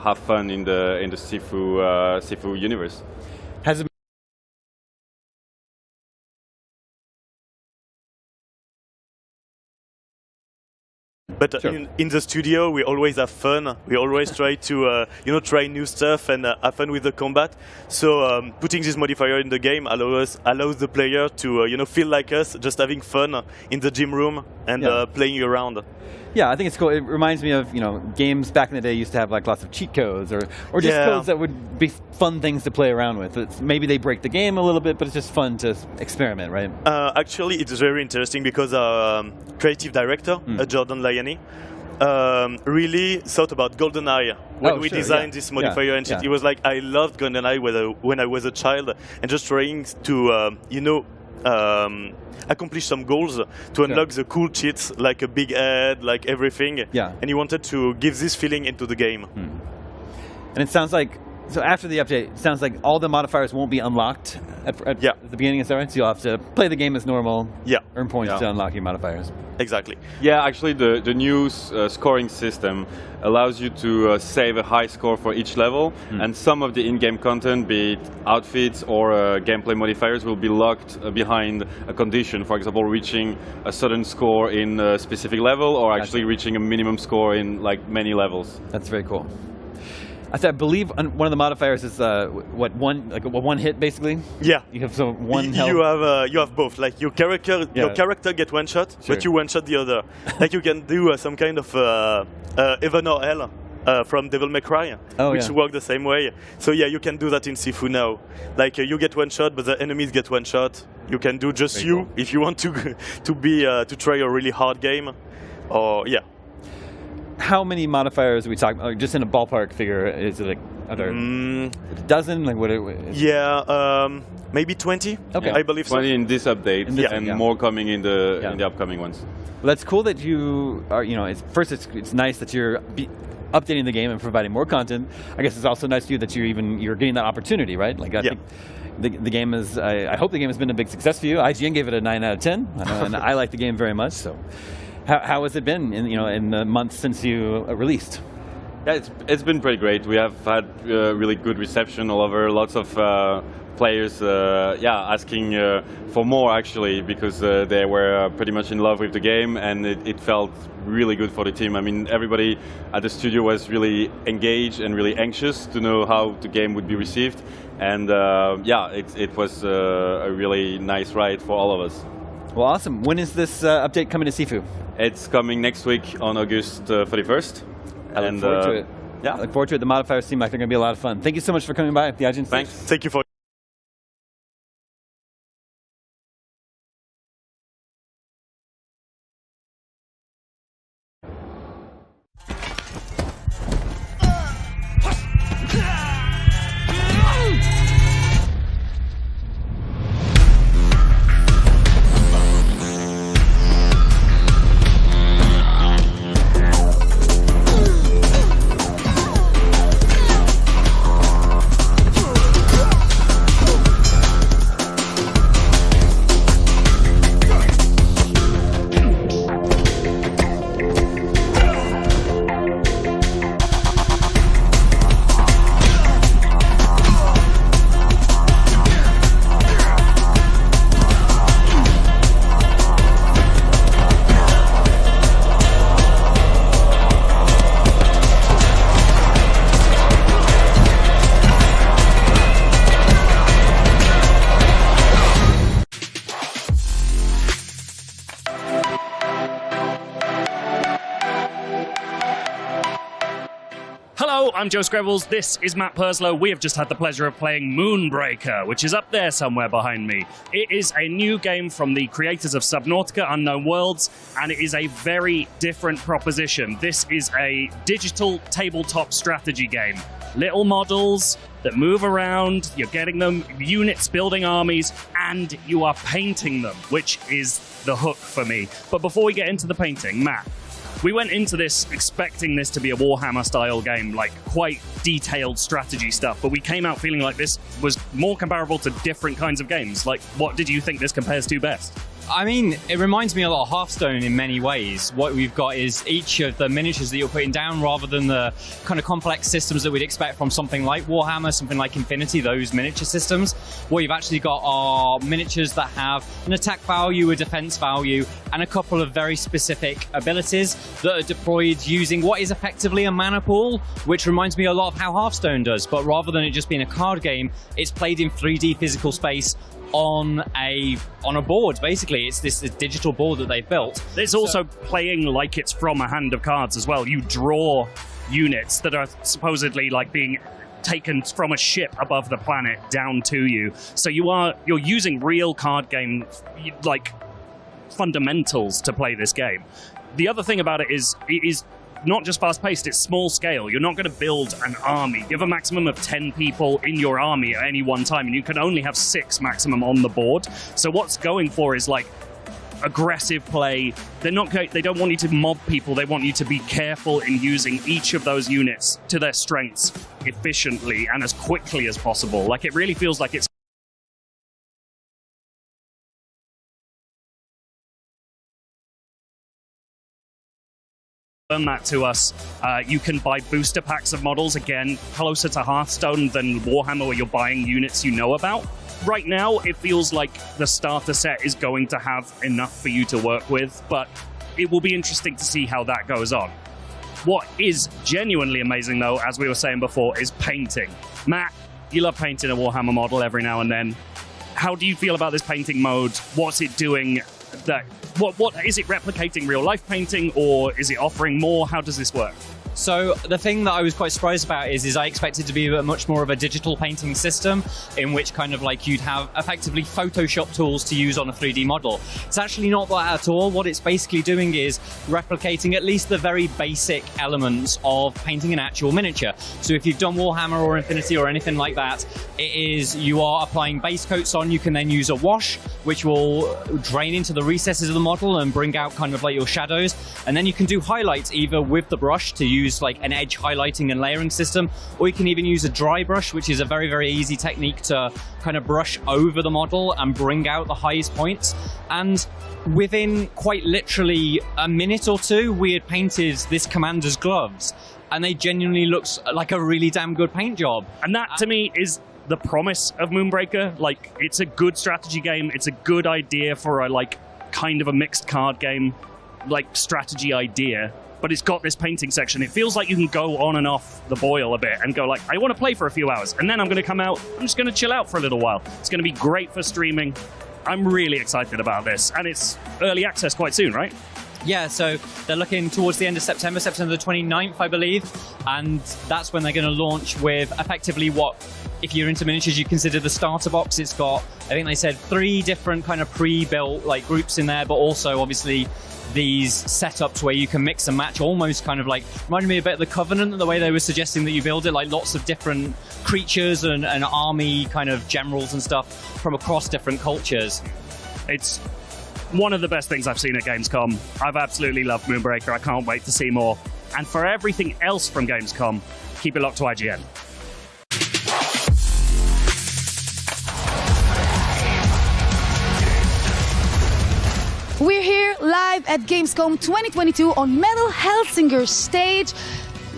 have fun in the Sifu universe. But in the studio, we always have fun. We always try to try new stuff and have fun with the combat. So putting this modifier in the game allows the player to feel like us, just having fun in the gym room and playing around. Yeah, I think it's cool. It reminds me of games back in the day used to have like lots of cheat codes or just codes that would be fun things to play around with. Maybe they break the game a little bit, but it's just fun to experiment, right? Actually, it's very interesting because our creative director, Jordan Lyonnais, really thought about GoldenEye when we designed this modifier and shit. He was like, I loved GoldenEye when I was a child, and just trying to accomplish some goals to unlock the cool cheats, like a big head, like everything. Yeah. And he wanted to give this feeling into the game. And it sounds like, so after the update, it sounds like all the modifiers won't be unlocked at the beginning, is that right? So you'll have to play the game as normal, earn points to unlock your modifiers. Exactly. Yeah, actually the new scoring system allows you to save a high score for each level, and some of the in-game content, be it outfits or gameplay modifiers, will be locked behind a condition. For example, reaching a certain score in a specific level, or actually reaching a minimum score in like many levels. That's very cool. I believe one of the modifiers is one hit basically. Yeah, you have one health. You have both. Like your character get one shot, but you one shot the other. Like you can do some kind of Heaven or Hell from Devil May Cry, which work the same way. So yeah, you can do that in Sifu now. Like you get one shot, but the enemies get one shot. You can do just you if you want to try a really hard game, or How many modifiers are we talking about? Just in a ballpark figure, is it like a dozen? Like what? Maybe 20. Okay, I believe 20 in this update, and more coming in the upcoming ones. Well, that's cool that you are. It's nice that you're updating the game and providing more content. I guess it's also nice to you that you're getting that opportunity, right? Like I think the game is. I hope the game has been a big success for you. IGN gave it a 9 out of 10, and I like the game very much. So. How has it been in the months since you released? Yeah, it's been pretty great. We have had really good reception all over. Lots of players, asking for more actually, because they were pretty much in love with the game, and it felt really good for the team. I mean, everybody at the studio was really engaged and really anxious to know how the game would be received, and it was a really nice ride for all of us. Well, awesome. When is this update coming to Sifu? It's coming next week on August 31st. I look forward to it. Yeah, I look forward to it. The modifiers seem like they're going to be a lot of fun. Thank you so much for coming by, the IGN. Thanks. Thank you for. I'm Joe Screvels, this is Matt Purslow. We have just had the pleasure of playing Moonbreaker, which is up there somewhere behind me. It is a new game from the creators of Subnautica Unknown Worlds, and it is a very different proposition. This is a digital tabletop strategy game. Little models that move around, you're getting them, units building armies, and you are painting them, which is the hook for me. But before we get into the painting, Matt, we went into this expecting this to be a Warhammer-style game, like quite detailed strategy stuff, but we came out feeling like this was more comparable to different kinds of games. Like, what did you think this compares to best? I mean, it reminds me a lot of Hearthstone in many ways. What we've got is each of the miniatures that you're putting down, rather than the kind of complex systems that we'd expect from something like Warhammer, something like Infinity, those miniature systems. What you've actually got are miniatures that have an attack value, a defense value, and a couple of very specific abilities. that are deployed using what is effectively a mana pool, which reminds me a lot of how Hearthstone does, but rather than it just being a card game, it's played in 3D physical space on a board. Basically, it's this digital board that they've built. It's also playing like it's from a hand of cards as well. You draw units that are supposedly like being taken from a ship above the planet down to you. So you're using real card game like fundamentals to play this game. The other thing about it is not just fast-paced, it's small scale. You're not going to build an army. You have a maximum of 10 people in your army at any one time, and you can only have 6 maximum on the board. So what's going for is like aggressive play. They don't want you to mob people. They want you to be careful in using each of those units to their strengths efficiently and as quickly as possible. Like, it really feels like it's that to us. You can buy booster packs of models, again, closer to Hearthstone than Warhammer, where you're buying units you know about. Right now, it feels like the starter set is going to have enough for you to work with, but it will be interesting to see how that goes on. What is genuinely amazing, though, as we were saying before, is painting. Matt, you love painting a Warhammer model every now and then. How do you feel about this painting mode? What's it doing? What is it replicating real life painting, or is it offering more? How does this work? So the thing that I was quite surprised about is I expected to be much more of a digital painting system in which kind of like you'd have effectively Photoshop tools to use on a 3D model. It's actually not that at all. What it's basically doing is replicating at least the very basic elements of painting an actual miniature. So if you've done Warhammer or Infinity or anything like that, it is you are applying base coats on. You can then use a wash, which will drain into the recesses of the model and bring out kind of like your shadows. And then you can do highlights either with the brush to use like an edge highlighting and layering system, or you can even use a dry brush, which is a very, very easy technique to kind of brush over the model and bring out the highest points. And within quite literally a minute or two, we had painted this commander's gloves, and they genuinely looked like a really damn good paint job. And that, to me, is the promise of Moonbreaker. Like, it's a good strategy game. It's a good idea for a, like, kind of a mixed card game, like, strategy idea. But it's got this painting section. It feels like you can go on and off the boil a bit and go like, I want to play for a few hours, and then I'm going to come out, I'm just going to chill out for a little while. It's going to be great for streaming. I'm really excited about this, and it's early access quite soon, right? Yeah, so they're looking towards the end of September the 29th, I believe, and that's when they're going to launch with effectively what, if you're into miniatures, you consider the starter box. It's got, I think they said 3 different kind of pre-built like groups in there, but also obviously these setups where you can mix and match, almost kind of like reminded me a bit of the Covenant, the way they were suggesting that you build it, like lots of different creatures and army kind of generals and stuff from across different cultures. It's one of the best things I've seen at Gamescom. I've absolutely loved Moonbreaker. I can't wait to see more. And for everything else from Gamescom, keep it locked to IGN. We're here live at Gamescom 2022 on Metal Hellsinger's stage.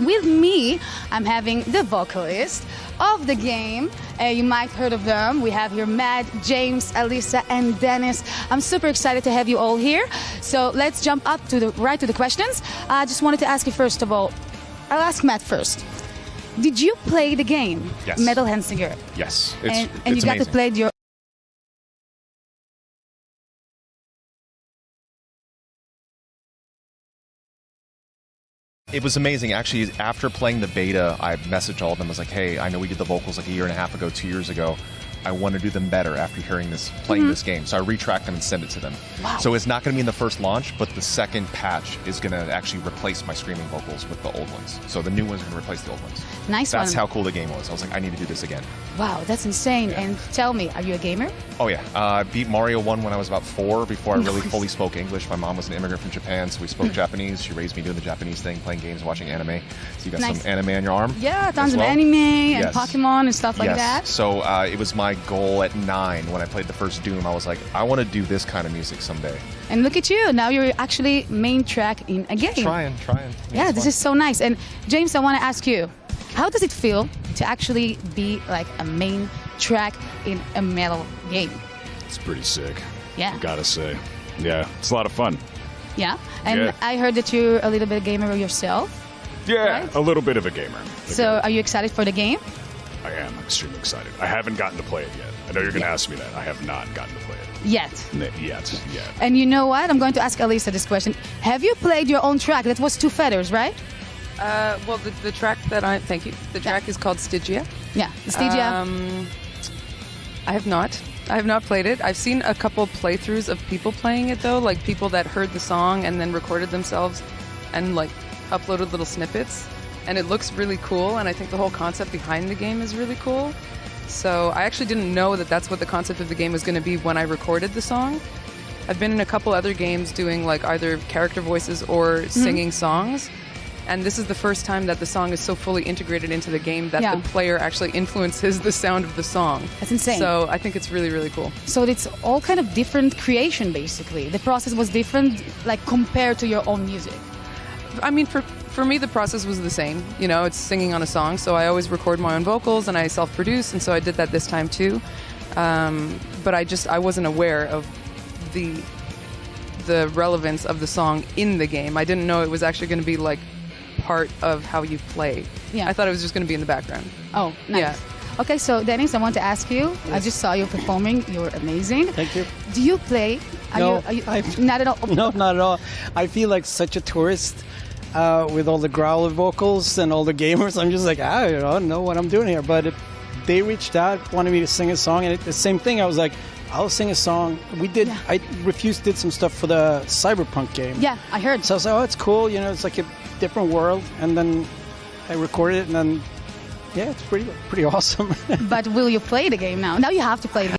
With me, I'm having the vocalist of the game. You might have heard of them. We have here Matt, James, Alyssa, and Dennis. I'm super excited to have you all here. So let's jump up to the questions. I just wanted to ask you first of all, I'll ask Matt first. Did you play the game, yes. Metal Hellsinger? Yes, and it's you got amazing. to play your It was amazing. Actually, after playing the beta, I messaged all of them. I was like, hey, I know we did the vocals like a year and a half ago, 2 years ago. I want to do them better after hearing this, playing this game. So I retracked them and sent it to them. Wow. So it's not going to be in the first launch, but the second patch is going to actually replace my screaming vocals with the old ones. So the new ones are going to replace the old ones. Nice That's one. how cool the game was. I was like, I need to do this again. Wow, that's insane. Yeah. And tell me, are you a gamer? Oh yeah, I beat Mario 1 when I was about 4, before I really fully spoke English. My mom was an immigrant from Japan, so we spoke Japanese. She raised me doing the Japanese thing, playing games, watching anime. So you got Nice. some anime on your arm? Yeah, tons as well? of anime and Yes. Pokemon and stuff like Yes. that. So it was my goal at 9 when I played the first Doom. I was like, I want to do this kind of music someday. And look at you, now you're actually main track in a game. Trying. Yeah, this is so nice. And James, I want to ask you, how does it feel to actually be like a main track in a metal game? It's pretty sick. Yeah. Gotta say. Yeah, it's a lot of fun. Yeah, and Yeah. I heard that you're a little bit of gamer yourself. Yeah, Right? a little bit of a gamer. So are you excited for the game? I am extremely excited. I haven't gotten to play it yet. I know you're going to ask me that. I have not gotten to play it. Yet. Yet. And you know what? I'm going to ask Elisa this question. Have you played your own track? That was Two Feathers, right? Well, the track that thank you. The track is called Stygia. Yeah, Stygia. I have not. I have not played it. I've seen a couple playthroughs of people playing it though, like people that heard the song and then recorded themselves and like uploaded little snippets. And it looks really cool, and I think the whole concept behind the game is really cool. So I actually didn't know that that's what the concept of the game was going to be when I recorded the song. I've been in a couple other games doing like either character voices or singing songs. And this is the first time that the song is so fully integrated into the game that the player actually influences the sound of the song. That's insane. So I think it's really, really cool. So it's all kind of different creation, basically. The process was different, like compared to your own music. I mean, for me, the process was the same. You know, it's singing on a song, so I always record my own vocals and I self-produce, and so I did that this time too. But I wasn't aware of the relevance of the song in the game. I didn't know it was actually going to be like part of how you play. Yeah. I thought it was just going to be in the background. Oh, nice. Yeah. Okay, so Dennis, I want to ask you. I just saw you performing. You're amazing. Thank you. Do you play? No, not at all. No, not at all. I feel like such a tourist with all the growler vocals and all the gamers. I'm just like, I don't know what I'm doing here. But they reached out, wanted me to sing a song, and the same thing. I was like, I'll sing a song. I did some stuff for the Cyberpunk game. Yeah, I heard. So I was like, oh, it's cool. You know, it's like a different world. And then I recorded it, and then, yeah, it's pretty awesome. But will you play the game now? Now you have to play the game.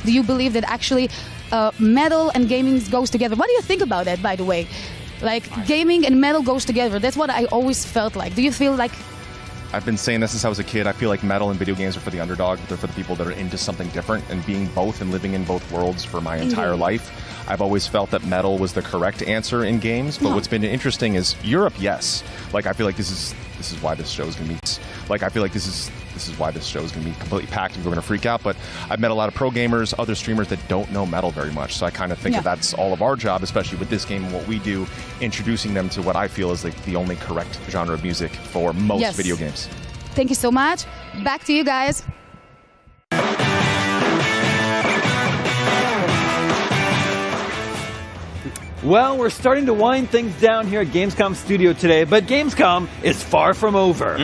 Do you believe that actually metal and gaming goes together? What do you think about that, by the way? Like, gaming and metal goes together. That's what I always felt like. Do you feel like... I've been saying this since I was a kid. I feel like metal and video games are for the underdog. They're for the people that are into something different, and being both and living in both worlds for my entire life. I've always felt that metal was the correct answer in games, but what's been interesting is Europe, yes. Like, I feel like this is why this show is going to be... Like, I feel like this is why this show is going to be completely packed and we're going to freak out. But I've met a lot of pro gamers, other streamers that don't know metal very much. So I kind of think that that's all of our job, especially with this game and what we do, introducing them to what I feel is like the only correct genre of music for most video games. Thank you so much. Back to you guys. Well, we're starting to wind things down here at Gamescom Studio today, but Gamescom is far from over.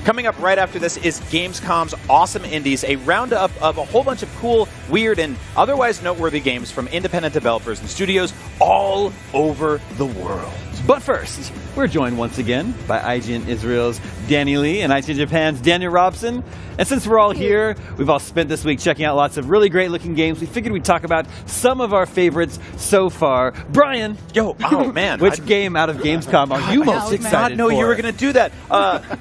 Coming up right after this is Gamescom's Awesome Indies, a roundup of a whole bunch of cool, weird, and otherwise noteworthy games from independent developers and studios all over the world. But first, we're joined once again by IGN Israel's Danny Lee and IGN Japan's Daniel Robson. And since we're all here, we've all spent this week checking out lots of really great looking games. We figured we'd talk about some of our favorites so far. Brian! Oh man. Which game out of Gamescom are you most excited for? I did not know you were going to do that.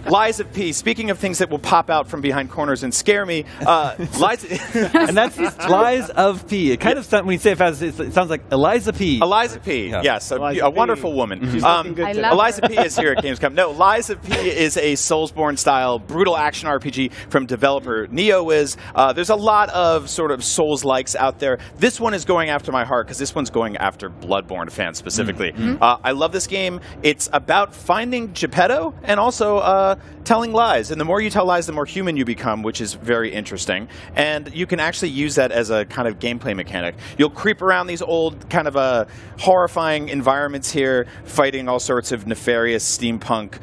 Lies of P. Speaking of things that will pop out from behind corners and scare me, Lies... And that's Lies of P. It kind of sounds, when you say it fast, it sounds like Eliza P. Eliza P. Yes, a wonderful woman. Eliza P. is here at Gamescom. No, Lies of P. is a Soulsborne-style brutal action RPG from developer NeoWiz. There's a lot of sort of Souls-likes out there. This one is going after my heart because this one's going after Bloodborne fans specifically. I love this game. It's about finding Geppetto and also telling lies. And the more you tell lies, the more human you become, which is very interesting. And you can actually use that as a kind of gameplay mechanic. You'll creep around these old kind of horrifying environments here, fighting all sorts of nefarious steampunk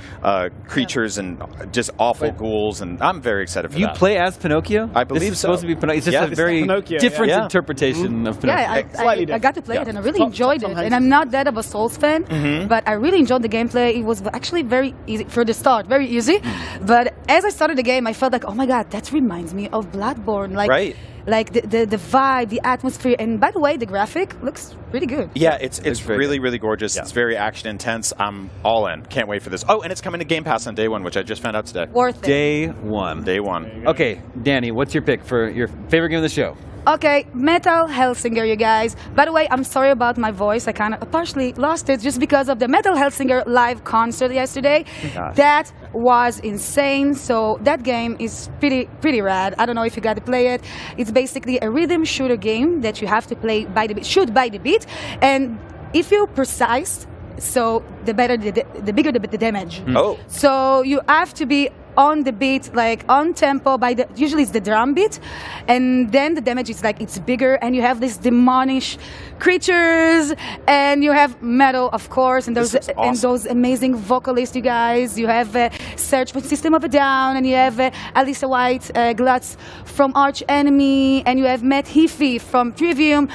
creatures and just awful ghouls. And I'm very excited for that. You play as Pinocchio? I believe this is supposed to be Pinocchio. It's just a very different interpretation of Pinocchio. Yeah, I got to play it and I really enjoyed it. And I'm not that of a Souls fan, but I really enjoyed the gameplay. It was actually very easy for the start, very easy. But as I started the game, I felt like, oh my god, that reminds me of Bloodborne. Like the vibe, the atmosphere, and by the way, the graphic looks really good. Yeah, it's really, really gorgeous. It's very action intense. I'm all in. Can't wait for this. Oh, and it's coming to Game Pass on day one, which I just found out today. Worth it. Day one. Day one. Okay, Danny, what's your pick for your favorite game of the show? Okay, Metal Hellsinger, you guys. By the way, I'm sorry about my voice. I kind of partially lost it just because of the Metal Hellsinger live concert yesterday. That was insane. So that game is pretty rad. I don't know if you got to play it. It's basically a rhythm shooter game that you have to play by the beat, shoot by the beat, and if you're precise, so the bigger the damage. Oh. So you have to be on the beat, like on tempo, usually it's the drum beat, and then the damage is like it's bigger, and you have these demonish creatures, and you have metal, of course, and those awesome. and those amazing vocalists, you guys. You have Search for System of a Down, and you have Alisa White Glutz from Arch Enemy, and you have Matt Heafy from Trivium.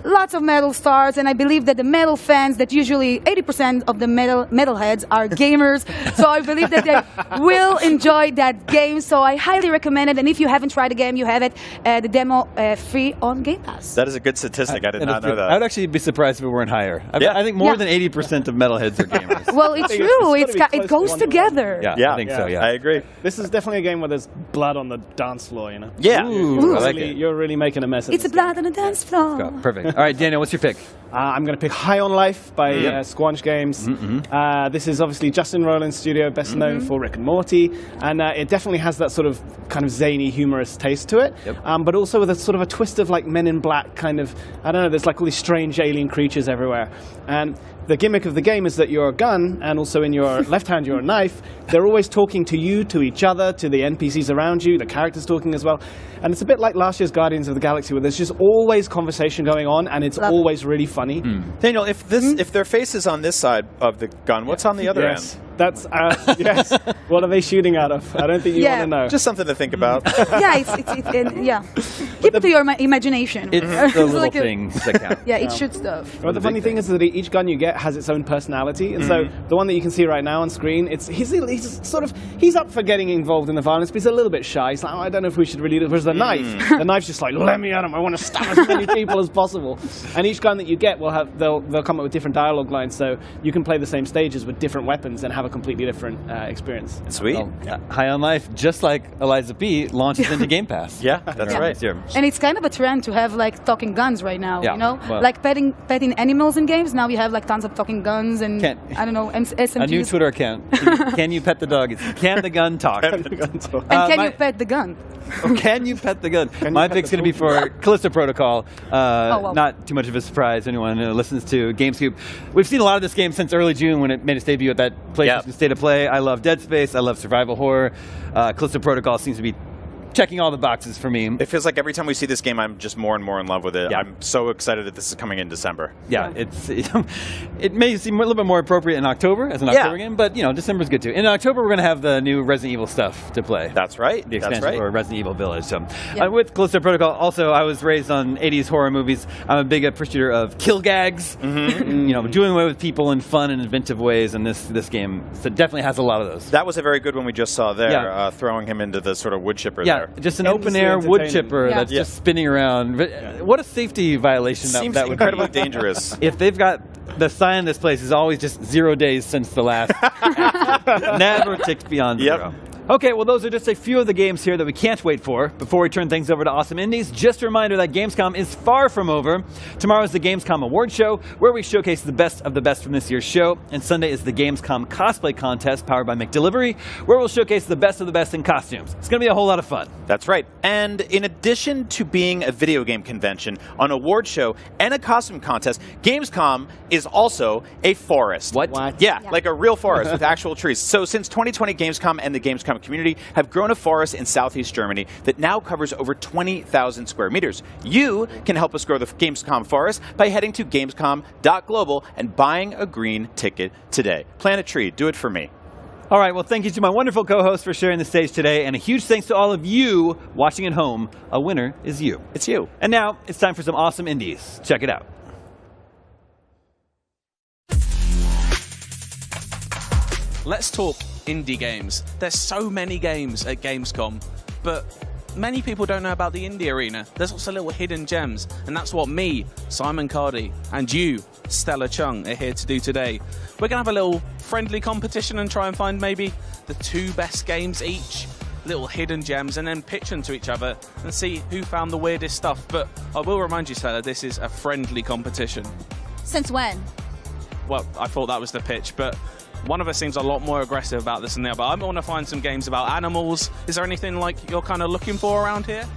Lots of metal stars, and I believe that the metal fans, that usually 80% of the metalheads are gamers, so I believe that they will enjoy that game, so I highly recommend it, and if you haven't tried the game, you have it, the demo free on Game Pass. That is a good statistic. I did not know that. I would actually be surprised if it weren't higher. I think more than 80% of metalheads are gamers. Well, it's true. It goes together. Yeah, I think so, yeah. I agree. This is definitely a game where there's blood on the dance floor, you know? Yeah. Ooh, I like it. You're really making a mess of It's a blood on the dance floor. Go. Perfect. All right, Daniel, what's your pick? I'm going to pick High on Life by Squanch Games. This is obviously Justin Roiland's studio, best known for Rick and Morty, and it definitely has that sort of kind of zany, humorous taste to it, but also with a sort of a twist of like Men in Black kind of, I don't know, there's like all these strange alien creatures everywhere. And the gimmick of the game is that you're a gun, and also in your left hand you're a knife. They're always talking to you, to each other, to the NPCs around you, the characters talking as well. And it's a bit like last year's Guardians of the Galaxy, where there's just always conversation going on, and it's always really funny. Daniel, if their face is on this side of the gun, what's on the other end? That's, yes. What are they shooting out of? I don't think you want to know. Just something to think about. Yeah, keep it to your imagination. It's the little like things that count. Yeah, it shoots stuff. Well, the funny thing is that each gun you get has its own personality, and so the one that you can see right now on screen, he's up for getting involved in the violence, but he's a little bit shy. He's like, I don't know if we should really do it. Whereas the knife's just like, let me at him. I want to stab as many people as possible. And each gun that you get will have they'll come up with different dialogue lines, so you can play the same stages with different weapons and have a completely different experience. Sweet. Well, High on Life, just like Eliza P, launches into Game Pass. Yeah, that's right. And it's kind of a trend to have like talking guns right now, Yeah, you know? well- Like petting animals in games. Now we have like tons of talking guns and, I don't know, SMGs. A new Twitter account. Can you pet the dog? It's can the gun talk? And can you pet the gun? Can you pet the gun? My pick's going to be for Callisto Protocol. well. Not too much of a surprise to anyone who listens to GameScoop. We've seen a lot of this game since early June when it made its debut at that PlayStation State of Play. I love Dead Space. I love survival horror. Callisto Protocol seems to be checking all the boxes for me. It feels like every time we see this game, I'm just more and more in love with it. I'm so excited that this is coming in December. Yeah, it may seem a little bit more appropriate in October as an October game, but December's good too. In October, we're going to have the new Resident Evil stuff to play. That's right. The expansion for Resident Evil Village. So, with Callisto Protocol, also I was raised on 80s horror movies. I'm a big appreciator of kill gags, doing away with people in fun and inventive ways, and this game definitely has a lot of those. That was a very good one we just saw there, throwing him into the sort of wood chipper there. Just an open-air wood chipper that's just spinning around. What a safety violation that would be. Seems incredibly dangerous. If they've got the sign of this place is always just 0 days since the last. Never ticked beyond 0. Okay, well, those are just a few of the games here that we can't wait for. Before we turn things over to Awesome Indies, just a reminder that Gamescom is far from over. Tomorrow is the Gamescom Award Show, where we showcase the best of the best from this year's show. And Sunday is the Gamescom Cosplay Contest, powered by McDelivery, where we'll showcase the best of the best in costumes. It's going to be a whole lot of fun. That's right. And in addition to being a video game convention, an award show, and a costume contest, Gamescom is also a forest. What? Yeah, like a real forest with actual trees. So since 2020, Gamescom and the Gamescom community have grown a forest in southeast Germany that now covers over 20,000 square meters. You can help us grow the Gamescom forest by heading to gamescom.global and buying a green ticket today. Plant a tree. Do it for me. All right, well, thank you to my wonderful co-host for sharing the stage today, and a huge thanks to all of you watching at home. A winner is you. It's you. And now, it's time for some Awesome Indies. Check it out. Let's talk indie games. There's so many games at Gamescom, but many people don't know about the indie arena. There's also little hidden gems, and that's what me, Simon Cardy, and you, Stella Chung, are here to do today. We're going to have a little friendly competition and try and find maybe the 2 best games each. little hidden gems and then pitch them to each other and see who found the weirdest stuff. But I will remind you, Stella, this is a friendly competition. Since when? Well, I thought that was the pitch, but one of us seems a lot more aggressive about this than the other. I want to find some games about animals. Is there anything like you're kind of looking for around here?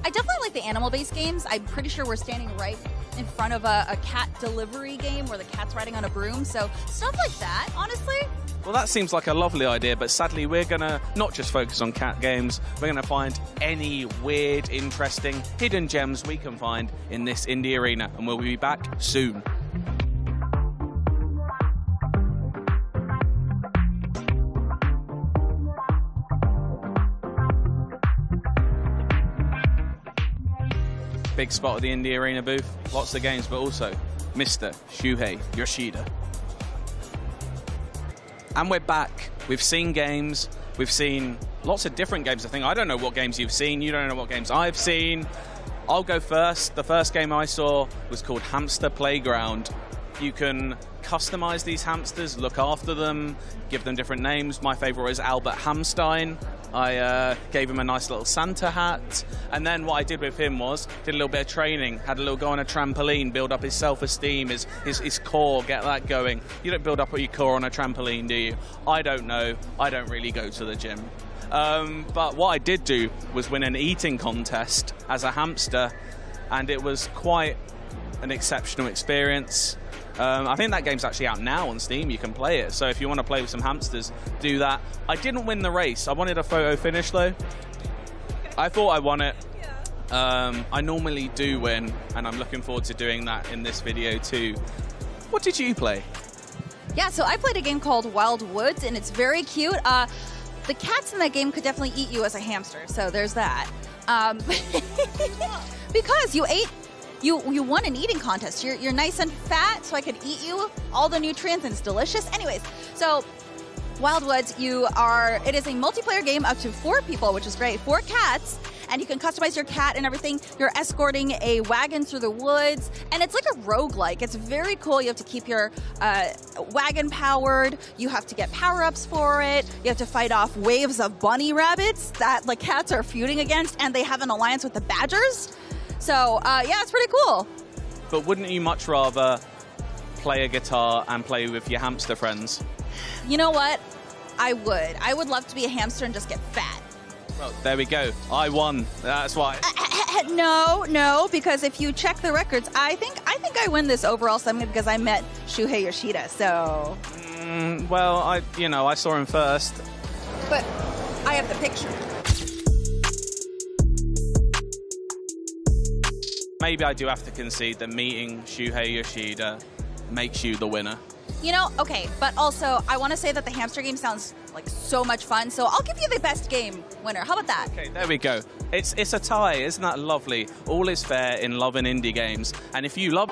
I definitely like the animal-based games. I'm pretty sure we're standing right in front of a cat delivery game where the cat's riding on a broom, so stuff like that, honestly. Well, that seems like a lovely idea, but sadly we're going to not just focus on cat games, we're going to find any weird, interesting, hidden gems we can find in this indie arena, and we'll be back soon. Big spot of the Indie Arena booth, lots of games, but also Mr. Shuhei Yoshida. And we're back. We've seen games, we've seen lots of different games, I think. I don't know what games you've seen, you don't know what games I've seen. I'll go first. The first game I saw was called Hamster Playground. You can customize these hamsters, look after them, give them different names. My favorite was Albert Hamstein. I gave him a nice little Santa hat. And then what I did with him was, did a little bit of training, had a little go on a trampoline, build up his self-esteem, his core, get that going. You don't build up your core on a trampoline, do you? I don't know. I don't really go to the gym. But what I did do was win an eating contest as a hamster, and it was quite an exceptional experience. I think that game's actually out now on Steam. You can play it. So if you want to play with some hamsters, do that. I didn't win the race. I wanted a photo finish, though. I thought I won it. I normally do win, and I'm looking forward to doing that in this video, too. What did you play? Yeah, so I played a game called Wild Woods, and it's very cute. The cats in that game could definitely eat you as a hamster, so there's that. Because you won an eating contest. You're nice and fat, so I could eat you all the nutrients, and it's delicious. Anyways, so Wild Woods, it is a multiplayer game up to 4 people, which is great. 4 cats, and you can customize your cat and everything. You're escorting a wagon through the woods, and it's like a roguelike. It's very cool. You have to keep your wagon powered. You have to get power-ups for it. You have to fight off waves of bunny rabbits that the cats are feuding against, and they have an alliance with the badgers. So, yeah, it's pretty cool. But wouldn't you much rather play a guitar and play with your hamster friends? You know what? I would. I would love to be a hamster and just get fat. Well, there we go. I won. That's why. No, because if you check the records, I think I win this overall summit because I met Shuhei Yoshida, so... Well, I saw him first. But I have the picture. Maybe I do have to concede that meeting Shuhei Yoshida makes you the winner. You know, okay, but also I want to say that the hamster game sounds like so much fun, so I'll give you the best game winner. How about that? Okay, there we go. It's a tie, isn't that lovely? All is fair in love and indie games, and if you love...